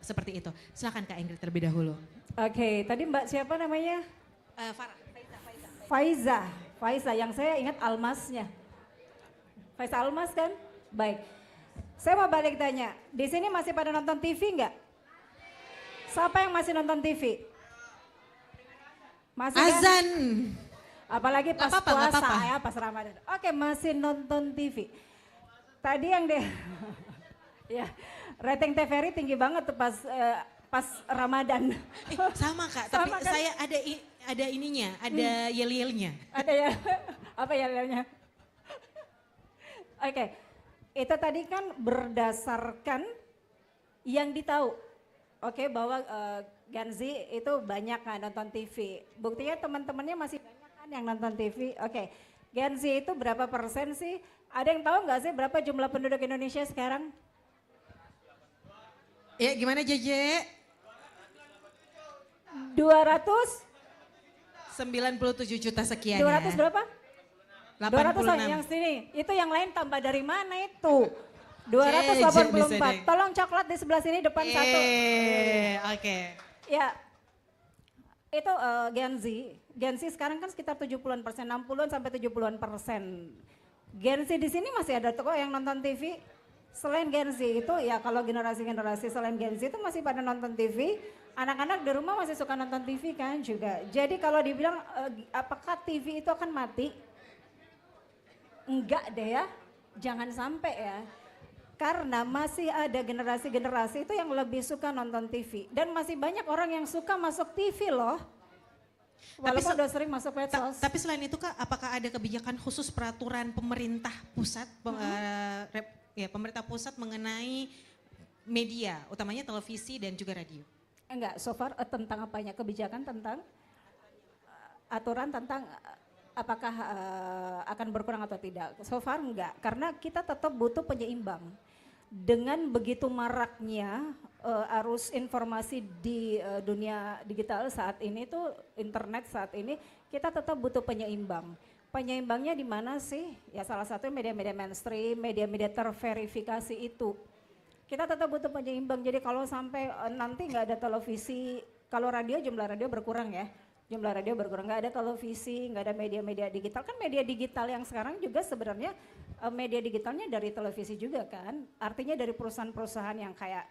Seperti itu. Silakan Kak Ingrid terlebih dahulu. Oke, tadi Mbak siapa namanya? Faiza, yang saya ingat Almasnya. Faiza Almas kan? Baik. Saya mau balik tanya, di sini masih pada nonton TV enggak? Siapa yang masih nonton TV? Masih Azan. Kan? Apalagi pas Gak apa-apa, puasa gak apa-apa. ya, pas Ramadan. Oke, masih nonton TV. Tadi yang ya, rating TVRI tinggi banget tuh pas Ramadan. Sama Kak, tapi kan? saya ada ininya, ada yel-yelnya. Ada ya, apa yel-yelnya? Oke, itu tadi kan berdasarkan yang ditahu. Oke, bahwa Gen Z itu banyak kan nonton TV. Buktinya teman-temannya masih banyak kan yang nonton TV. Oke, Gen Z itu berapa persen sih? Ada yang tahu nggak sih berapa jumlah penduduk Indonesia sekarang? Ya gimana JJ? 297 juta sekian 200 ya. berapa? 200 86. yang sini. Itu yang lain tambah dari mana itu? 284. Tolong coklat di sebelah sini depan satu. Oke. Ya, itu Gen Z. Gen Z sekarang kan sekitar 70-an persen, 60-an sampai 70-an persen. Gen Z di sini masih ada kok yang nonton TV. Selain Gen Z itu ya kalau generasi-generasi selain Gen Z itu masih pada nonton TV. Anak-anak di rumah masih suka nonton TV kan juga. Jadi kalau dibilang apakah TV itu akan mati? Enggak deh ya, jangan sampai ya. Karena masih ada generasi-generasi itu yang lebih suka nonton TV. Dan masih banyak orang yang suka masuk TV loh. Walaupun udah sering masuk medsos. Tapi selain itu Kak, apakah ada kebijakan khusus peraturan pemerintah pusat, pemerintah pusat mengenai media, utamanya televisi dan juga radio? Enggak, so far tentang apanya? Kebijakan tentang aturan tentang apakah akan berkurang atau tidak. So far enggak, karena kita tetap butuh penyeimbang. Dengan begitu maraknya arus informasi di dunia digital saat ini tuh, internet saat ini, kita tetap butuh penyeimbang. Penyeimbangnya di mana sih? Ya salah satunya media-media mainstream, media-media terverifikasi itu. Kita tetap butuh penyeimbang, jadi kalau sampai nanti nggak ada televisi, kalau radio jumlah radio berkurang ya. Jumlah radio berkurang, nggak ada televisi, nggak ada media-media digital. Kan media digital yang sekarang juga sebenarnya media digitalnya dari televisi juga kan. Artinya dari perusahaan-perusahaan yang kayak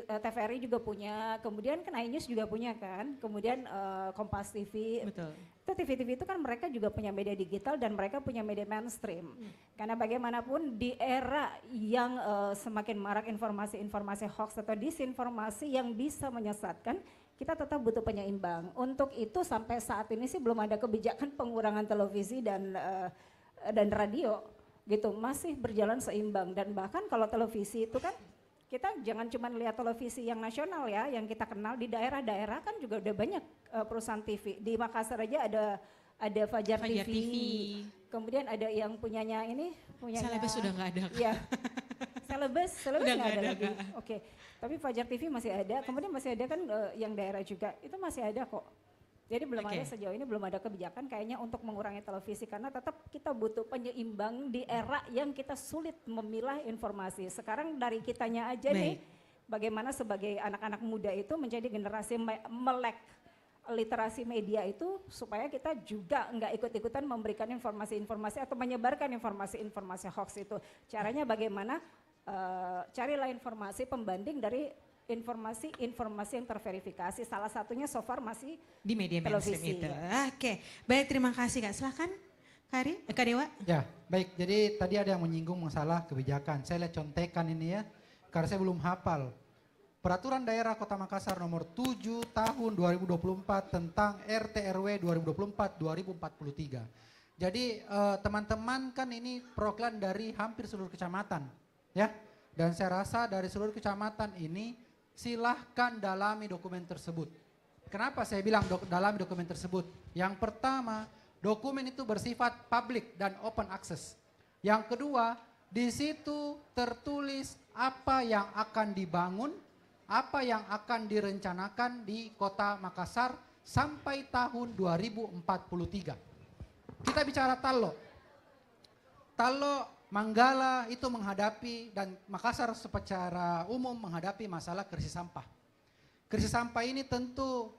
TVRI juga punya, kemudian kan iNews juga punya kan, kemudian Kompas TV. Betul. Itu TV-TV itu kan mereka juga punya media digital dan mereka punya media mainstream. Karena bagaimanapun di era yang semakin marak informasi-informasi hoax atau disinformasi yang bisa menyesatkan, kita tetap butuh penyeimbang. Untuk itu sampai saat ini sih belum ada kebijakan pengurangan televisi dan radio gitu, masih berjalan seimbang. Dan bahkan kalau televisi itu kan kita jangan cuma lihat televisi yang nasional ya, yang kita kenal, di daerah-daerah kan juga udah banyak perusahaan TV. Di Makassar aja ada Fajar TV. Kemudian ada yang punyanya ini, Celebes sudah nggak ada. Iya. Celebes Udah nggak ada nggak lagi. ada. Oke. Tapi Fajar TV masih ada. Kemudian masih ada kan yang daerah juga. Itu masih ada kok. Jadi belum ada, sejauh ini belum ada kebijakan kayaknya untuk mengurangi televisi, karena tetap kita butuh penyeimbang di era yang kita sulit memilah informasi. Sekarang dari kitanya aja nih, bagaimana sebagai anak-anak muda itu menjadi generasi melek literasi media itu, supaya kita juga nggak ikut-ikutan memberikan informasi-informasi atau menyebarkan informasi-informasi hoax itu. Caranya bagaimana? Carilah informasi pembanding dari informasi yang terverifikasi. Salah satunya so far masih di media televisi. mainstream itu. Oke, baik, terima kasih Kak. Silahkan Kak Dewa. Ya, baik. Jadi tadi ada yang menyinggung masalah kebijakan. Saya lihat contekan ini ya, karena saya belum hafal. Peraturan Daerah Kota Makassar nomor 7 tahun 2024 tentang RT/RW 2024-2043. Jadi teman-teman kan ini perwakilan dari hampir seluruh kecamatan, ya. Dan saya rasa dari seluruh kecamatan ini silahkan dalami dokumen tersebut. Kenapa saya bilang dalami dokumen tersebut? Yang pertama, dokumen itu bersifat publik dan open access. Yang kedua, di situ tertulis apa yang akan dibangun, apa yang akan direncanakan di Kota Makassar sampai tahun 2043. Kita bicara Tallo. Manggala itu menghadapi, dan Makassar secara umum menghadapi masalah krisis sampah. Krisis sampah ini tentu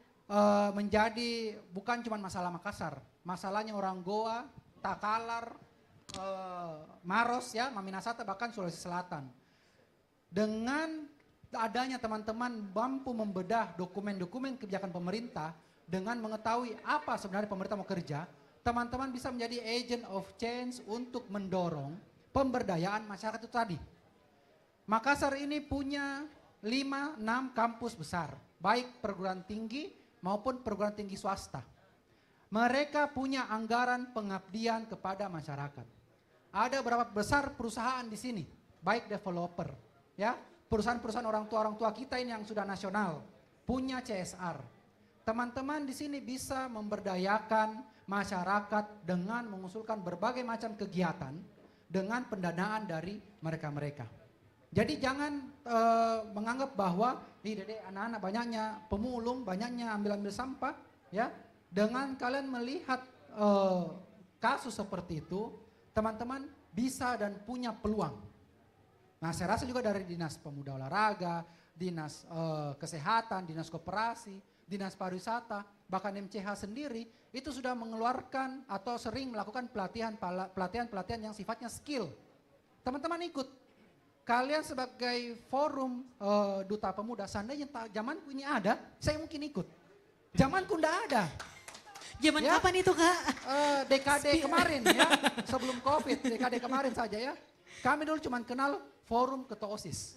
menjadi bukan cuma masalah Makassar, masalahnya orang Goa, Takalar, Maros ya, Maminasata, bahkan Sulawesi Selatan. Dengan adanya teman-teman mampu membedah dokumen-dokumen kebijakan pemerintah dengan mengetahui apa sebenarnya pemerintah mau kerja, teman-teman bisa menjadi agent of change untuk mendorong pemberdayaan masyarakat itu tadi. Makassar ini punya 5-6 kampus besar, baik perguruan tinggi maupun perguruan tinggi swasta. Mereka punya anggaran pengabdian kepada masyarakat. Ada berapa besar perusahaan di sini, baik developer, ya, perusahaan-perusahaan orang tua kita ini yang sudah nasional, punya CSR. Teman-teman di sini bisa memberdayakan masyarakat dengan mengusulkan berbagai macam kegiatan dengan pendanaan dari mereka-mereka. Jadi jangan menganggap bahwa Dede anak-anak banyaknya pemulung, banyaknya ambil-ambil sampah, ya. Dengan kalian melihat kasus seperti itu, teman-teman bisa dan punya peluang. Nah, saya rasa juga dari Dinas Pemuda Olahraga, Dinas Kesehatan, Dinas Koperasi, Dinas Pariwisata, bahkan MCH sendiri itu sudah mengeluarkan atau sering melakukan pelatihan yang sifatnya skill. Teman-teman ikut. Kalian sebagai forum Duta Pemuda, seandainya zamanku ini ada, saya mungkin ikut. Zamanku enggak ada. Zaman kapan itu, Kak? Dekade kemarin ya, sebelum COVID, dekade kemarin saja ya. Kami dulu cuma kenal forum ketua OSIS.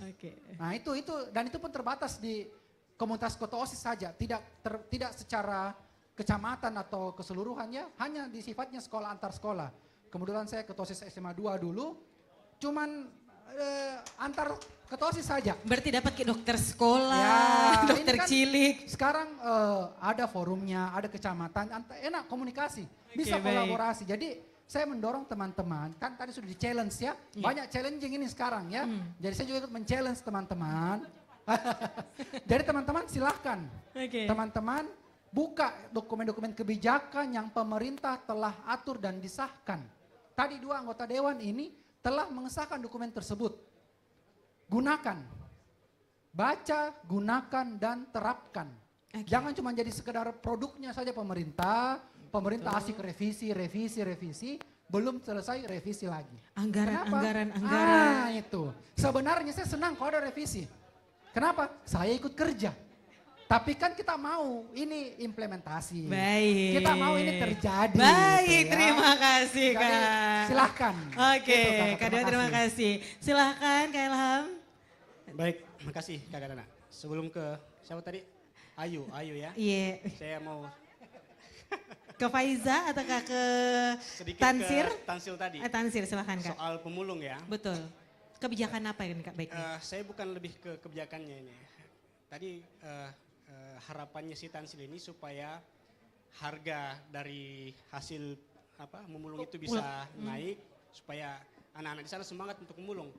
Nah itu dan itu pun terbatas di komunitas ketua OSIS saja, tidak secara kecamatan atau keseluruhannya, hanya di sifatnya sekolah antar sekolah. Kemudian saya ketua OSIS SMA 2 dulu, cuman antar ketua OSIS saja. Berarti dapat ke dokter sekolah, ya, dokter kan cilik. Sekarang ada forumnya, ada kecamatan, enak komunikasi, bisa kolaborasi. Jadi saya mendorong teman-teman, kan tadi sudah di-challenge ya, banyak challenging ini sekarang ya. Jadi saya juga ikut men-challenge teman-teman. Jadi teman-teman silahkan, teman-teman buka dokumen-dokumen kebijakan yang pemerintah telah atur dan disahkan. Tadi 2 anggota dewan ini telah mengesahkan dokumen tersebut. Gunakan, baca, gunakan, dan terapkan. Jangan cuma jadi sekedar produknya saja pemerintah asik revisi, belum selesai revisi lagi. Anggaran. Ah itu, sebenarnya saya senang kalau ada revisi. Kenapa? Saya ikut kerja. Tapi kan kita mau ini implementasi. Baik. Kita mau ini terjadi. Baik, gitu ya. terima kasih Jadi, Kak. silahkan. Oke, Gitu, Kak Dewa terima kasih. Silahkan Kak Ilham. Baik, makasih Kak Gadana. Sebelum ke siapa tadi? Ayu ya. Iya. Saya mau ke Faiza atau ke sedikit Tansir? ke Tansil tadi. Tansir silahkan Kak. Soal pemulung ya. Betul. Kebijakan apa ini Kak baiknya? Saya bukan lebih ke kebijakannya ini. Tadi harapannya si Tansil ini supaya harga dari hasil memulung itu bisa naik supaya anak-anak di sana semangat untuk memulung.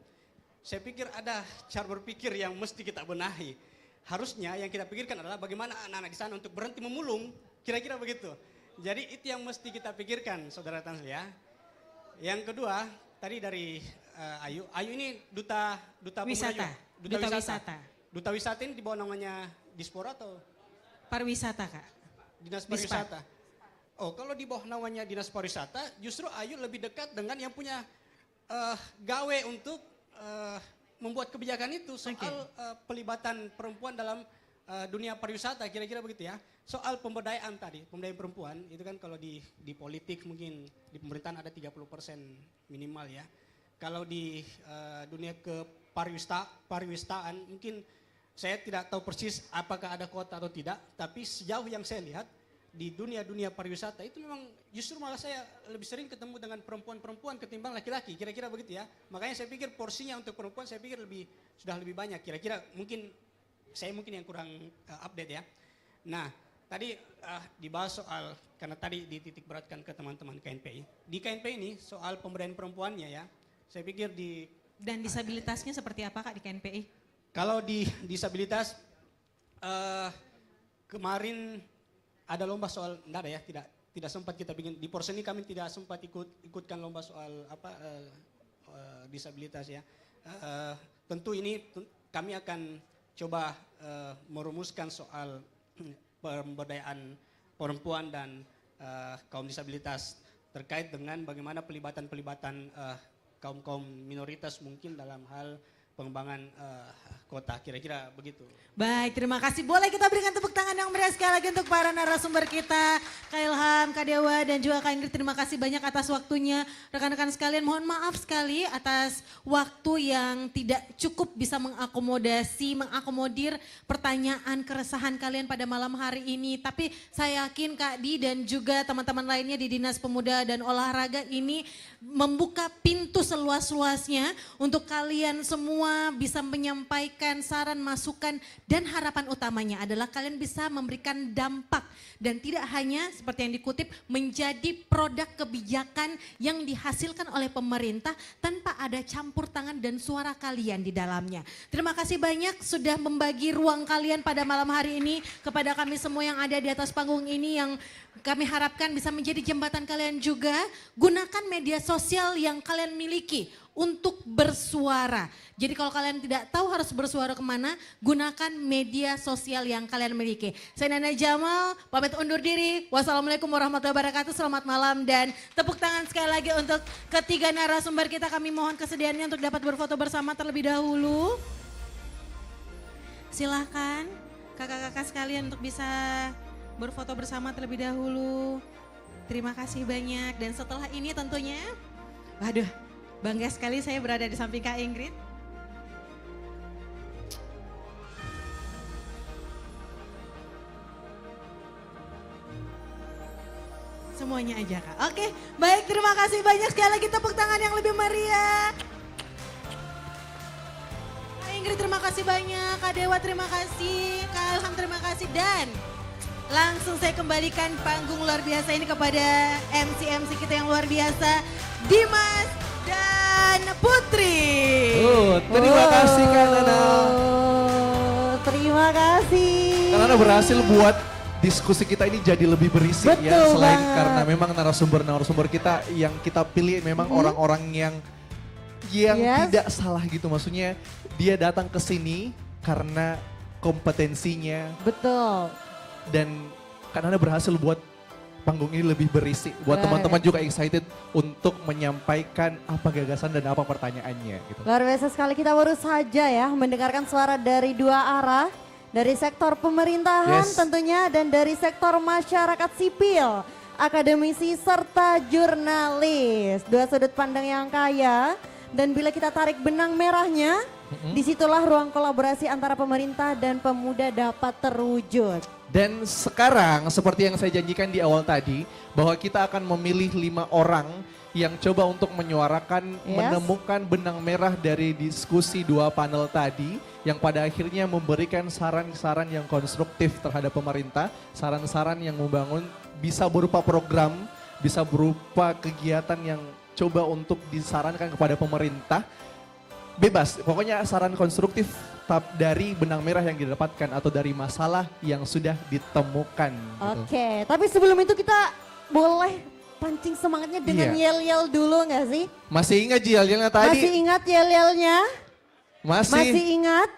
Saya pikir ada cara berpikir yang mesti kita benahi. Harusnya yang kita pikirkan adalah bagaimana anak-anak di sana untuk berhenti memulung, kira-kira begitu. Jadi itu yang mesti kita pikirkan, Saudara Tansil ya. Yang kedua, tadi dari Ayu ini duta wisata. Duta wisata. Duta wisata ini di bawah namanya Dispora atau? Pariwisata Kak. Dinas Pariwisata. Oh kalau di bawah namanya Dinas Pariwisata, justru Ayu lebih dekat dengan yang punya gawe untuk membuat kebijakan itu soal pelibatan perempuan dalam dunia pariwisata, kira-kira begitu ya. Soal pemberdayaan tadi, pemberdayaan perempuan itu kan kalau di politik mungkin di pemerintahan ada 30% minimal ya. Kalau di dunia pariwistaan mungkin saya tidak tahu persis apakah ada kuota atau tidak, tapi sejauh yang saya lihat di dunia pariwisata itu memang justru malah saya lebih sering ketemu dengan perempuan-perempuan ketimbang laki-laki, kira-kira begitu ya. Makanya saya pikir porsinya untuk perempuan saya pikir sudah lebih banyak, kira-kira mungkin saya yang kurang update ya. Nah tadi dibahas soal, karena tadi dititik beratkan ke teman-teman KNPI. Di KNPI ini soal pemberdayaan perempuannya ya, saya pikir Dan disabilitasnya seperti apa Kak di KNPI? Kalau di disabilitas kemarin ada lomba soal, enggak ada ya, tidak sempat kita bikin di Porseni, kami tidak sempat ikutkan lomba soal disabilitas ya. Tentu ini kami akan coba merumuskan soal pemberdayaan perempuan dan kaum disabilitas terkait dengan bagaimana pelibatan kaum minoritas mungkin dalam hal pengembangan kota, kira-kira begitu. Baik, terima kasih. Boleh kita berikan tepuk tangan yang meriah sekali lagi untuk para narasumber kita, Kak Ilham, Kak Dewa, dan juga Kak Ingrid. Terima kasih banyak atas waktunya. Rekan-rekan sekalian, mohon maaf sekali atas waktu yang tidak cukup bisa mengakomodir pertanyaan, keresahan kalian pada malam hari ini. Tapi saya yakin Kak Di dan juga teman-teman lainnya di Dinas Pemuda dan Olahraga ini membuka pintu seluas-luasnya untuk kalian semua semua bisa menyampaikan saran, masukan, dan harapan utamanya adalah kalian bisa memberikan dampak dan tidak hanya seperti yang dikutip menjadi produk kebijakan yang dihasilkan oleh pemerintah tanpa ada campur tangan dan suara kalian di dalamnya. Terima kasih banyak sudah membagi ruang kalian pada malam hari ini kepada kami semua yang ada di atas panggung ini, yang kami harapkan bisa menjadi jembatan kalian juga. Gunakan media sosial yang kalian miliki untuk bersuara. Jadi kalau kalian tidak tahu harus bersuara kemana, gunakan media sosial yang kalian miliki. Saya Nana Jamal, pamit undur diri. Wassalamualaikum warahmatullahi wabarakatuh. Selamat malam dan tepuk tangan sekali lagi untuk ketiga narasumber kita. Kami mohon kesediaannya untuk dapat berfoto bersama terlebih dahulu. Silahkan kakak-kakak sekalian untuk bisa berfoto bersama terlebih dahulu. Terima kasih banyak dan setelah ini tentunya, waduh, bangga sekali saya berada di samping Kak Ingrid. Semuanya aja Kak. Oke, baik, terima kasih banyak, sekali lagi tepuk tangan yang lebih meriah. Kak Ingrid terima kasih banyak, Kak Dewa terima kasih, Kak Ilham terima kasih, dan langsung saya kembalikan panggung luar biasa ini kepada MC-MC kita yang luar biasa, Dimas dan Putri. Terima kasih Kak Nana. Terima kasih. Kak Nana berhasil buat diskusi kita ini jadi lebih berisi. Betul ya. Selain banget. karena memang narasumber kita yang kita pilih memang orang-orang yang tidak salah gitu. Maksudnya dia datang ke sini karena kompetensinya. Betul. Dan Kak Nana berhasil buat panggung ini lebih berisi. Buat teman-teman juga excited untuk menyampaikan apa gagasan dan apa pertanyaannya. Gitu. Luar biasa sekali, kita baru saja ya mendengarkan suara dari dua arah. Dari sektor pemerintahan tentunya dan dari sektor masyarakat sipil, akademisi serta jurnalis. Dua sudut pandang yang kaya, dan bila kita tarik benang merahnya, disitulah ruang kolaborasi antara pemerintah dan pemuda dapat terwujud. Dan sekarang seperti yang saya janjikan di awal tadi, bahwa kita akan memilih 5 orang yang coba untuk menyuarakan, menemukan benang merah dari diskusi 2 panel tadi, yang pada akhirnya memberikan saran-saran yang konstruktif terhadap pemerintah, saran-saran yang membangun, bisa berupa program, bisa berupa kegiatan yang coba untuk disarankan kepada pemerintah. Bebas, pokoknya saran konstruktif dari benang merah yang didapatkan atau dari masalah yang sudah ditemukan. Oke, tapi sebelum itu kita boleh pancing semangatnya dengan yel-yel dulu nggak sih? Masih ingat yel-yelnya tadi? Masih ingat yel-yelnya? Masih ingat?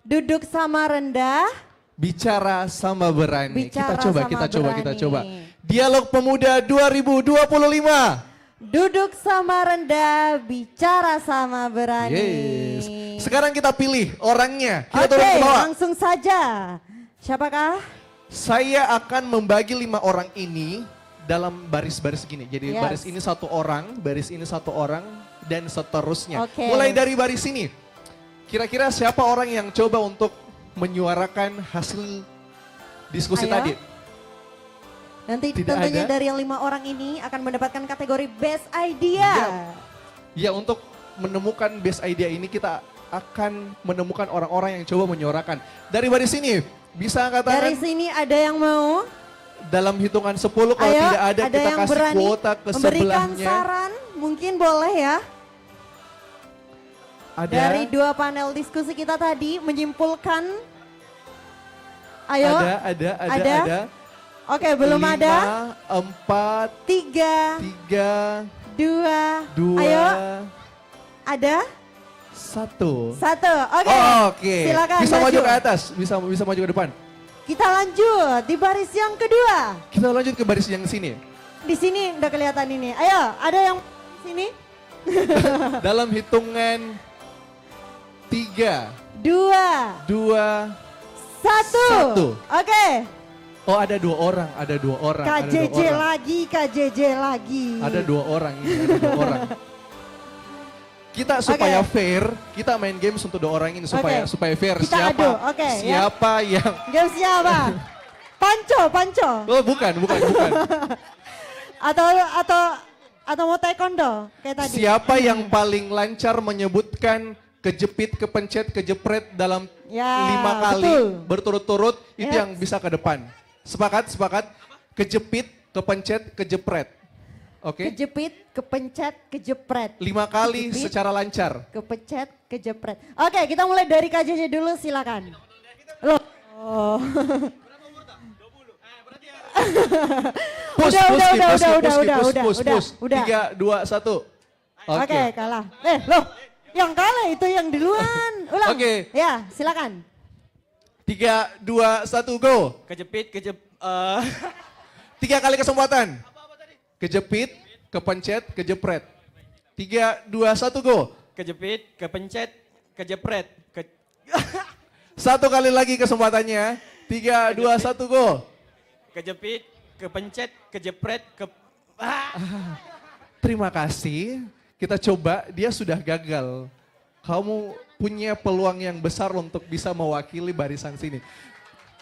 Duduk sama rendah. Bicara sama berani. Bicara kita sama coba. Dialog Pemuda 2025. Duduk sama rendah, bicara sama berani. Yes. Sekarang kita pilih orangnya. Kita turun ke bawah. Langsung saja. Siapakah? Saya akan membagi 5 orang ini dalam baris-baris gini. Jadi baris ini 1 orang, baris ini 1 orang, dan seterusnya. Mulai dari baris ini. Kira-kira siapa orang yang coba untuk menyuarakan hasil diskusi tadi? Nanti tentunya dari yang 5 orang ini akan mendapatkan kategori Best Idea. Ya, untuk menemukan Best Idea ini kita akan menemukan orang-orang yang coba menyuarakan. Dari baris ini, bisa angkat tangan? Dari sini ada yang mau? Dalam hitungan 10, kalau tidak ada kita yang kasih berani kuota ke memberikan sebelahnya. saran, mungkin boleh ya. Ada. Dari 2 panel diskusi kita tadi menyimpulkan. Ayo. Ada. Oke, belum 5, ada. 4, 3, 2. Ayo. Ada? 1. Oke. Silakan Bisa maju ke atas, bisa maju ke depan. Kita lanjut di baris yang kedua. Kita lanjut ke baris yang sini. Di sini udah kelihatan ini. Ayo, ada yang sini? Dalam hitungan 3, 2, 1. Oke. Oh, ada 2 orang, KJJ lagi. Ada 2 orang ini, ada 2 orang. Kita supaya fair, kita main game untuk 2 orang ini supaya fair. Kita adu, siapa yang game siapa? Panco. Oh, bukan. Atau mau taekwondo kayak tadi. Siapa yang paling lancar menyebutkan kejepit, kepencet, kejepret dalam Ya, 5 kali betul. berturut-turut, itu Yes. yang bisa ke depan. Sepakat? Sepakat? Kejepit, kepencet, kejepret. Oke? Kejepit, kepencet, kejepret. 5 kali Kejepit, secara lancar. Kepencet, kejepret. Oke, kita mulai dari KJJ dulu, silakan. Loh. Oh. Push, udah. 3, 2, 1. Oke, kalah. Loh, yang kalah itu yang duluan. Ulang. Oke. Ya, silakan. 3, 2, 1, go. Kejepit, 3 kali kesempatan. Kejepit, kepencet, kejepret. 3, 2, 1, go. kejepit, kepencet, kejepret. 1 kali lagi kesempatannya. 3, 2, 1, go. Kejepit, kepencet, kejepret, Terima kasih. Kita coba, dia sudah gagal. Kamu punya peluang yang besar untuk bisa mewakili barisan sini.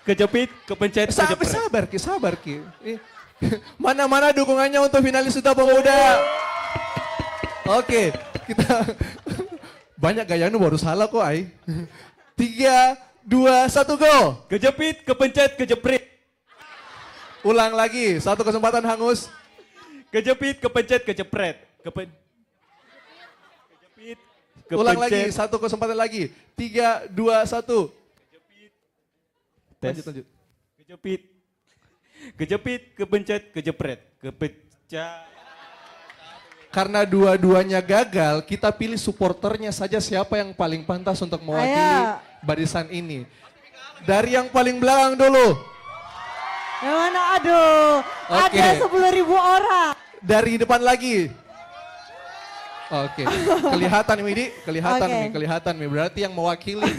Kejepit, kepencet, kejepret. Sabar Ki. Mana-mana dukungannya untuk finalis Duta Pemuda. Oke, kita banyak gayanya baru salah kok, Ai. 3, 2, 1, go. Kejepit, kepencet, kejepret. Ulang lagi, 1 kesempatan hangus. Kejepit, kepencet, kejepret. Ulang lagi, 1 kesempatan lagi. 3, 2, 1. Lanjut. Kejepit, kepencet, kejepret. Kepecah. Karena dua-duanya gagal, kita pilih supporternya saja siapa yang paling pantas untuk mewakili barisan ini. Dari yang paling belakang dulu. Yang mana? Aduh, Oke. ada 10.000 orang. Dari depan lagi. Oke, kelihatan Widi, kelihatan nih. Berarti yang mewakili.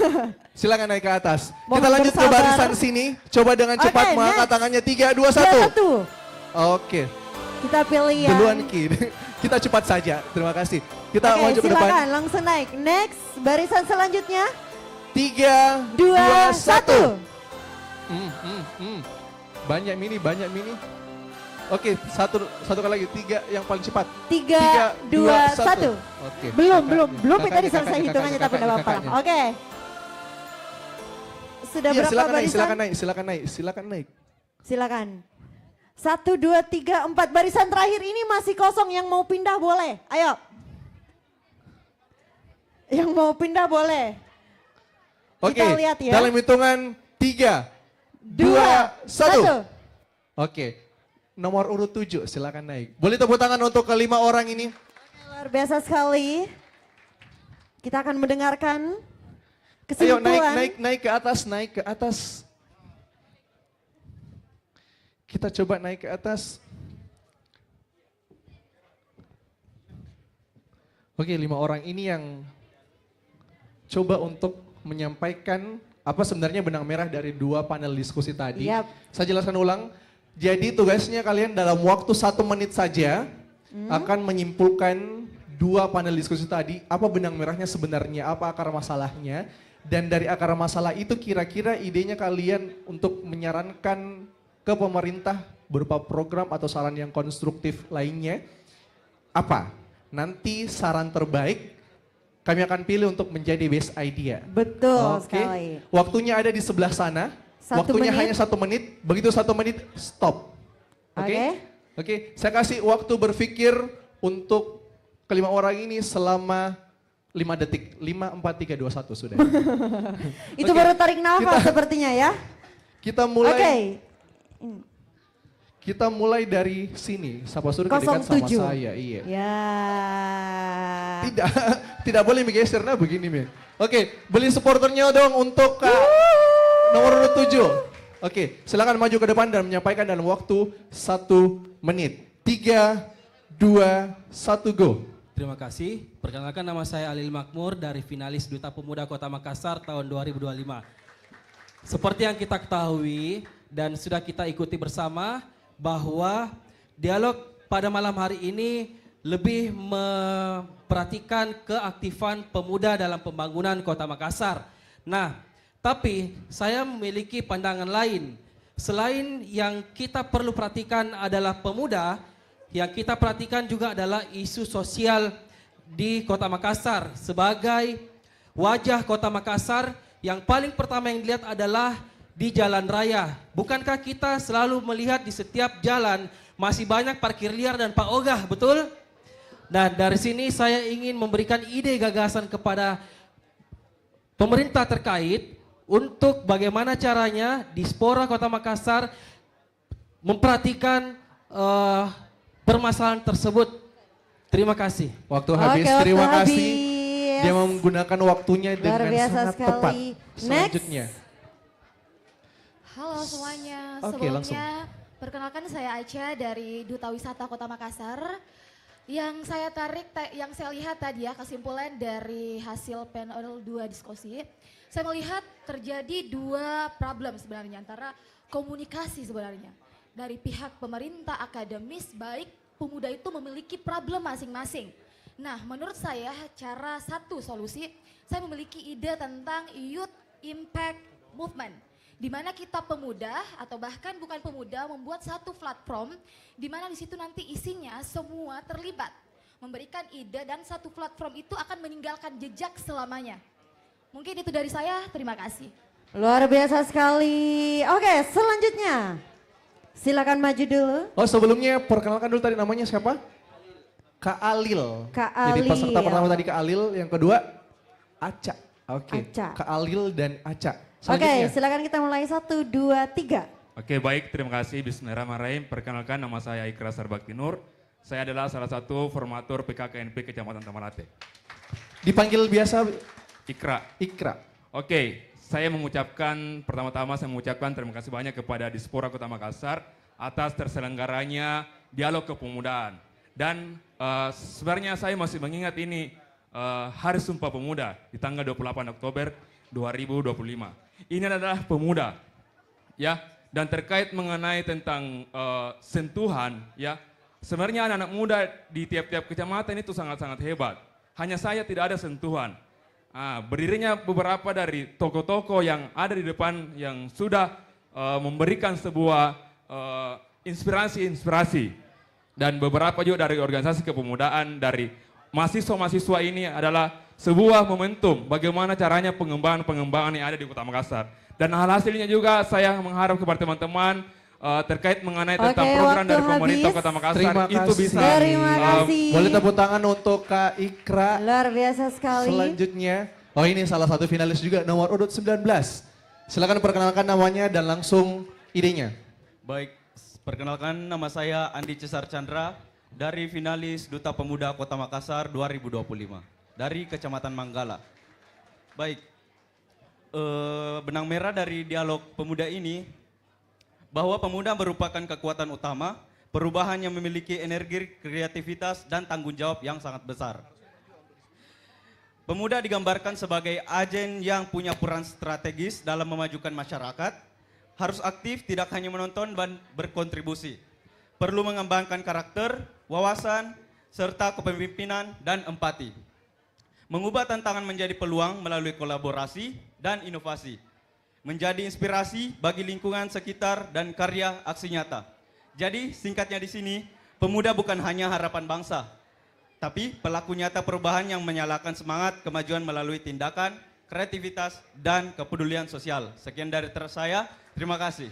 Silakan naik ke atas. Mohon Kita lanjut ke bersabar. barisan sini. Coba dengan cepat mengangkat tangannya. 3, 2, 1. Oke. Kita pilih yang... Duluan Ki. Kita cepat saja. Terima kasih. Kita Oke, maju ke depan. silakan langsung naik. Next, barisan selanjutnya. 3, 2, 1. Banyak mini. Oke, satu kali lagi. 3 yang paling cepat. 3, 2, 1. Oke. Belum kita Kakaknya, selesai hitungannya tapi enggak apa-apa. kakaknya. Oke. Sudah Iya, berapa barisan? silakan naik. Silakan. 1, 2, 3, 4 barisan terakhir ini masih kosong, yang mau pindah boleh. Ayo. Yang mau pindah boleh. Oke, Kita lihat ya. dalam hitungan 3, 2, 1. Oke, nomor urut 7 silakan naik. Boleh tepuk tangan untuk kelima orang ini. Luar biasa sekali. Kita akan mendengarkan Ayo kesimpulan. naik ke atas. Kita coba naik ke atas. Oke, 5 orang ini yang coba untuk menyampaikan apa sebenarnya benang merah dari 2 panel diskusi tadi. Yap. Saya jelaskan ulang. Jadi tugasnya kalian dalam waktu 1 menit saja akan menyimpulkan 2 panel diskusi tadi. Apa benang merahnya sebenarnya, apa akar masalahnya. Dan dari akar masalah itu kira-kira idenya kalian untuk menyarankan ke pemerintah berupa program atau saran yang konstruktif lainnya. Apa? Nanti saran terbaik kami akan pilih untuk menjadi best idea. Betul Oke. sekali. Waktunya ada di sebelah sana. 1 Waktunya menit. hanya 1 menit. Begitu 1 menit, stop. Oke. Saya kasih waktu berpikir untuk kelima orang ini selama 5 detik. 5, 4, 3, 2, 1 sudah. Itu baru tarik nafas sepertinya ya. Kita mulai. Oke. Kita mulai dari sini. Siapa suruh dekat sama 07. saya. Iya. Ya. Tidak boleh bergeser, nah begini men. Oke, beli supporternya dong untuk nomor urut 7. Oke, silakan maju ke depan dan menyampaikan dalam waktu 1 menit. 3, 2, 1, go. Terima kasih. Perkenalkan nama saya Alil Makmur dari finalis Duta Pemuda Kota Makassar tahun 2025. Seperti yang kita ketahui dan sudah kita ikuti bersama bahwa dialog pada malam hari ini lebih memperhatikan keaktifan pemuda dalam pembangunan Kota Makassar. Nah, tapi saya memiliki pandangan lain. Selain yang kita perlu perhatikan adalah pemuda, yang kita perhatikan juga adalah isu sosial di Kota Makassar sebagai wajah kota Makassar yang paling pertama yang dilihat adalah di jalan raya. Bukankah kita selalu melihat di setiap jalan masih banyak parkir liar dan Pak Ogah, betul? Dan dari sini saya ingin memberikan ide gagasan kepada pemerintah terkait untuk bagaimana caranya Dispora Kota Makassar memperhatikan permasalahan tersebut. Terima kasih. Waktu habis, terima kasih. Dia menggunakan waktunya dengan sangat sekali. tepat. Selanjutnya. Halo semuanya, Oke, sebelumnya perkenalkan saya Aicha dari Duta Wisata Kota Makassar. Yang saya yang saya lihat tadi ya kesimpulan dari hasil panel 2 diskusi, saya melihat terjadi dua problem sebenarnya antara komunikasi sebenarnya. Dari pihak pemerintah, akademis, baik pemuda itu memiliki problem masing-masing. Nah menurut saya cara satu solusi, saya memiliki ide tentang Youth Impact Movement. Di mana kita pemuda atau bahkan bukan pemuda membuat satu platform di mana di situ nanti isinya semua terlibat, memberikan ide dan satu platform itu akan meninggalkan jejak selamanya. Mungkin itu dari saya, terima kasih. Luar biasa sekali. Oke, selanjutnya silakan maju dulu. Oh sebelumnya perkenalkan dulu tadi namanya siapa? Kak Alil. Kak Jadi Alil. peserta pertama tadi Kak Alil, yang kedua Aca. Oke, Aca. Kak Alil dan Aca. Oke, silakan kita mulai 1, 2, 3. Oke, baik, terima kasih. Bismillahirrahmanirrahim. Perkenalkan, nama saya Ikra Sarbakti Nur. Saya adalah salah satu formatur PKKNP Kecamatan Tamalate. Dipanggil biasa Ikra. Ikra. Oke, saya mengucapkan, pertama-tama saya mengucapkan terima kasih banyak kepada Dispora Kota Makassar atas terselenggaranya dialog kepemudaan. Dan sebenarnya saya masih mengingat ini Hari Sumpah Pemuda di tanggal 28 Oktober 2025. Ini adalah pemuda, ya, dan terkait mengenai tentang sentuhan, ya, sebenarnya anak-anak muda di tiap-tiap kecamatan itu sangat-sangat hebat. Hanya saya tidak ada sentuhan. Berdirinya beberapa dari toko-toko yang ada di depan yang sudah memberikan sebuah inspirasi-inspirasi, dan beberapa juga dari organisasi kepemudaan dari mahasiswa-mahasiswa ini adalah sebuah momentum bagaimana caranya pengembangan yang ada di Kota Makassar. Dan hasilnya juga saya mengharap kepada teman-teman terkait mengenai tentang program dari pemerintah Kota Makassar itu bisa. Terima kasih. Boleh tepuk tangan untuk Kak Ikra. Luar biasa sekali. Selanjutnya, oh ini salah satu finalis juga nomor urut 19. Silakan perkenalkan namanya dan langsung idenya. Baik, perkenalkan nama saya Andi Cesar Chandra dari finalis Duta Pemuda Kota Makassar 2025 dari Kecamatan Manggala. Baik, benang merah dari dialog pemuda ini bahwa pemuda merupakan kekuatan utama, perubahan yang memiliki energi, kreativitas, dan tanggung jawab yang sangat besar. Pemuda digambarkan sebagai agen yang punya peran strategis dalam memajukan masyarakat, harus aktif, tidak hanya menonton dan berkontribusi. Perlu mengembangkan karakter, wawasan, serta kepemimpinan dan empati. Mengubah tantangan menjadi peluang melalui kolaborasi dan inovasi. Menjadi inspirasi bagi lingkungan sekitar dan karya aksi nyata. Jadi singkatnya di sini, pemuda bukan hanya harapan bangsa, tapi pelaku nyata perubahan yang menyalakan semangat kemajuan melalui tindakan, kreativitas, dan kepedulian sosial. Sekian dari saya, terima kasih.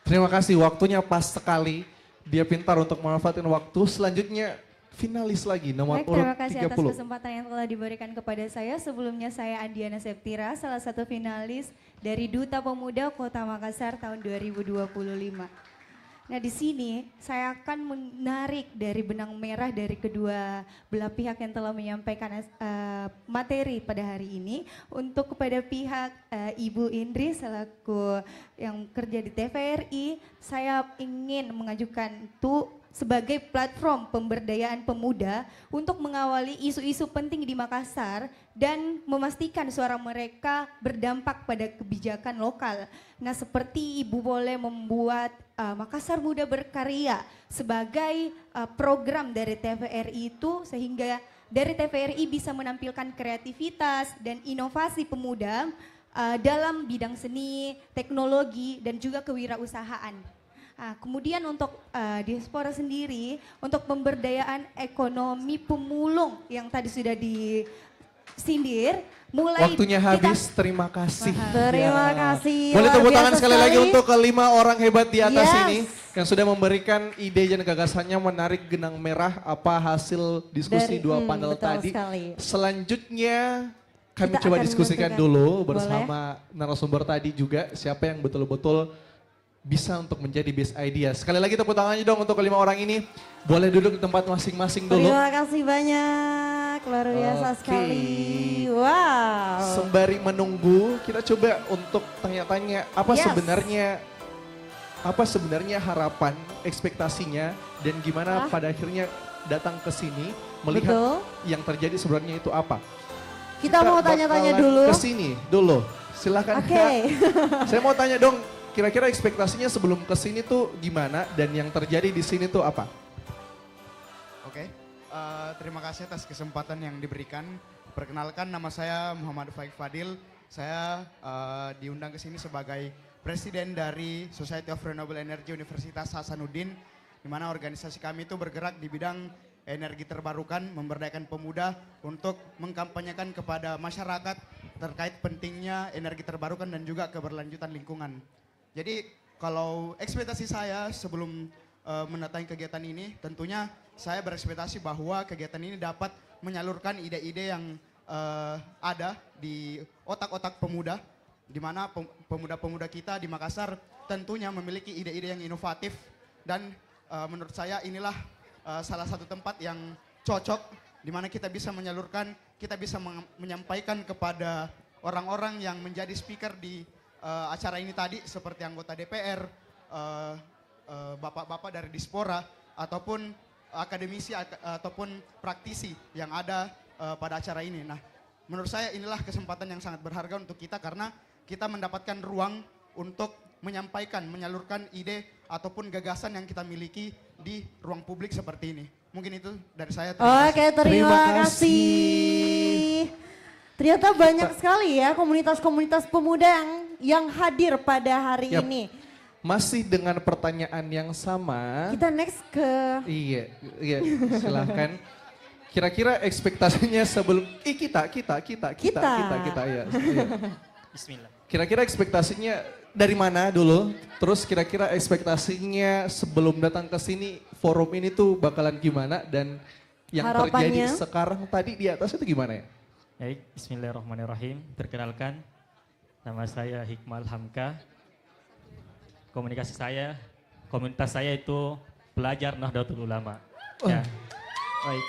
Terima kasih, waktunya pas sekali. Dia pintar untuk memanfaatkan waktu. Selanjutnya finalis lagi nomor Baik, urut 30. terima kasih atas kesempatan yang telah diberikan kepada saya. Sebelumnya saya Andiana Septira, salah satu finalis dari Duta Pemuda Kota Makassar tahun 2025. Nah di sini saya akan menarik dari benang merah dari kedua belah pihak yang telah menyampaikan materi pada hari ini. Untuk kepada pihak Ibu Indri selaku yang kerja di TVRI, saya ingin mengajukan itu sebagai platform pemberdayaan pemuda untuk mengawali isu-isu penting di Makassar dan memastikan suara mereka berdampak pada kebijakan lokal. Nah seperti Ibu boleh membuat Makassar Muda Berkarya sebagai program dari TVRI itu, sehingga dari TVRI bisa menampilkan kreativitas dan inovasi pemuda dalam bidang seni, teknologi, dan juga kewirausahaan. Kemudian untuk Dispora sendiri, untuk pemberdayaan ekonomi pemulung yang tadi sudah sindir, mulai Waktunya habis, terima kasih. Terima Ya. kasih, Boleh luar tepuk tangan biasa sekali lagi sekali. untuk kelima orang hebat di atas Yes. ini yang sudah memberikan ide dan gagasannya menarik benang merah apa hasil diskusi dua panel betul tadi. sekali. Selanjutnya kami Kita coba akan diskusikan menentukan. dulu Boleh. bersama narasumber tadi juga siapa yang betul-betul bisa untuk menjadi best idea. Sekali lagi tepuk tangannya dong untuk kelima orang ini. Boleh duduk di tempat masing-masing dulu. Terima kasih banyak, luar biasa Oke. sekali. Wow. Sembari menunggu, kita coba untuk tanya-tanya Yes. apa sebenarnya harapan, ekspektasinya, dan gimana pada akhirnya datang ke sini melihat Betul. yang terjadi sebenarnya itu apa. Kita mau tanya-tanya bakalan dulu. Ke sini dulu, silakan. Oke. Kak. Saya mau tanya dong, kira-kira ekspektasinya sebelum ke sini tuh gimana dan yang terjadi di sini tuh apa? Oke, terima kasih atas kesempatan yang diberikan. Perkenalkan, nama saya Muhammad Faik Fadil. Saya diundang ke sini sebagai Presiden dari Society of Renewable Energy Universitas Hasanuddin, di mana organisasi kami itu bergerak di bidang energi terbarukan, memberdayakan pemuda untuk mengkampanyekan kepada masyarakat terkait pentingnya energi terbarukan dan juga keberlanjutan lingkungan. Jadi kalau ekspektasi saya sebelum mendatangi kegiatan ini, tentunya saya berekspektasi bahwa kegiatan ini dapat menyalurkan ide-ide yang ada di otak-otak pemuda, di mana pemuda-pemuda kita di Makassar tentunya memiliki ide-ide yang inovatif dan menurut saya inilah salah satu tempat yang cocok di mana kita bisa menyalurkan, kita bisa menyampaikan kepada orang-orang yang menjadi speaker di acara ini tadi seperti anggota DPR, bapak-bapak dari Dispora ataupun akademisi ataupun praktisi yang ada pada acara ini. Nah, menurut saya inilah kesempatan yang sangat berharga untuk kita karena kita mendapatkan ruang untuk menyampaikan, menyalurkan ide ataupun gagasan yang kita miliki di ruang publik seperti ini. Mungkin itu dari saya. Oke, terima kasih. Ternyata banyak sekali ya komunitas-komunitas pemuda yang hadir pada hari Yap. ini. Masih dengan pertanyaan yang sama. Kita next ke Iya, silahkan. Kira-kira ekspektasinya sebelum kita ya. Bismillah. Kira-kira ekspektasinya dari mana dulu? Terus kira-kira ekspektasinya sebelum datang ke sini forum ini tuh bakalan gimana dan yang terjadi Harapannya? sekarang tadi di atas itu gimana ya? Baik, bismillahirrahmanirrahim. Perkenalkan, nama saya Hikmal Hamka. Komunitas saya itu pelajar Nahdlatul Ulama. Ya. Baik.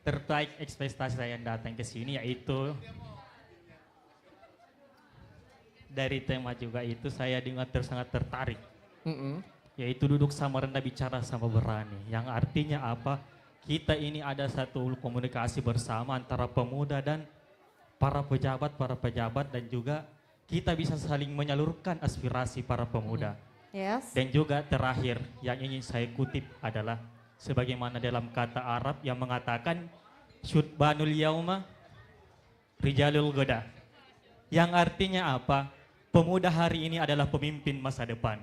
Terkait ekspektasi saya yang datang ke sini yaitu dari tema juga itu saya dengan sangat tertarik. Yaitu duduk sama rendah bicara sama berani. Yang artinya apa? Kita ini ada satu komunikasi bersama antara pemuda dan para pejabat dan juga kita bisa saling menyalurkan aspirasi para pemuda. Yes. Dan juga terakhir yang ingin saya kutip adalah sebagaimana dalam kata Arab yang mengatakan syutbanul yauma rijalul goda. Yang artinya apa? Pemuda hari ini adalah pemimpin masa depan.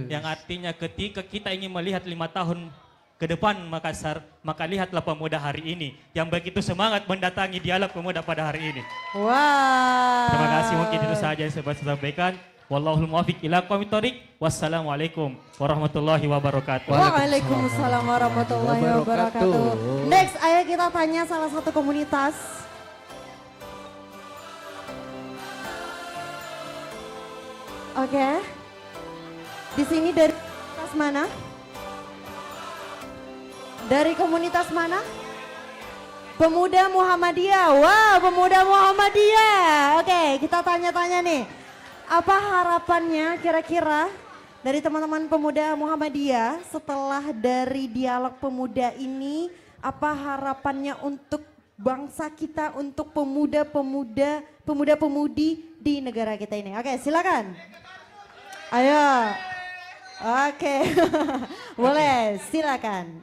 Yang artinya ketika kita ingin melihat 5 tahun ke depan Makassar, maka lihatlah pemuda hari ini yang begitu semangat mendatangi dialog pemuda pada hari ini. Wow. Terima kasih, mungkin itu saja yang saya sampaikan. Wallahul muwaffiq ila aqwamit thoriq. Wassalamualaikum warahmatullahi wabarakatuh. Waalaikumsalam warahmatullahi wabarakatuh. Next, ayo kita tanya salah satu komunitas. Oke. Di sini dari komunitas mana? Dari komunitas mana? Pemuda Muhammadiyah. Wow, Pemuda Muhammadiyah. Oke, kita tanya-tanya nih. Apa harapannya kira-kira dari teman-teman Pemuda Muhammadiyah setelah dari dialog pemuda ini? Apa harapannya untuk bangsa kita, untuk pemuda-pemudi di negara kita ini? Oke, silakan. Ayo. Oke. Boleh, silakan.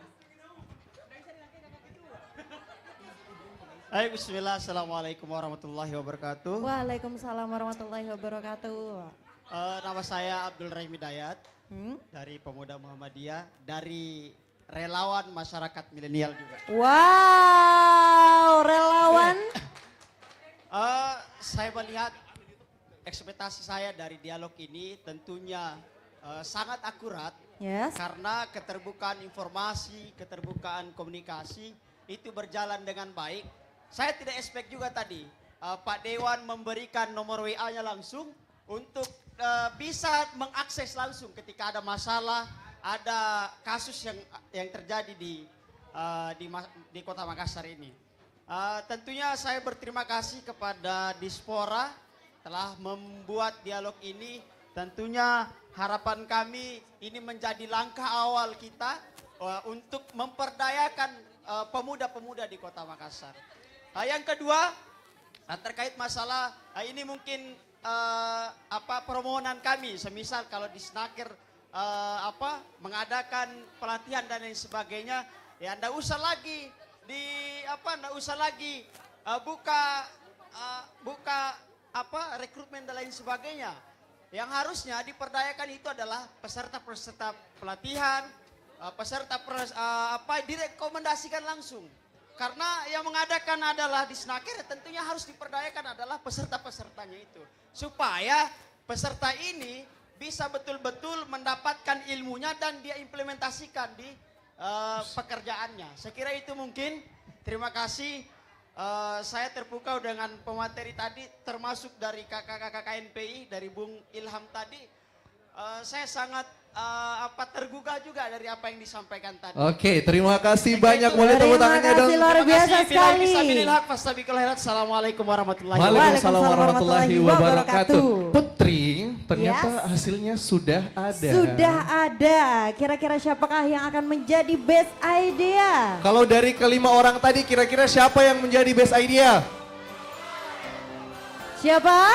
Hai, bismillah, assalamualaikum warahmatullahi wabarakatuh. Waalaikumsalam warahmatullahi wabarakatuh. Nama saya Abdul Rahim Hidayat dari Pemuda Muhammadiyah, dari relawan masyarakat milenial juga. Wow. ekspektasi saya dari dialog ini tentunya sangat akurat. Yes. Karena keterbukaan informasi, keterbukaan komunikasi itu berjalan dengan baik. Saya tidak expect juga tadi Pak Dewan memberikan nomor WA-nya langsung untuk bisa mengakses langsung ketika ada masalah, ada kasus yang terjadi di Kota Makassar ini. Tentunya saya berterima kasih kepada Dispora telah membuat dialog ini. Tentunya harapan kami ini menjadi langkah awal kita untuk memperdayakan pemuda-pemuda di Kota Makassar. Yang kedua, terkait masalah ini mungkin permohonan kami, semisal kalau di Snaker mengadakan pelatihan dan lain sebagainya, ya ndak usah lagi buka rekrutmen dan lain sebagainya. Yang harusnya diperdayakan itu adalah peserta-peserta pelatihan, direkomendasikan langsung. Karena yang mengadakan adalah di Snaker, tentunya harus diperdayakan adalah peserta-pesertanya itu. Supaya peserta ini bisa betul-betul mendapatkan ilmunya dan dia implementasikan di pekerjaannya. Saya kira itu mungkin. Terima kasih. Saya terpukau dengan pemateri tadi, termasuk dari kakak-kakak KNPI, dari Bung Ilham tadi. Saya sangat tergugah juga dari apa yang disampaikan tadi. Oke, terima kasih banyak. Boleh tepuk tangannya dong. Luar biasa sekali. Assalamualaikum warahmatullahi Waalaikumsalam warahmatullahi wabarakatuh. Putri, ternyata hasilnya sudah ada. Sudah ada. Kira-kira siapakah yang akan menjadi best idea? Kalau dari kelima orang tadi, kira-kira siapa yang menjadi best idea? Siapa?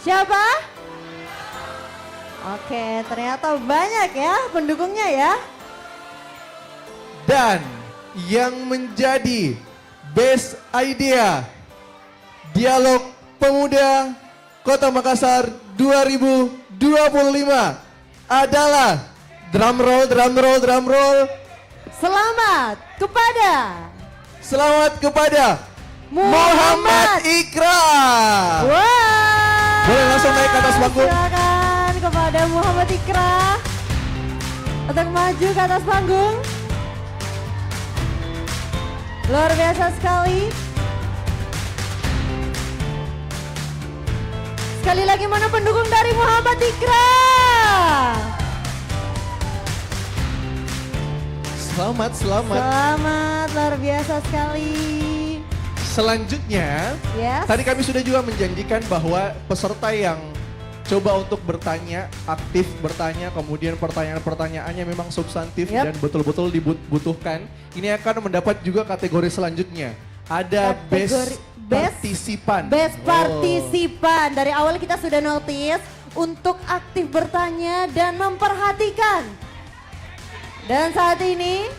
Siapa? Oke, ternyata banyak ya pendukungnya ya. Dan yang menjadi best idea Dialog Pemuda Kota Makassar 2025 adalah drum roll. Selamat kepada Muhammad Ikra. Wow. Boleh langsung naik ke atas panggung. Silakan kepada Muhammad Ikra untuk maju ke atas panggung. Luar biasa sekali. Sekali lagi, mana pendukung dari Muhammad Ikra? Selamat. Selamat, luar biasa sekali. Selanjutnya, tadi kami sudah juga menjanjikan bahwa peserta yang coba untuk bertanya, aktif bertanya, kemudian pertanyaan-pertanyaannya memang substantif dan betul-betul dibutuhkan. Ini akan mendapat juga kategori selanjutnya. Ada best partisipan. Best partisipan. Dari awal kita sudah notice untuk aktif bertanya dan memperhatikan. Dan saat ini,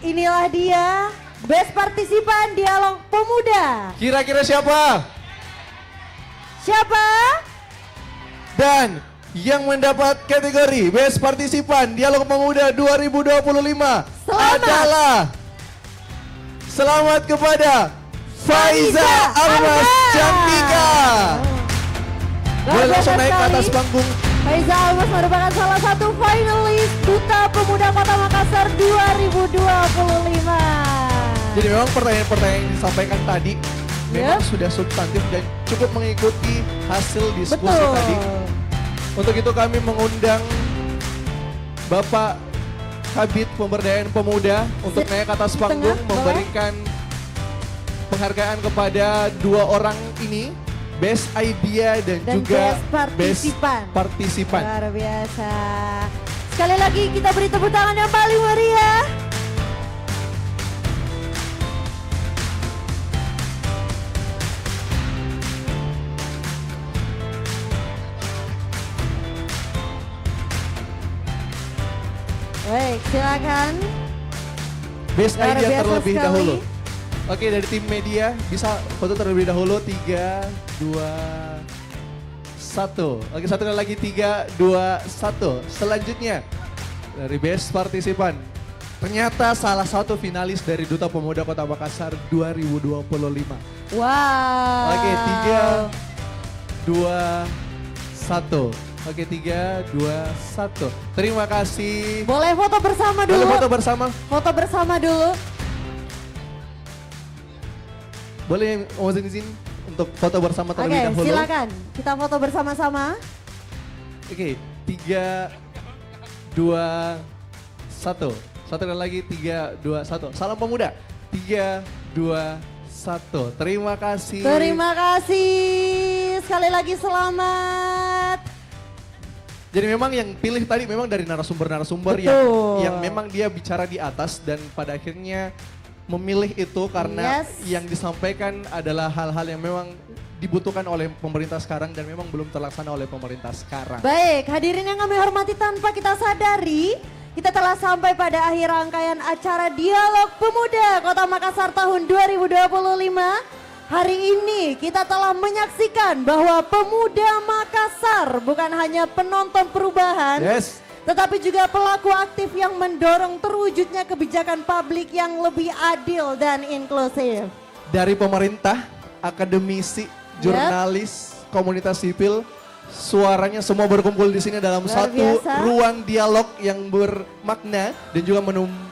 inilah dia best partisipan Dialog Pemuda. Kira-kira siapa? Dan yang mendapat kategori Best Partisipan Dialog Pemuda 2025 adalah selamat kepada Faiza Almas Cantika. Boleh langsung naik ke atas panggung. Faiza Almas merupakan salah satu finalis Duta Pemuda Kota Makassar 2025. Jadi memang pertanyaan-pertanyaan yang disampaikan tadi memang sudah substantif dan cukup mengikuti hasil diskusi tadi. Untuk itu kami mengundang Bapak Kabid Pemberdayaan Pemuda untuk naik ke atas panggung memberikan penghargaan kepada dua orang ini, Best Idea dan juga Best Partisipan. Luar biasa. Sekali lagi kita beri tepuk tangan yang paling meriah. Baik, silakan. Best Luar Idea biasa terlebih sekali. dahulu. Oke, dari tim media bisa foto terlebih dahulu. 3, 2, 1. Oke, satu kali lagi 3, 2, 1. Selanjutnya dari Best Partisipan. Ternyata salah satu finalis dari Duta Pemuda Kota Makassar 2025. Wow. Oke, 3, 1. Oke, 3, 2, 1. Terima kasih. Boleh foto bersama dulu. Boleh foto bersama. Foto bersama dulu. Boleh mohon izin untuk foto bersama Oke, terlebih dahulu. silakan. Kita foto bersama-sama. Oke, 3, 2, 1. Satu kali lagi, 3, 2, 1. Salam pemuda. 3, 2, 1. Terima kasih. Terima kasih. Sekali lagi selamat. Jadi memang yang pilih tadi memang dari narasumber-narasumber yang memang dia bicara di atas dan pada akhirnya memilih itu karena yang disampaikan adalah hal-hal yang memang dibutuhkan oleh pemerintah sekarang dan memang belum terlaksana oleh pemerintah sekarang. Baik, hadirin yang kami hormati, tanpa kita sadari, kita telah sampai pada akhir rangkaian acara Dialog Pemuda Kota Makassar tahun 2025. Hari ini kita telah menyaksikan bahwa pemuda Makassar bukan hanya penonton perubahan, tetapi juga pelaku aktif yang mendorong terwujudnya kebijakan publik yang lebih adil dan inklusif. Dari pemerintah, akademisi, jurnalis, komunitas sipil, suaranya semua berkumpul di sini dalam satu ruang dialog yang bermakna dan juga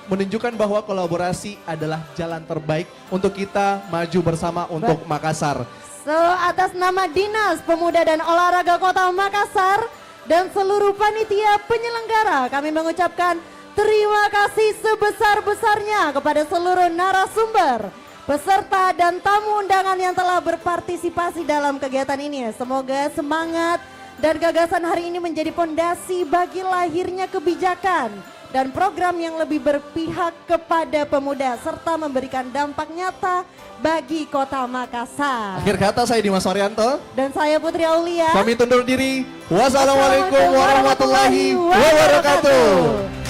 menunjukkan bahwa kolaborasi adalah jalan terbaik untuk kita maju bersama untuk Makassar. So, atas nama Dinas Pemuda dan Olahraga Kota Makassar dan seluruh panitia penyelenggara, kami mengucapkan terima kasih sebesar-besarnya kepada seluruh narasumber, peserta dan tamu undangan yang telah berpartisipasi dalam kegiatan ini. Semoga semangat dan gagasan hari ini menjadi pondasi bagi lahirnya kebijakan dan program yang lebih berpihak kepada pemuda serta memberikan dampak nyata bagi Kota Makassar. Akhir kata, saya Dimas Marianto. Dan saya Putri Aulia. Kami undur diri. Wassalamualaikum warahmatullahi wabarakatuh.